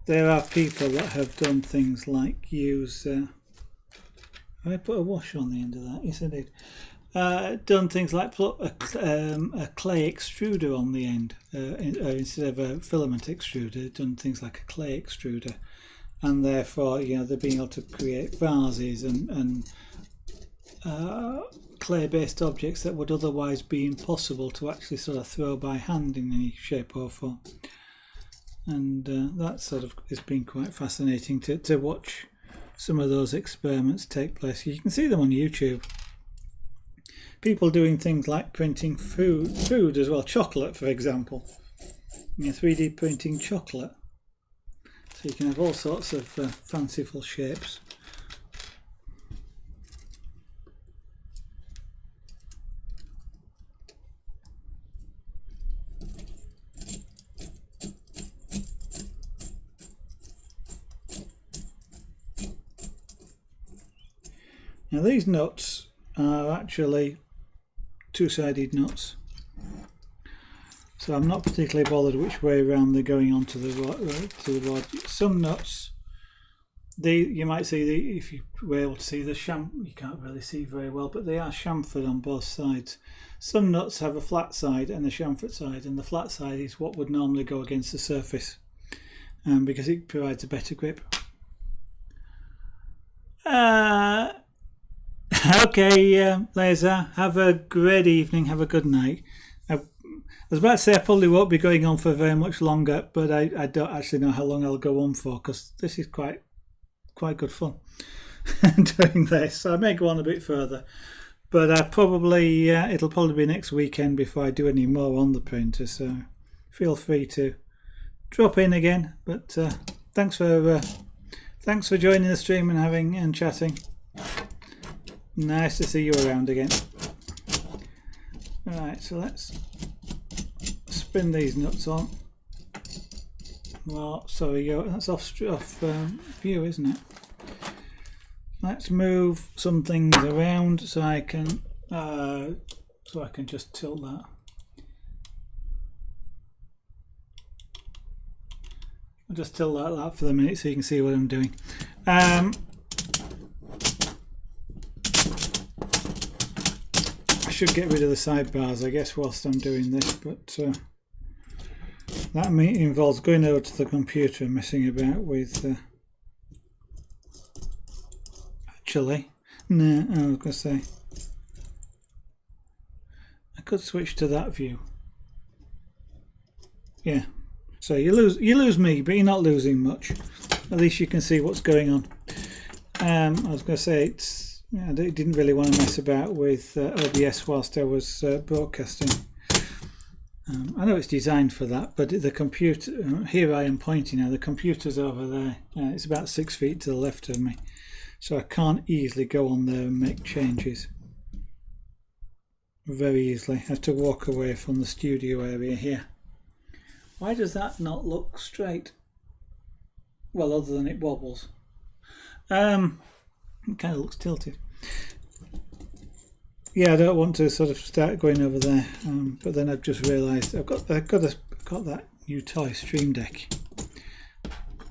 there are people that have done things like use, have I put a washer on the end of that? Yes, I did. Done things like put a clay extruder on the end, instead of a filament extruder, done things like a clay extruder, and therefore, you know, they're being able to create vases and clay-based objects that would otherwise be impossible to actually sort of throw by hand in any shape or form. And that sort of has been quite fascinating to watch some of those experiments take place. You can see them on YouTube. People doing things like printing food as well, chocolate for example. 3D printing chocolate. So you can have all sorts of fanciful shapes. Now these nuts are actually two-sided nuts, so I'm not particularly bothered which way around they're going onto the rod. Some nuts, you might see if you were able to see the you can't really see very well, but they are chamfered on both sides. Some nuts have a flat side and a chamfered side, and the flat side is what would normally go against the surface, because it provides a better grip. Okay, Laser, have a great evening, have a good night. I was about to say I probably won't be going on for very much longer, but I don't actually know how long I'll go on for, because this is quite good fun doing this. So I may go on a bit further, but it'll probably be next weekend before I do any more on the printer, so feel free to drop in again. But thanks for joining the stream and chatting. Nice to see you around again. Right, so let's spin these nuts on. Well, sorry, that's off view, isn't it? Let's move some things around so I can just tilt that. I'll just tilt that for the minute so you can see what I'm doing. I should get rid of the sidebars, I guess, whilst I'm doing this, but that involves going over to the computer and messing about with. Actually, no, I was going to say I could switch to that view. Yeah, so you lose me, but you're not losing much. At least you can see what's going on. I was going to say I didn't really want to mess about with OBS whilst I was broadcasting. I know it's designed for that, but the computer, here I am pointing now, the computer's over there. It's about 6 feet to the left of me, so I can't easily go on there and make changes very easily. I have to walk away from the studio area here. Why does that not look straight? Well, other than it wobbles. It kind of looks tilted. Yeah, I don't want to sort of start going over there, but then I've just realised I've got that new toy Stream Deck,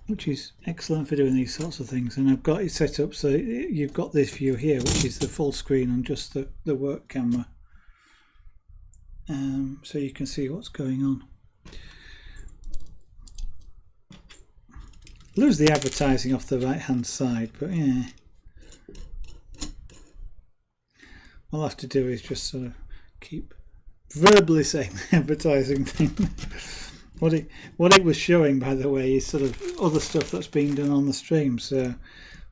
which is excellent for doing these sorts of things, and I've got it set up so you've got this view here, which is the full screen on just the work camera, so you can see what's going on. Lose the advertising off the right hand side, but yeah. All I have to do is just sort of keep verbally saying the advertising thing. What it was showing, by the way, is sort of other stuff that's being done on the stream. So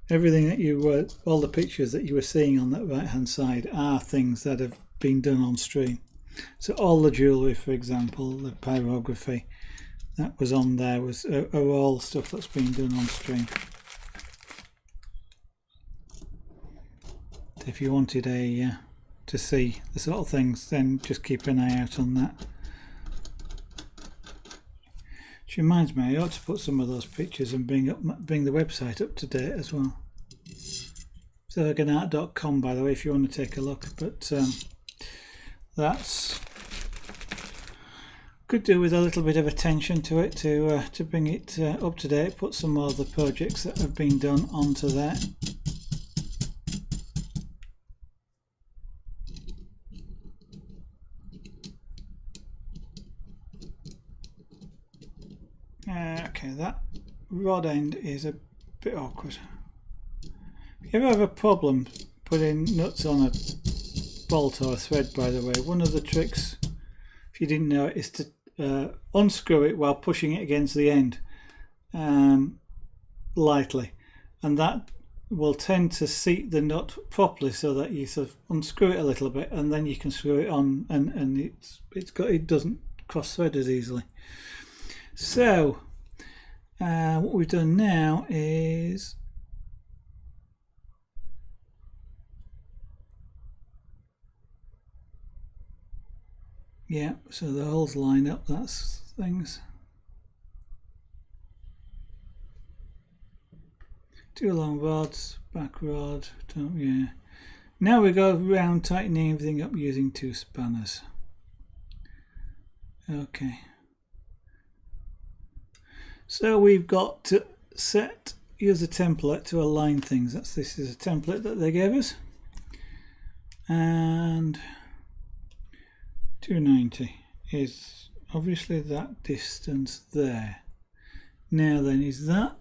everything that all the pictures that you were seeing on that right hand side are things that have been done on stream. So all the jewellery, for example, the pyrography that was on there are all stuff that's been done on stream. If you wanted to see the sort of things, then just keep an eye out on that. Which reminds me, I ought to put some of those pictures and bring the website up to date as well. Zergenart.com, by the way, if you want to take a look. But that's could do with a little bit of attention to it to bring it up to date. Put some more of the projects that have been done onto there. Okay, that rod end is a bit awkward. If you ever have a problem putting nuts on a bolt or a thread, by the way, one of the tricks, if you didn't know it, is to unscrew it while pushing it against the end lightly, and that will tend to seat the nut properly so that you sort of unscrew it a little bit and then you can screw it on, and it doesn't cross thread as easily. So what we've done now is so the holes line up, that's things. 2 long rods, back rod, Now we go around tightening everything up using 2 spanners. Okay. So we've got to use a template to align things. This is a template that they gave us. And 290 is obviously that distance there. Now then, is that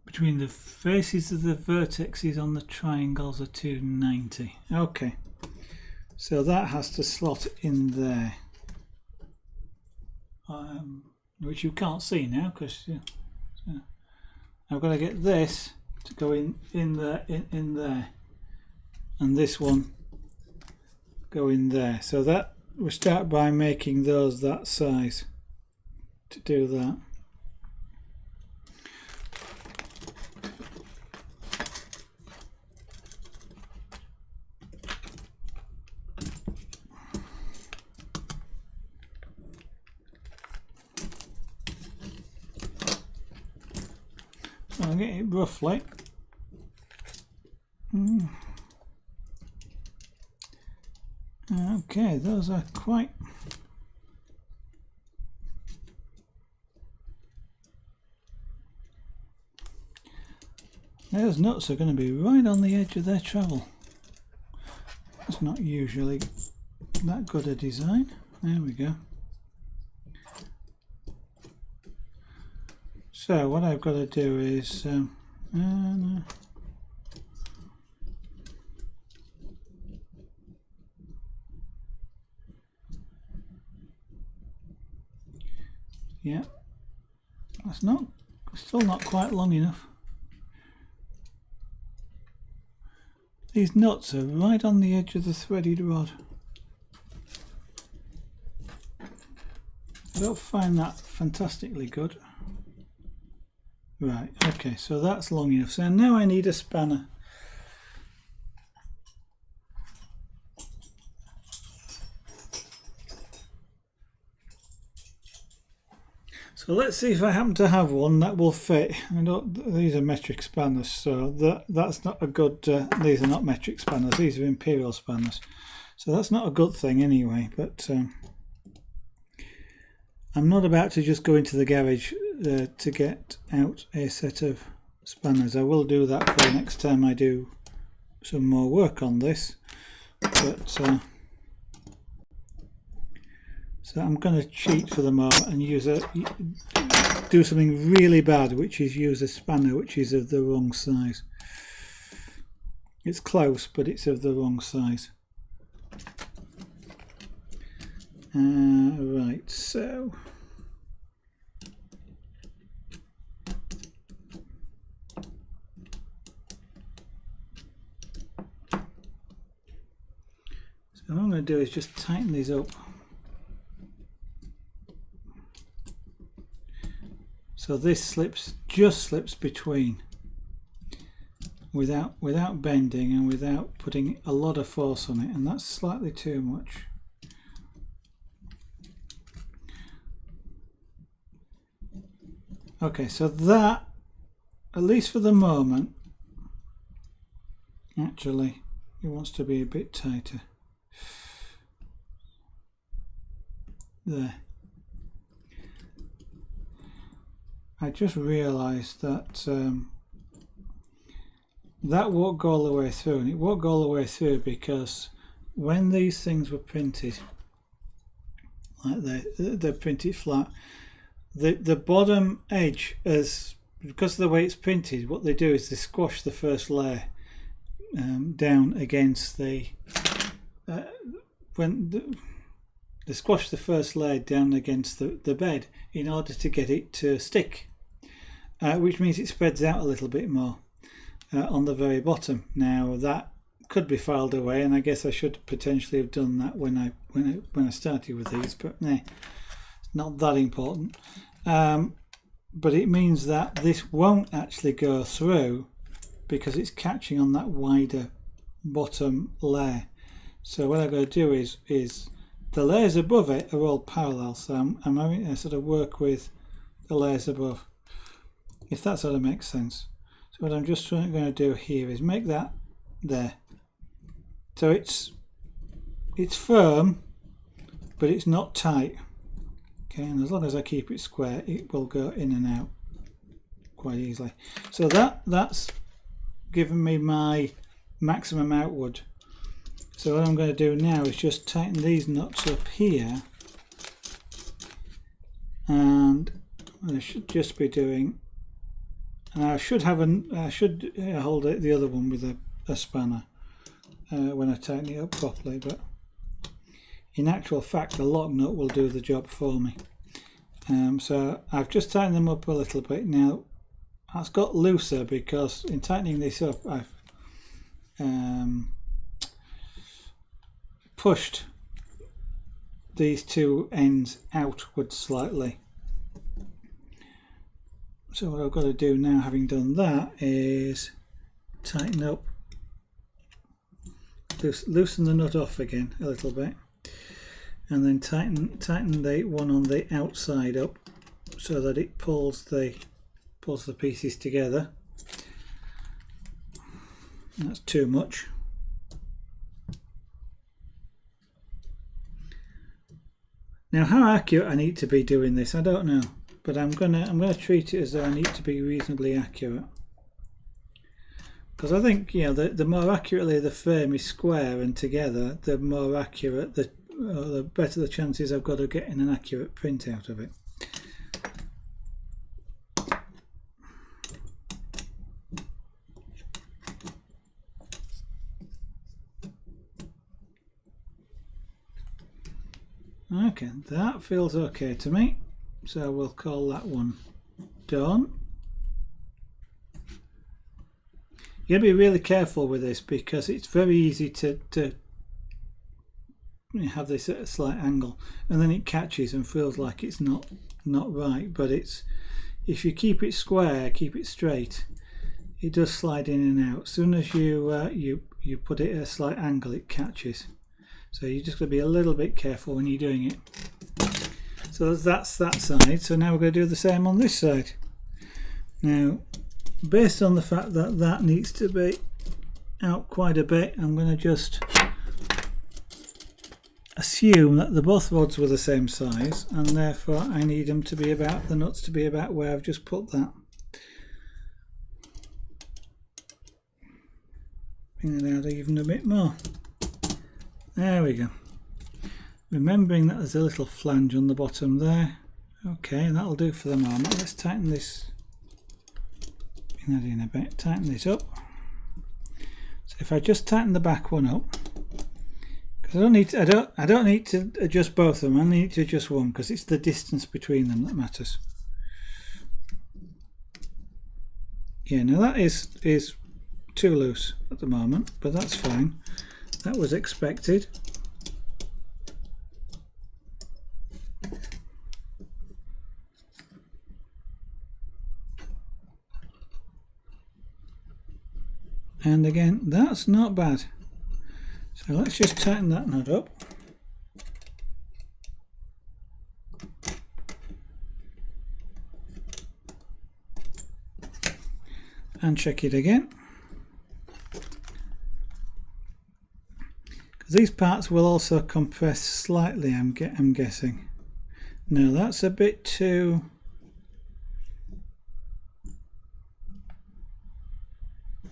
between the faces of the vertexes on the triangles are 290. Okay, so that has to slot in there, which you can't see now because I've got to get this to go in there, and this one go in there. So that we start by making those that size to do that. I'll get it roughly. Okay, those are quite. Those nuts are going to be right on the edge of their travel. That's not usually that good a design. There we go. So what I've got to do is yeah, that's still not quite long enough. These nuts are right on the edge of the threaded rod. I don't find that fantastically good. Right, okay, so that's long enough. So now I need a spanner. So let's see if I happen to have one that will fit. These are metric spanners, so that's not a good. These are not metric spanners. These are imperial spanners. So that's not a good thing anyway. But I'm not about to just go into the garage to get out a set of spanners. I will do that for the next time I do some more work on this. But so I'm going to cheat for the moment and do something really bad, which is use a spanner which is of the wrong size. It's close, but it's of the wrong size. Right, so what I'm going to do is just tighten these up. So this just slips between without bending and without putting a lot of force on it, and that's slightly too much. Okay, so that, at least for the moment, actually it wants to be a bit tighter. There. I just realised that that won't go all the way through, and it won't go all the way through because when these things were printed, like they're printed flat, the bottom edge, because of the way it's printed, what they do is they squash the first layer down against the squash the first layer down against the bed in order to get it to stick, which means it spreads out a little bit more on the very bottom. Now that could be filed away, and I guess I should potentially have done that when I started with these, but nah, it's not that important. But it means that this won't actually go through because it's catching on that wider bottom layer. So what I'm going to do is the layers above it are all parallel, so I'm having to sort of work with the layers above, if that sort of makes sense. So what I'm just going to do here is make that there. So it's firm, but it's not tight. Okay, and as long as I keep it square, it will go in and out quite easily. So that's given me my maximum outward. So what I'm going to do now is just tighten these nuts up here, and I should just be doing, and I should hold the other one with a spanner when I tighten it up properly, but in actual fact the lock nut will do the job for me. So I've just tightened them up a little bit. Now that's got looser because in tightening this up I've pushed these two ends outwards slightly. So what I've got to do now, having done that, is tighten up, loosen the nut off again a little bit, and then tighten the one on the outside up so that it pulls the pieces together. That's too much. Now how accurate I need to be doing this, I don't know, but I'm gonna treat it as though I need to be reasonably accurate, because I think, you know, the more accurately the frame is square and together, the more accurate the better the chances I've got of getting an accurate print out of it. Okay, that feels okay to me, so we'll call that one done. You gotta be really careful with this because it's very easy to have this at a slight angle, and then it catches and feels like it's not right. But it's, if you keep it square, keep it straight, it does slide in and out. As soon as you put it at a slight angle, it catches. So you just got to be a little bit careful when you're doing it. So that's that side. So now we're going to do the same on this side. Now, based on the fact that that needs to be out quite a bit, I'm going to just assume that the both rods were the same size, and therefore I need them to be about, the nuts to be about where I've just put that. Bring it out even a bit more. There we go. Remembering that there's a little flange on the bottom there. Okay, that'll do for the moment. Let's tighten this. Bring that in a bit. Tighten this up. So if I just tighten the back one up, because I don't need to adjust both of them. I need to adjust one because it's the distance between them that matters. Yeah, now that is too loose at the moment, but that's fine. That was expected. And again, that's not bad. So let's just tighten that nut up. And check it again. These parts will also compress slightly, I'm guessing. Now that's a bit too...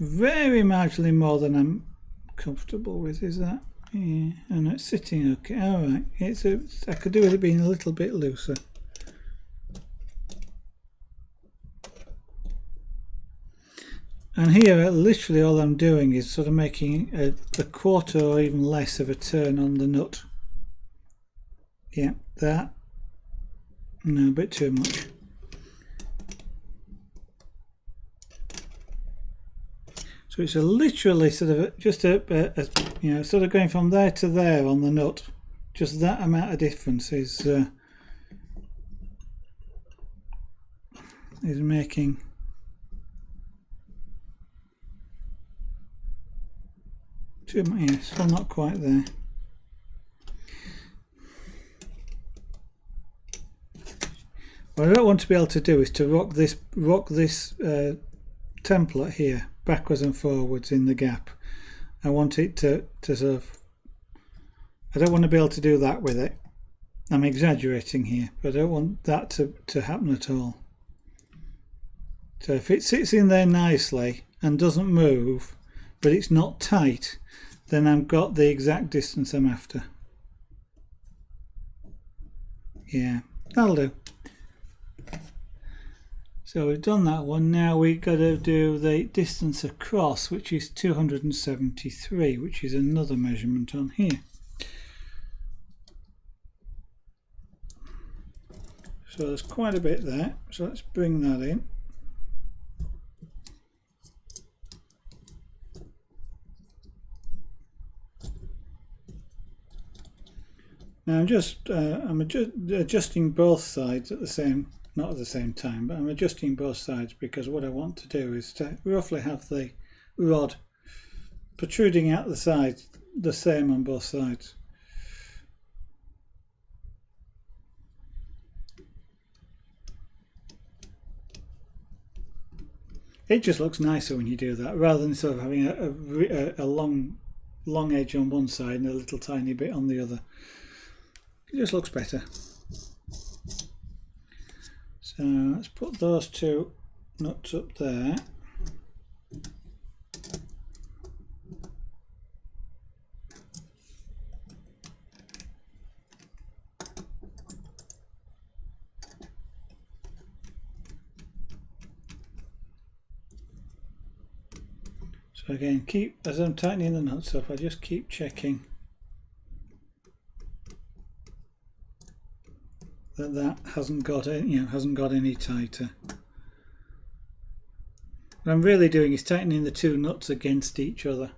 very marginally more than I'm comfortable with, is that? Yeah, and it's sitting okay. Alright, I could do with it being a little bit looser. And here, literally all I'm doing is sort of making a quarter or even less of a turn on the nut Yeah, that. No, a bit too much. So it's literally sort of just a you know, sort of going from there to there on the nut. Just that amount of difference is making too much. Yeah, still not quite there. What I don't want to be able to do is to rock this template here backwards and forwards in the gap. I want it to sort of, I don't want to be able to do that with it. I'm exaggerating here, but I don't want that to happen at all. So if it sits in there nicely and doesn't move, but it's not tight, then I've got the exact distance I'm after. Yeah, that'll do. So we've done that one. Now we've got to do the distance across, which is 273, which is another measurement on here. So there's quite a bit there. So let's bring that in. Now I'm adjusting both sides at the same. Not at the same time, but I'm adjusting both sides because what I want to do is to roughly have the rod protruding out the sides the same on both sides. It just looks nicer when you do that, rather than sort of having a long edge on one side and a little tiny bit on the other. It just looks better. So let's put those two nuts up there. So again, as I'm tightening the nuts up, I just keep checking that hasn't got any tighter. What I'm really doing is tightening the two nuts against each other.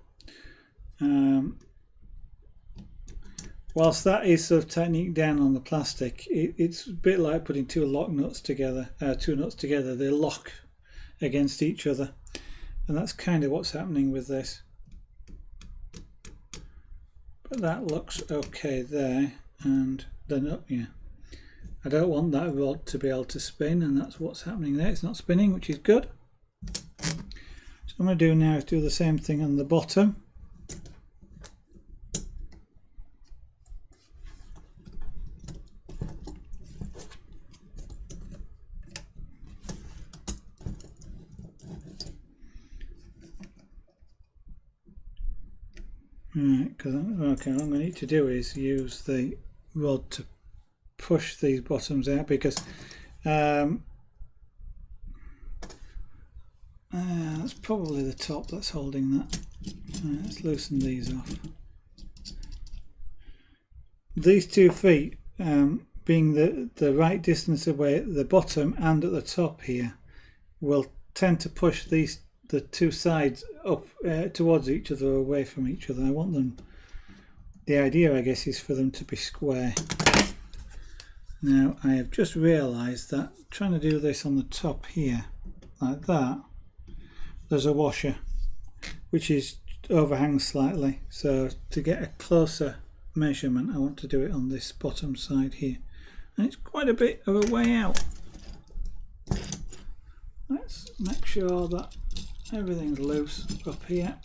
Whilst that is sort of tightening down on the plastic, it's a bit like putting two nuts together. They lock against each other, and that's kind of what's happening with this. But that looks okay there, and the nut, yeah. I don't want that rod to be able to spin, and that's what's happening there. It's not spinning, which is good. So what I'm going to do now is do the same thing on the bottom. Right, because what I'm going to need to do is use the rod to push these bottoms out, because that's probably the top that's holding that. Let's loosen these off. These 2 feet being the right distance away at the bottom and at the top here will tend to push the two sides up towards each other, away from each other. I want them, the idea I guess is for them to be square. Now I have just realised that trying to do this on the top here like that, there's a washer which is overhangs slightly, so to get a closer measurement I want to do it on this bottom side here, and it's quite a bit of a way out. Let's make sure that everything's loose up here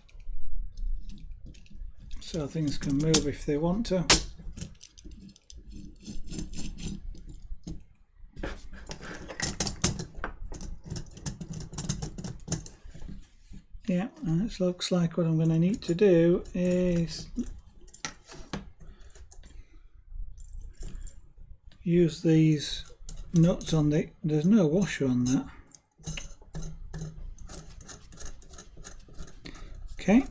so things can move if they want to. Yeah, and it looks like what I'm going to need to do is use these nuts on there's no washer on that. Okay,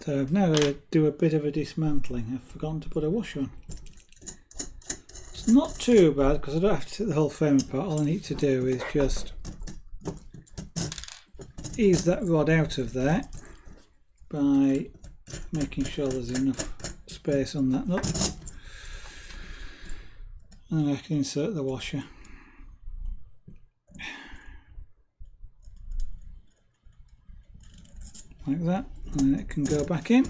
so I've now got to do a bit of a dismantling. I've forgotten to put a washer on. It's Not too bad because I don't have to take the whole frame apart. All I need to do is just ease that rod out of there by making sure there's enough space on that nut, and then I can insert the washer. Like that, and then it can go back in.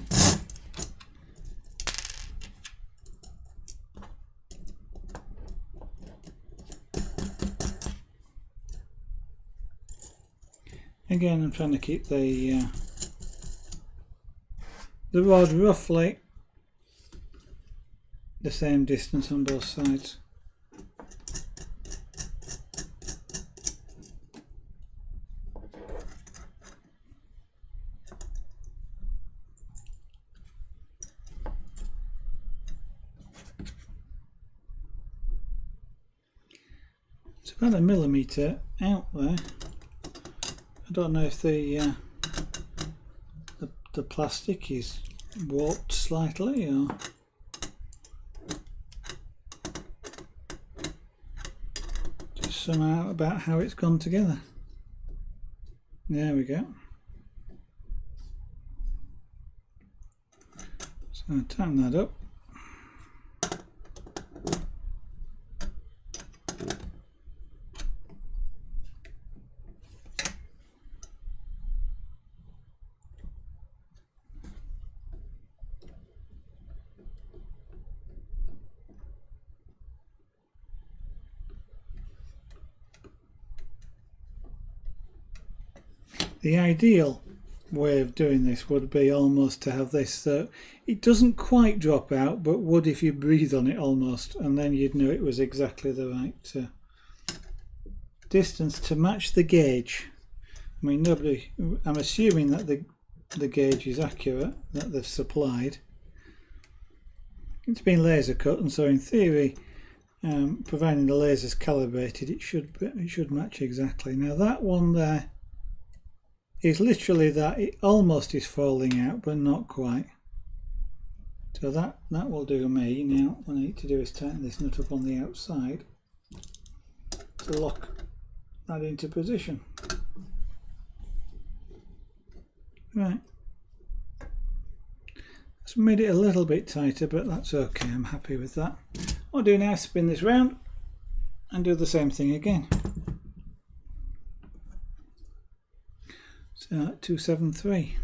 Again, I'm trying to keep the rod roughly the same distance on both sides. It's about 1 millimetre out there. I don't know if the plastic is warped slightly or just somehow about how it's gone together. There we go. So I'll tighten that up. The ideal way of doing this would be almost to have this, it doesn't quite drop out, but would if you breathe on it almost, and then you'd know it was exactly the right distance to match the gauge. I mean, I'm assuming that the gauge is accurate, that they've supplied. It's been laser cut, and so in theory, providing the laser's calibrated, it should match exactly. Now that one there is literally that, it almost is falling out but not quite, so that will do me. Now what I need to do is tighten this nut up on the outside to lock that into position. Right, that's made it a little bit tighter, but that's okay, I'm happy with that. What I'll do now is spin this round and do the same thing again. So 273,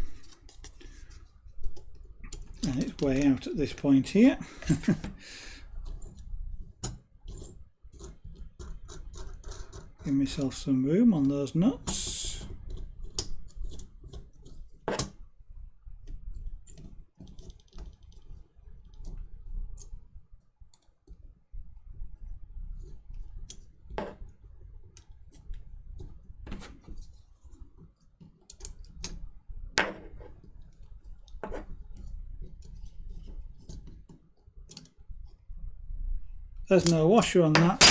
and it's way out at this point here. Give myself some room on those nuts. There's no washer on that.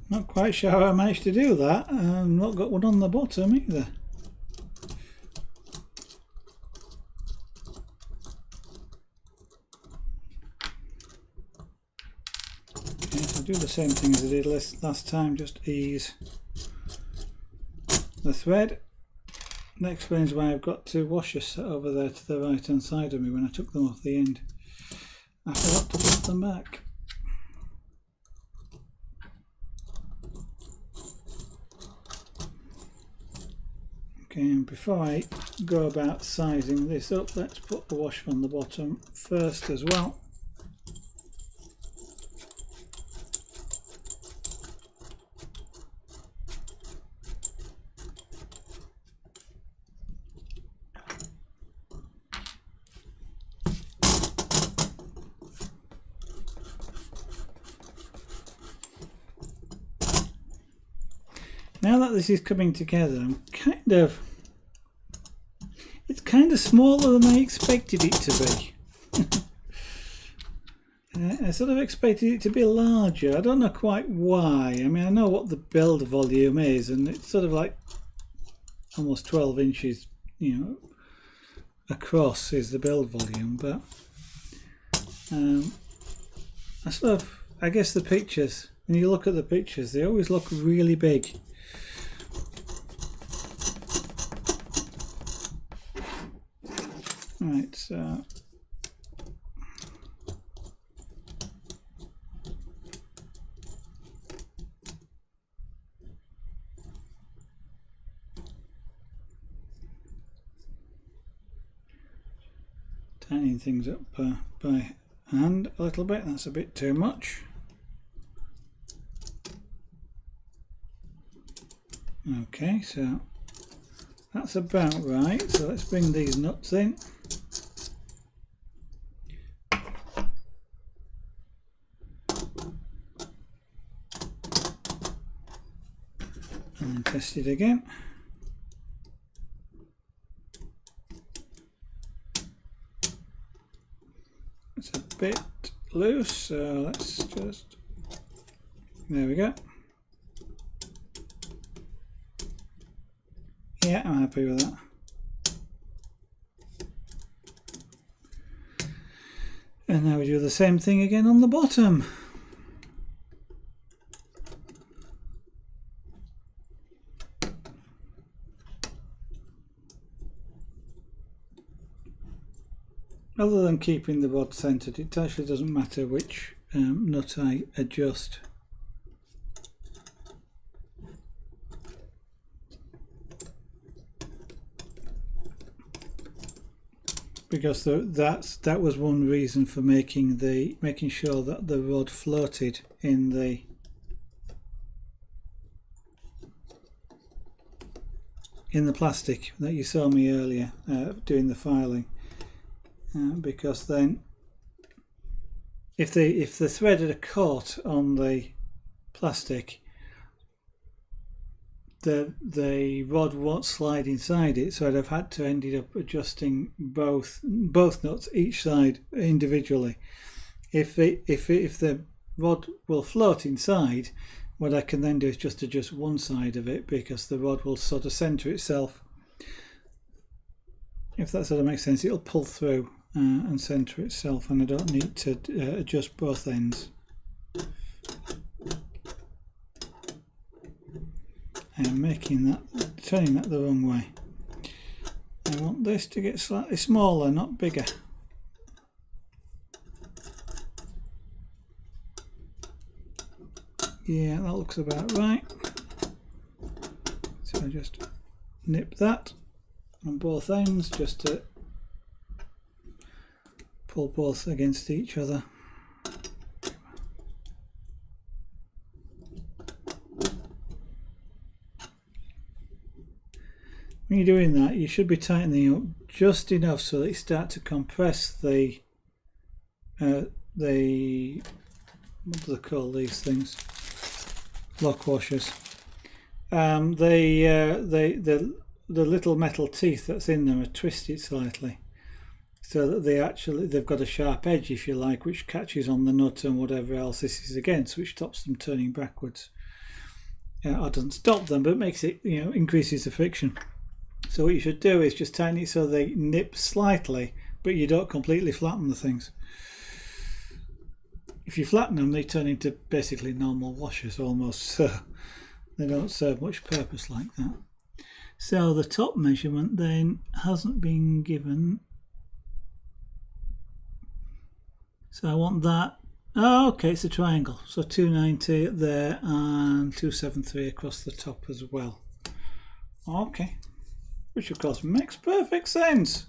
Not quite sure how I managed to do that. I've not got one on the bottom either. Okay, so I'll do the same thing as I did last time, just ease the thread. That explains why I've got two washers set over there to the right hand side of me when I took them off the end. I forgot to put them back. Okay, and before I go about sizing this up, let's put the washer on the bottom first as well. Now that this is coming together, it's kind of smaller than I expected it to be. I sort of expected it to be larger. I don't know quite why. I mean, I know what the build volume is, and it's sort of like almost 12 inches, you know, across is the build volume, but I guess the pictures, when you look at the pictures, they always look really big. Right, so tightening things up by hand a little bit. That's a bit too much. Okay, so that's about right. So let's bring these nuts in. And then test it again. It's a bit loose, so let's just, there we go. Yeah, I'm happy with that. And now we do the same thing again on the bottom. Other than keeping the rod centered, it actually doesn't matter which nut I adjust. Because that was one reason for making sure that the rod floated in the plastic that you saw me earlier doing the filing. Because then if the thread had caught on the plastic, the rod won't slide inside it, so I'd have had to ended up adjusting both nuts each side individually. If the rod will float inside, what I can then do is just adjust one side of it, because the rod will sort of center itself. If that sort of makes sense, it'll pull through and center itself, and I don't need to adjust both ends. I'm turning that the wrong way. I want this to get slightly smaller, not bigger. Yeah, that looks about right. So I just nip that on both ends just to pull both against each other. When you're doing that, you should be tightening up just enough so that you start to compress the what do they call these things? Lock washers. The little metal teeth that's in them are twisted slightly, so that they've got a sharp edge, if you like, which catches on the nut and whatever else this is against, which stops them turning backwards. Or doesn't stop them, but makes it, increases the friction. So what you should do is just tighten it so they nip slightly, but you don't completely flatten the things. If you flatten them, they turn into basically normal washers almost, so they don't serve much purpose like that. So the top measurement then hasn't been given. So I want that. Oh, okay, it's a triangle. So 290 there and 273 across the top as well. Okay, which of course makes perfect sense.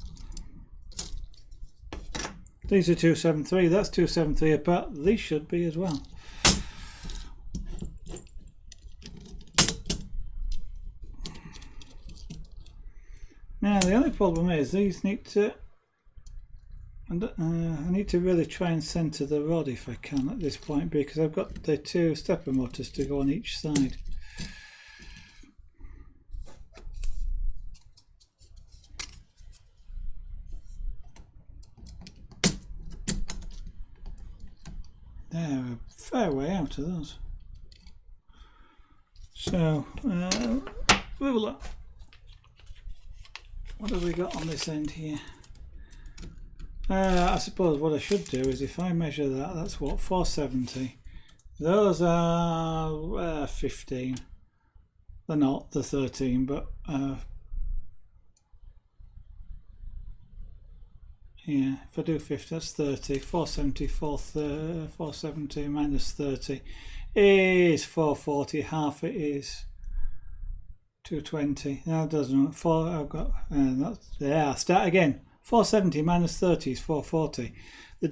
These are 273, that's 273 apart. These should be as well. Now the only problem is these need to, I need to really try and center the rod if I can at this point, because I've got the two stepper motors to go on each side. They're a fair way out of those. So, ruler. What have we got on this end here? I suppose what I should do is if I measure that, that's what, 470. Those are 15. They're not, they're 13, but yeah, if I do 50, that's 30. 470, 470 minus 30 is 440. Half it is 220. That doesn't. Four. I've got. That's, yeah. Start again. 470 minus 30 is 440. The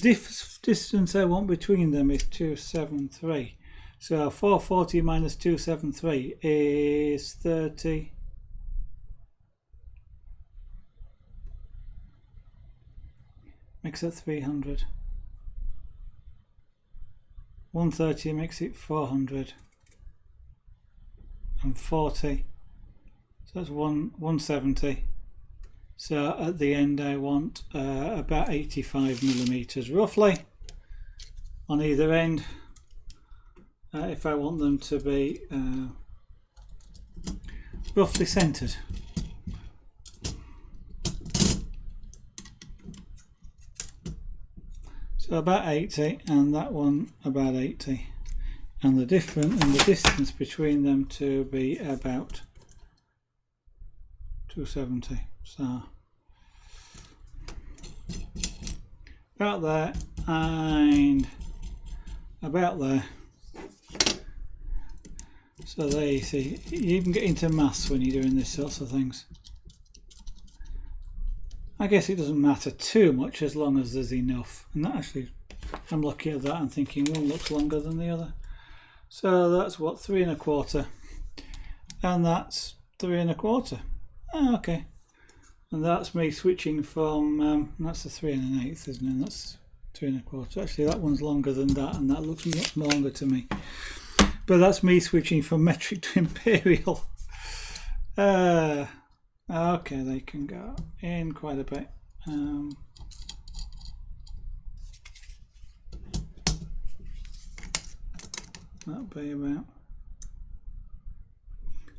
distance I want between them is 273. So 440 minus 273 is 30. Makes it 300. 130 makes it 400. And 40. So that's 170. So at the end I want about 85 millimeters roughly on either end if I want them to be roughly centered. So about 80 and that one about 80 and the distance between them to be about 270. So about there and about there. So there you see, you even get into maths when you're doing these sorts of things. I guess it doesn't matter too much as long as there's enough. And that actually, I'm looking at that and thinking one looks longer than the other. So that's what, 3 1/4, and that's 3 1/4. Oh, okay. And that's me switching from, that's a 3 1/8, isn't it? That's 3 1/4. Actually, that one's longer than that, and that looks much longer to me. But that's me switching from metric to imperial. Okay, they can go in quite a bit. That'll be about.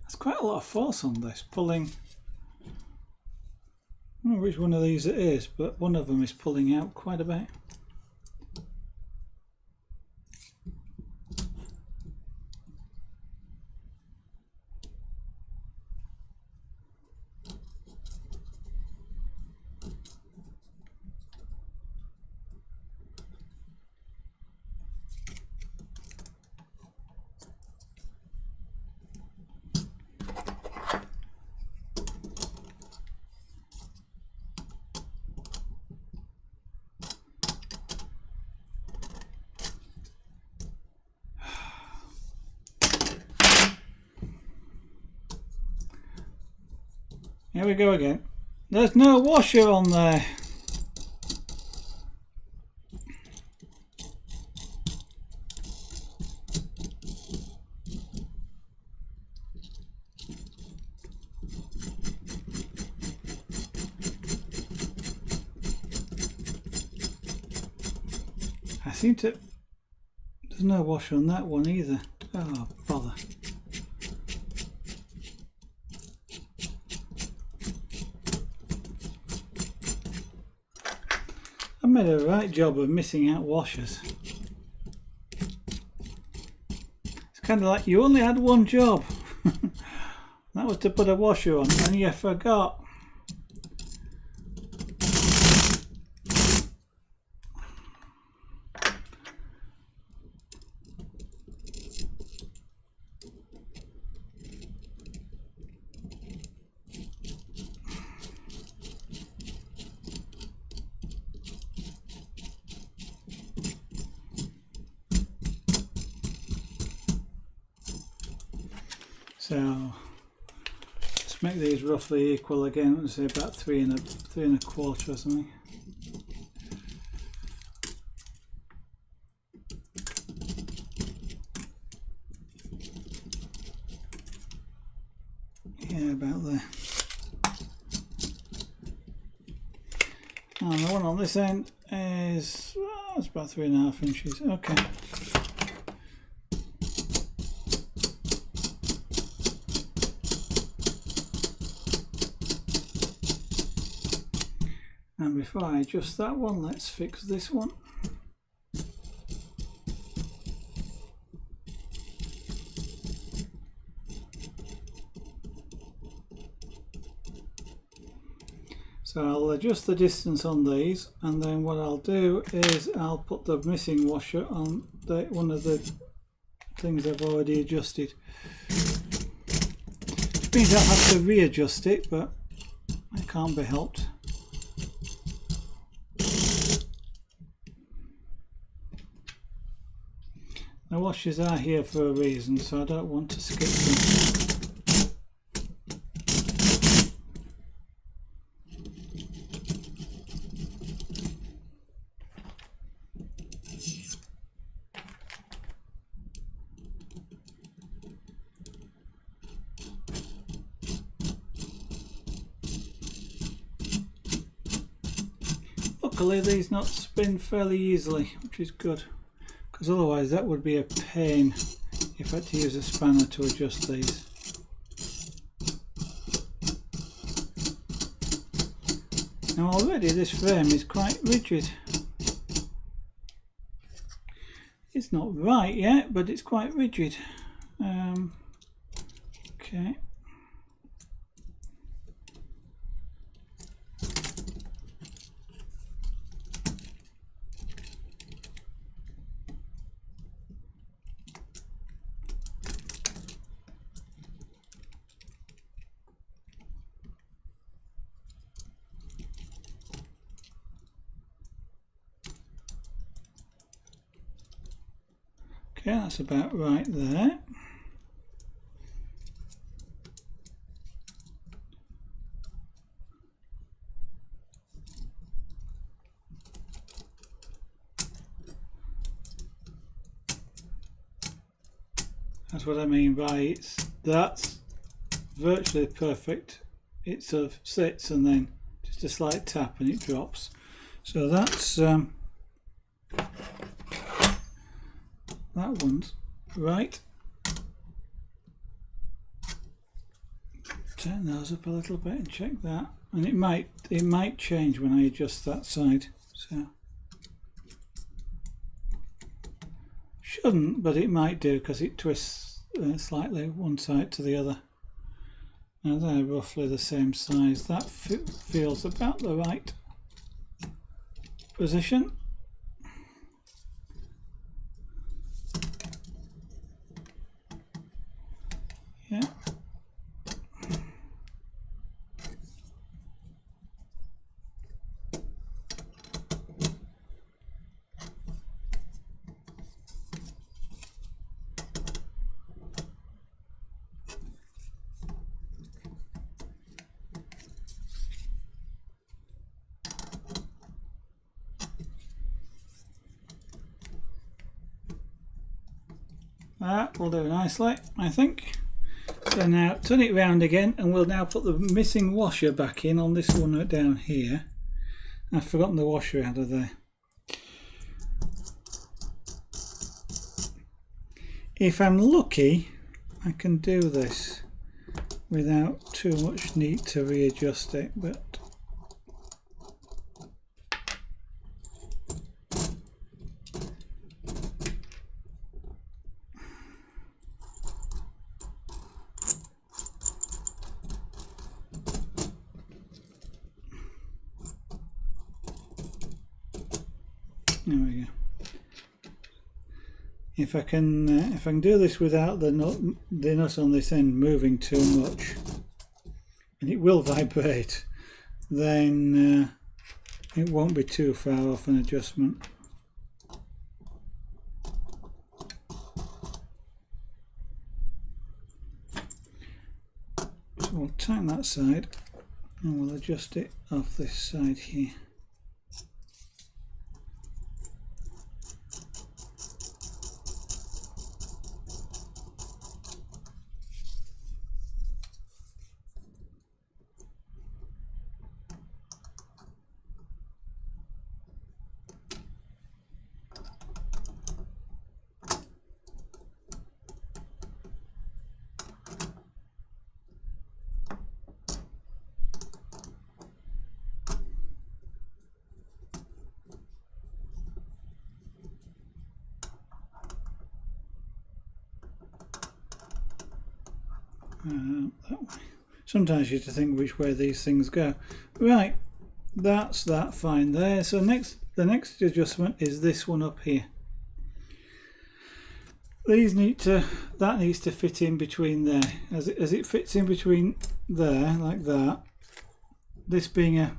That's quite a lot of force on this, pulling. I don't know which one of these it is, but one of them is pulling out quite a bit. Here we go again. There's no washer on there. I seem to... There's no washer on that one either. Oh, bother. I made a right job of missing out washers. It's kind of like you only had one job. That was to put a washer on and you forgot. So let's make these roughly equal again. Let's say about 3 1/4 or something. Yeah, about there. And the one on this end is it's about 3.5 inches. Okay. And before I adjust that one, let's fix this one. So I'll adjust the distance on these, and then what I'll do is I'll put the missing washer on one of the things I've already adjusted. Which means I'll have to readjust it, but it can't be helped. The washers are here for a reason, so I don't want to skip them. Luckily these nuts spin fairly easily, which is good, because otherwise that would be a pain if I had to use a spanner to adjust these. Now already this frame is quite rigid. It's not right yet, but it's quite rigid. Okay. Okay, that's about right there. That's what I mean by that's virtually perfect. It sort of sits and then just a slight tap and it drops. So that's that one's right. Turn those up a little bit and check that, and it might change when I adjust that side. So shouldn't, but it might do because it twists slightly one side to the other. Now they're roughly the same size. That feels about the right position. Yeah. That will do nicely, I think. So now turn it round again, and we'll now put the missing washer back in on this one down here. I've forgotten the washer out of there. If I'm lucky, I can do this without too much need to readjust it, but there we go. If I can do this without the nut on this end moving too much, and it will vibrate, then it won't be too far off an adjustment. So we'll tighten that side and we'll adjust it off this side here. That way. Sometimes you have to think which way these things go. Right, that's that fine there. So the next adjustment is this one up here. That needs to fit in between there. As it fits in between there, like that, this being a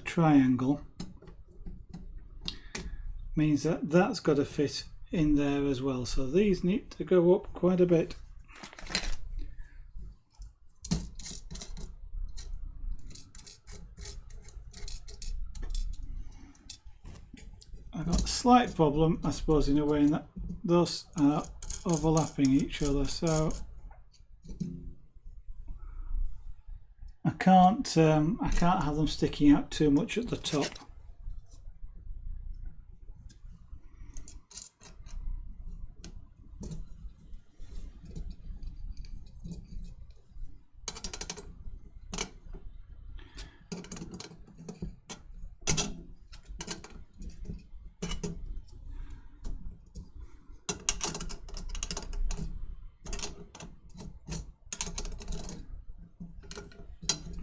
triangle, means that that's got to fit in there as well. So these need to go up quite a bit. I've got a slight problem, I suppose, in a way, in that those are overlapping each other, so I can't have them sticking out too much at the top.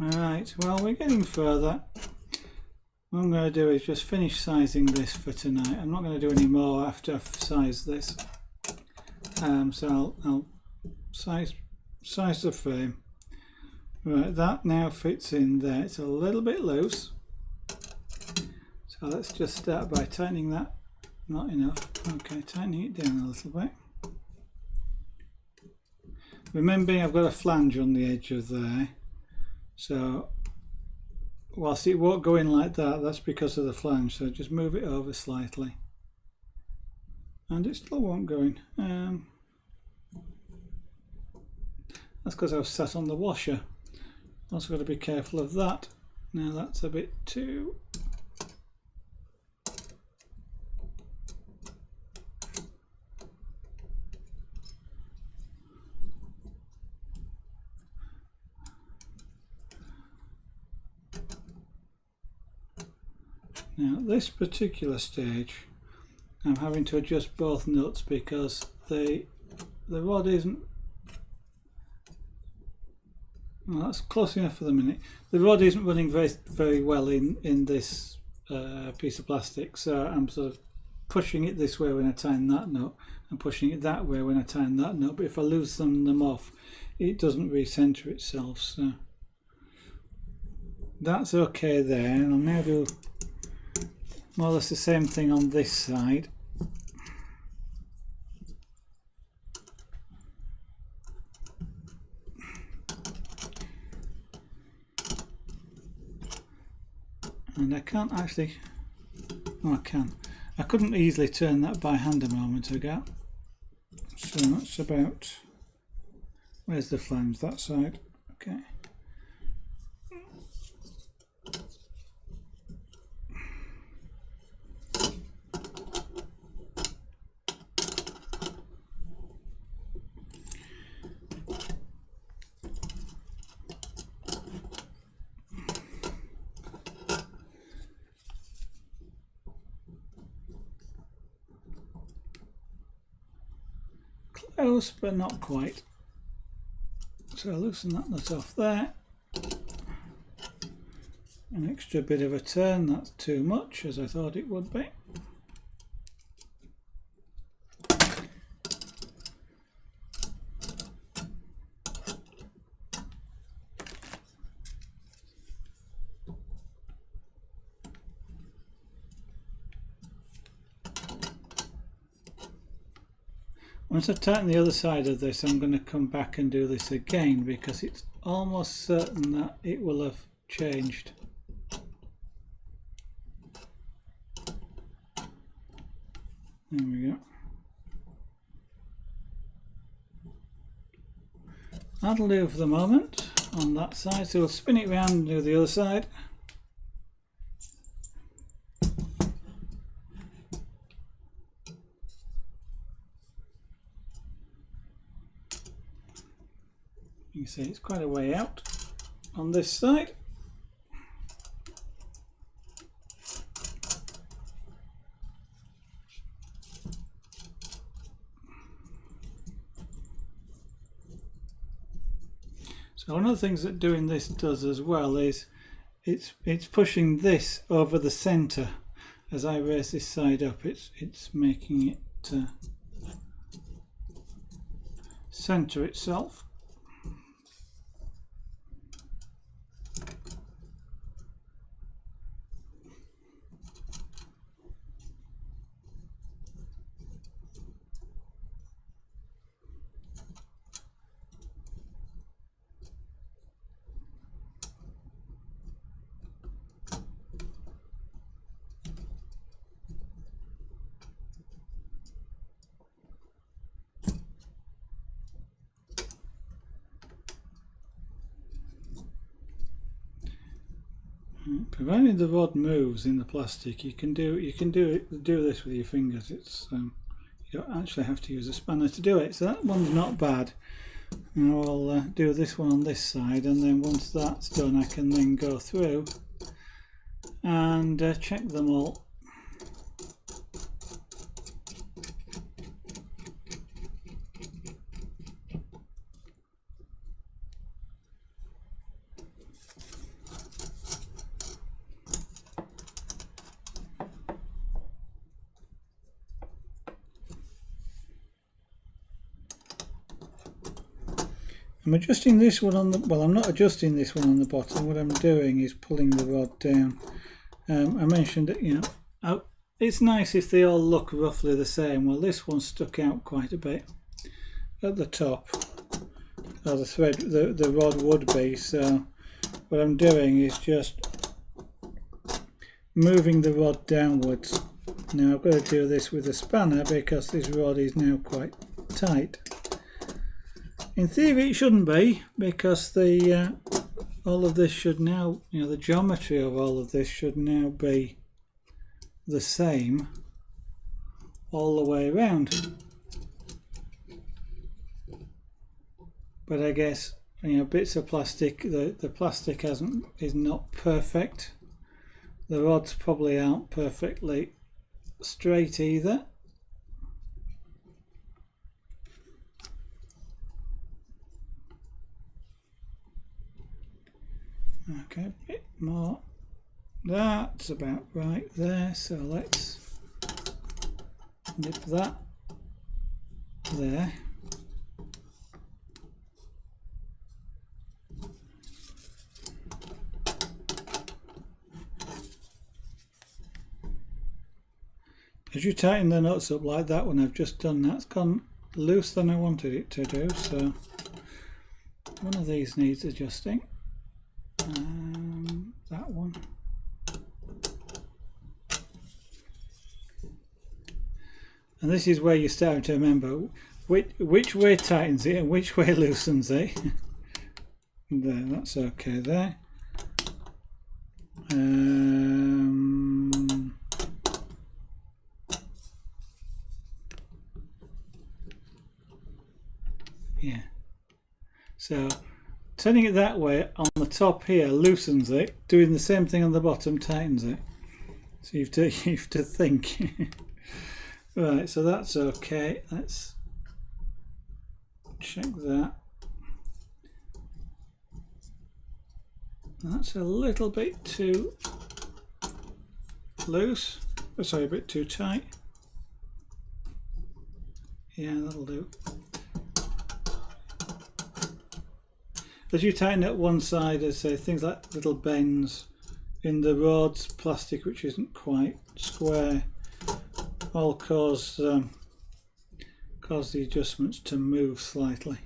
Alright, well, we're getting further. What I'm going to do is just finish sizing this for tonight. I'm not going to do any more after I've sized this. So I'll size the frame. Right, that now fits in there. It's a little bit loose. So let's just start by tightening that. Not enough. Okay, tightening it down a little bit. Remembering I've got a flange on the edge of there. So whilst it won't go in like that, that's because of the flange, so just move it over slightly and it still won't go in. That's because I was sat on the washer. Also got to be careful of that. Now that's a bit too... Now at this particular stage I'm having to adjust both nuts because the rod isn't... Well, that's close enough for the minute. The rod isn't running very well in this piece of plastic, so I'm sort of pushing it this way when I tighten that nut and pushing it that way when I tighten that nut, but if I loosen them off it doesn't recenter itself, so that's okay there. And I'll now do more or less the same thing on this side. And I can't actually... Oh, I can. I couldn't easily turn that by hand a moment ago. So that's about... Where's the flange? That side. Okay. Close, but not quite. So I'll loosen that nut off there. An extra bit of a turn, that's too much, as I thought it would be. Once I tighten the other side of this, I'm going to come back and do this again because it's almost certain that it will have changed. There we go. That'll do for the moment on that side, so we'll spin it around and do the other side. You can see it's quite a way out on this side. So one of the things that doing this does as well is it's pushing this over the center. As I raise this side up, it's making it center itself. Provided the rod moves in the plastic, you can do this with your fingers. It's you don't actually have to use a spanner to do it. So that one's not bad. Now I'll do this one on this side, and then once that's done, I can then go through and check them all. I'm adjusting this one on the, well, I'm not adjusting this one on the bottom. What I'm doing is pulling the rod down. I mentioned that, you know, it's nice if they all look roughly the same. Well, this one stuck out quite a bit at the top, or the thread, the rod would be. So what I'm doing is just moving the rod downwards. Now I've got to do this with a spanner because this rod is now quite tight. In theory it shouldn't be, because the all of this should now, you know, the geometry of all of this should now be the same all the way around. But I guess, you know, bits of plastic, the plastic is not perfect. The rods probably aren't perfectly straight either. Okay, a bit more. That's about right there, so let's nip that there. As you tighten the nuts up like that one I've just done, that's gone loose than I wanted it to do, so one of these needs adjusting. That one. And this is where you're starting to remember which way tightens it and which way loosens it. There, that's okay there. Yeah. So turning it that way on the top here loosens it, doing the same thing on the bottom tightens it. So you have to think. Right, so that's okay. Let's check that. That's a little bit too loose. Oh, sorry, a bit too tight. Yeah, that'll do. As you tighten at one side, as say things like little bends in the rods, plastic which isn't quite square, all cause the adjustments to move slightly.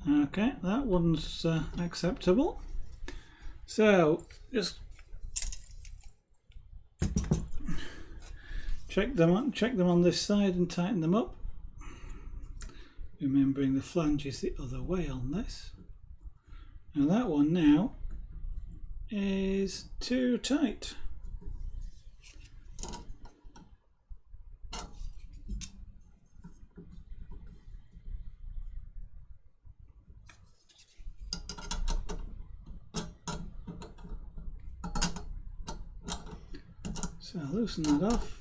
Okay, that one's acceptable. So just check them on this side and tighten them up. Remembering the flange is the other way on this. Now that one now is too tight. So loosen that off,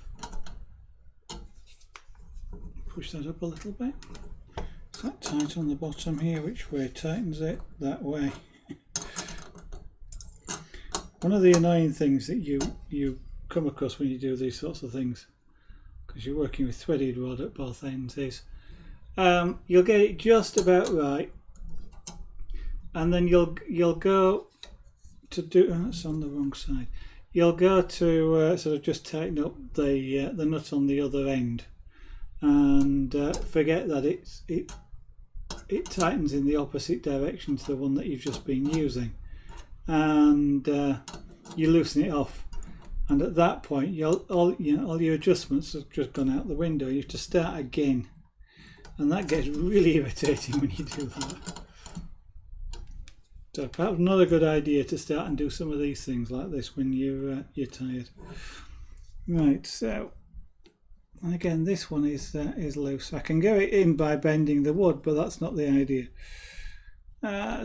push that up a little bit. Is that tight on the bottom here? Which way tightens it? That way. One of the annoying things that you come across when you do these sorts of things, because you're working with threaded rod at both ends, is you'll get it just about right, and then you'll go to do. Oh, that's on the wrong side. You'll go to sort of just tighten up the nut on the other end, and forget that it tightens in the opposite direction to the one that you've just been using, and you loosen it off, and at that point all your adjustments have just gone out the window. You have to start again, and that gets really irritating when you do that. So perhaps not a good idea to start and do some of these things like this when you're tired. Right, so and again this one is loose. I can get it in by bending the wood, but that's not the idea.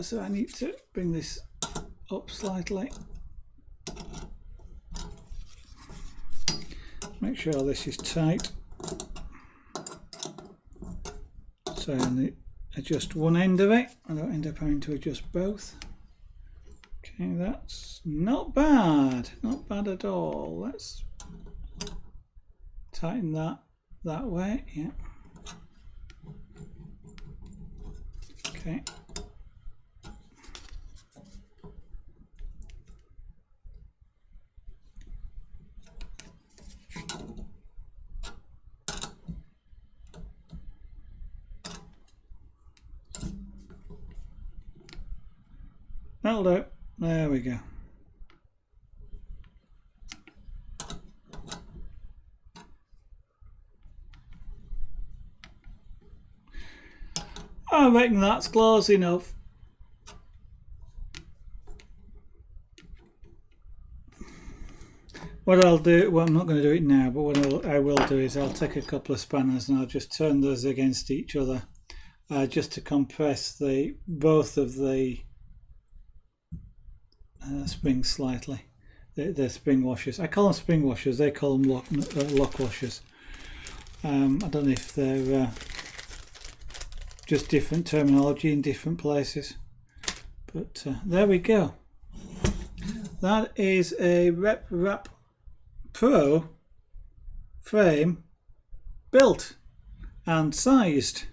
So I need to bring this up slightly. Make sure this is tight. So I only adjust one end of it. I don't end up having to adjust both. Okay, that's not bad. Not bad at all. Let's tighten that way. Yeah. Okay. That'll do. There we go. I reckon that's close enough. What I'll do, well, I'm not going to do it now, but what I will do is I'll take a couple of spanners and I'll just turn those against each other, just to compress both of the springs slightly. They're spring washers. I call them spring washers. They call them lock washers. I don't know if they're just different terminology in different places, but there we go. That is a RepRap Pro frame built and sized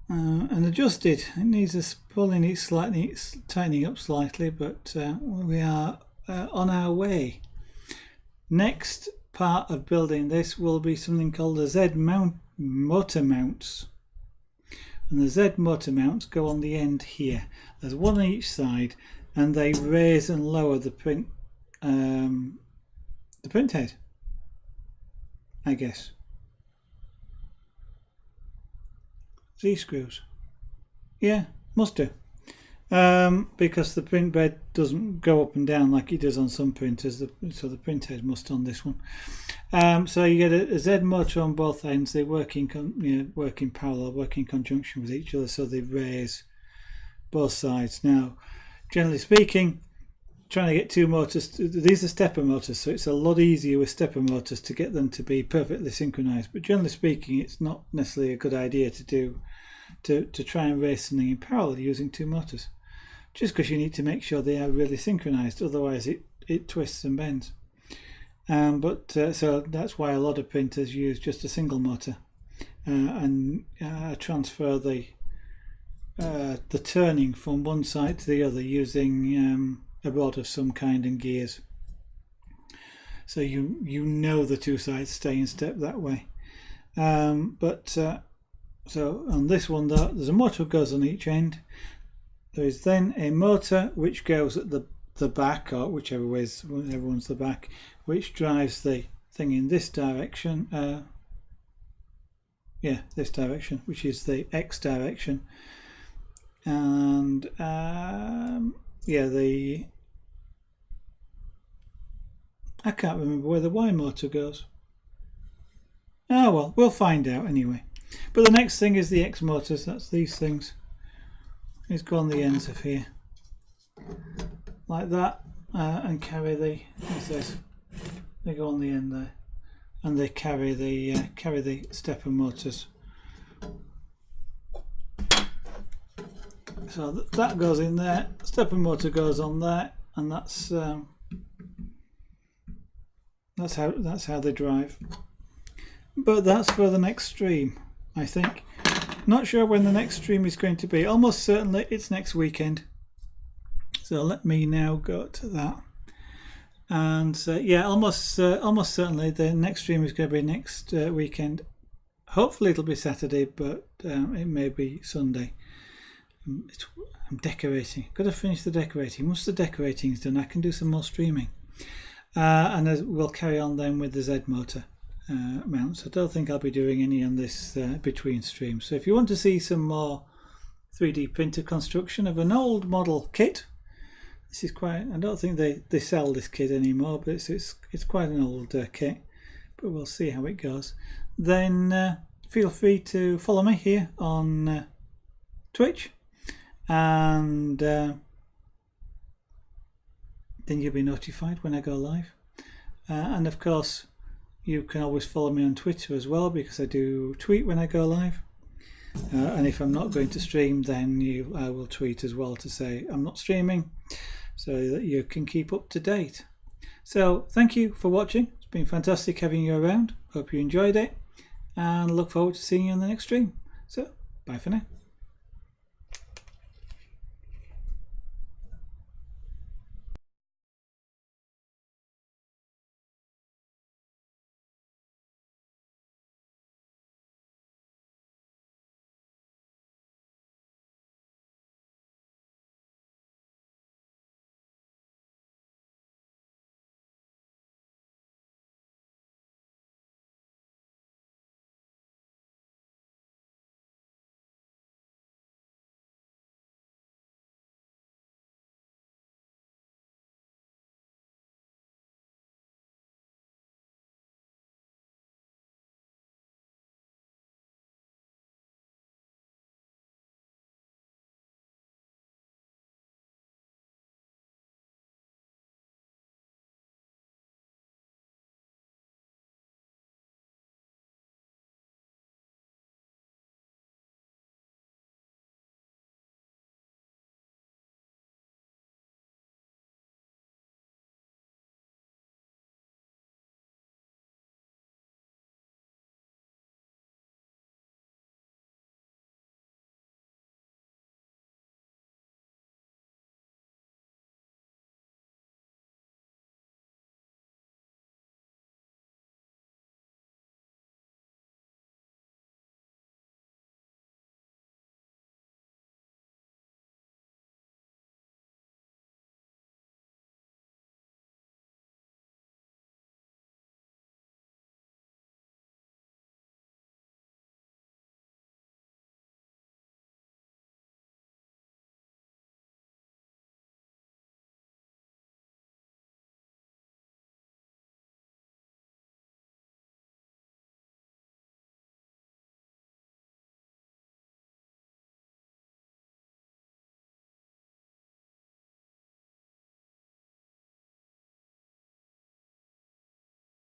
and adjusted. It needs us pulling it slightly, tightening up slightly, but we are on our way. Next part of building this will be something called the Z motor mounts, and the Z motor mounts go on the end here. There's one on each side, and they raise and lower the print head, I guess. Z-screws, yeah, must do, because the print bed doesn't go up and down like it does on some printers, so the print head must on this one. So you get a Z motor on both ends. They work in parallel, work in conjunction with each other, so they raise both sides. Now, generally speaking, trying to get two motors, these are stepper motors, so it's a lot easier with stepper motors to get them to be perfectly synchronized, but generally speaking it's not necessarily a good idea to try and raise something in parallel using two motors, just because you need to make sure they are really synchronized, otherwise it twists and bends. So that's why a lot of printers use just a single motor and transfer the turning from one side to the other using a rod of some kind and gears, so you know the two sides stay in step that way. So on this one though, there's a motor that goes on each end. There is then a motor which goes at the back, or whichever one's the back, which drives the thing in this direction. This direction, which is the X direction, and I can't remember where the Y motor goes. Ah well, we'll find out anyway. But the next thing is the X motors. That's these things. These go on the ends of here, like that, and carry the, what's this? They go on the end there, and they carry the stepper motors. So that goes in there, stepper motor goes on there, and that's how they drive. But that's for the next stream, I think. Not sure when the next stream is going to be. Almost certainly it's next weekend. So let me now go to that. And yeah, almost certainly the next stream is going to be next weekend. Hopefully it'll be Saturday, but it may be Sunday. I'm decorating. Got to finish the decorating. Once the decorating is done, I can do some more streaming. And we'll carry on then with the Z motor mounts. I don't think I'll be doing any on this between streams. So if you want to see some more 3D printer construction of an old model kit, this is quite. I don't think they sell this kit anymore, but it's quite an old kit. But we'll see how it goes. Then feel free to follow me here on Twitch, and then you'll be notified when I go live. And of course, you can always follow me on Twitter as well, because I do tweet when I go live. And if I'm not going to stream, then I will tweet as well to say I'm not streaming, so that you can keep up to date. So thank you for watching. It's been fantastic having you around. Hope you enjoyed it, and look forward to seeing you on the next stream. So bye for now.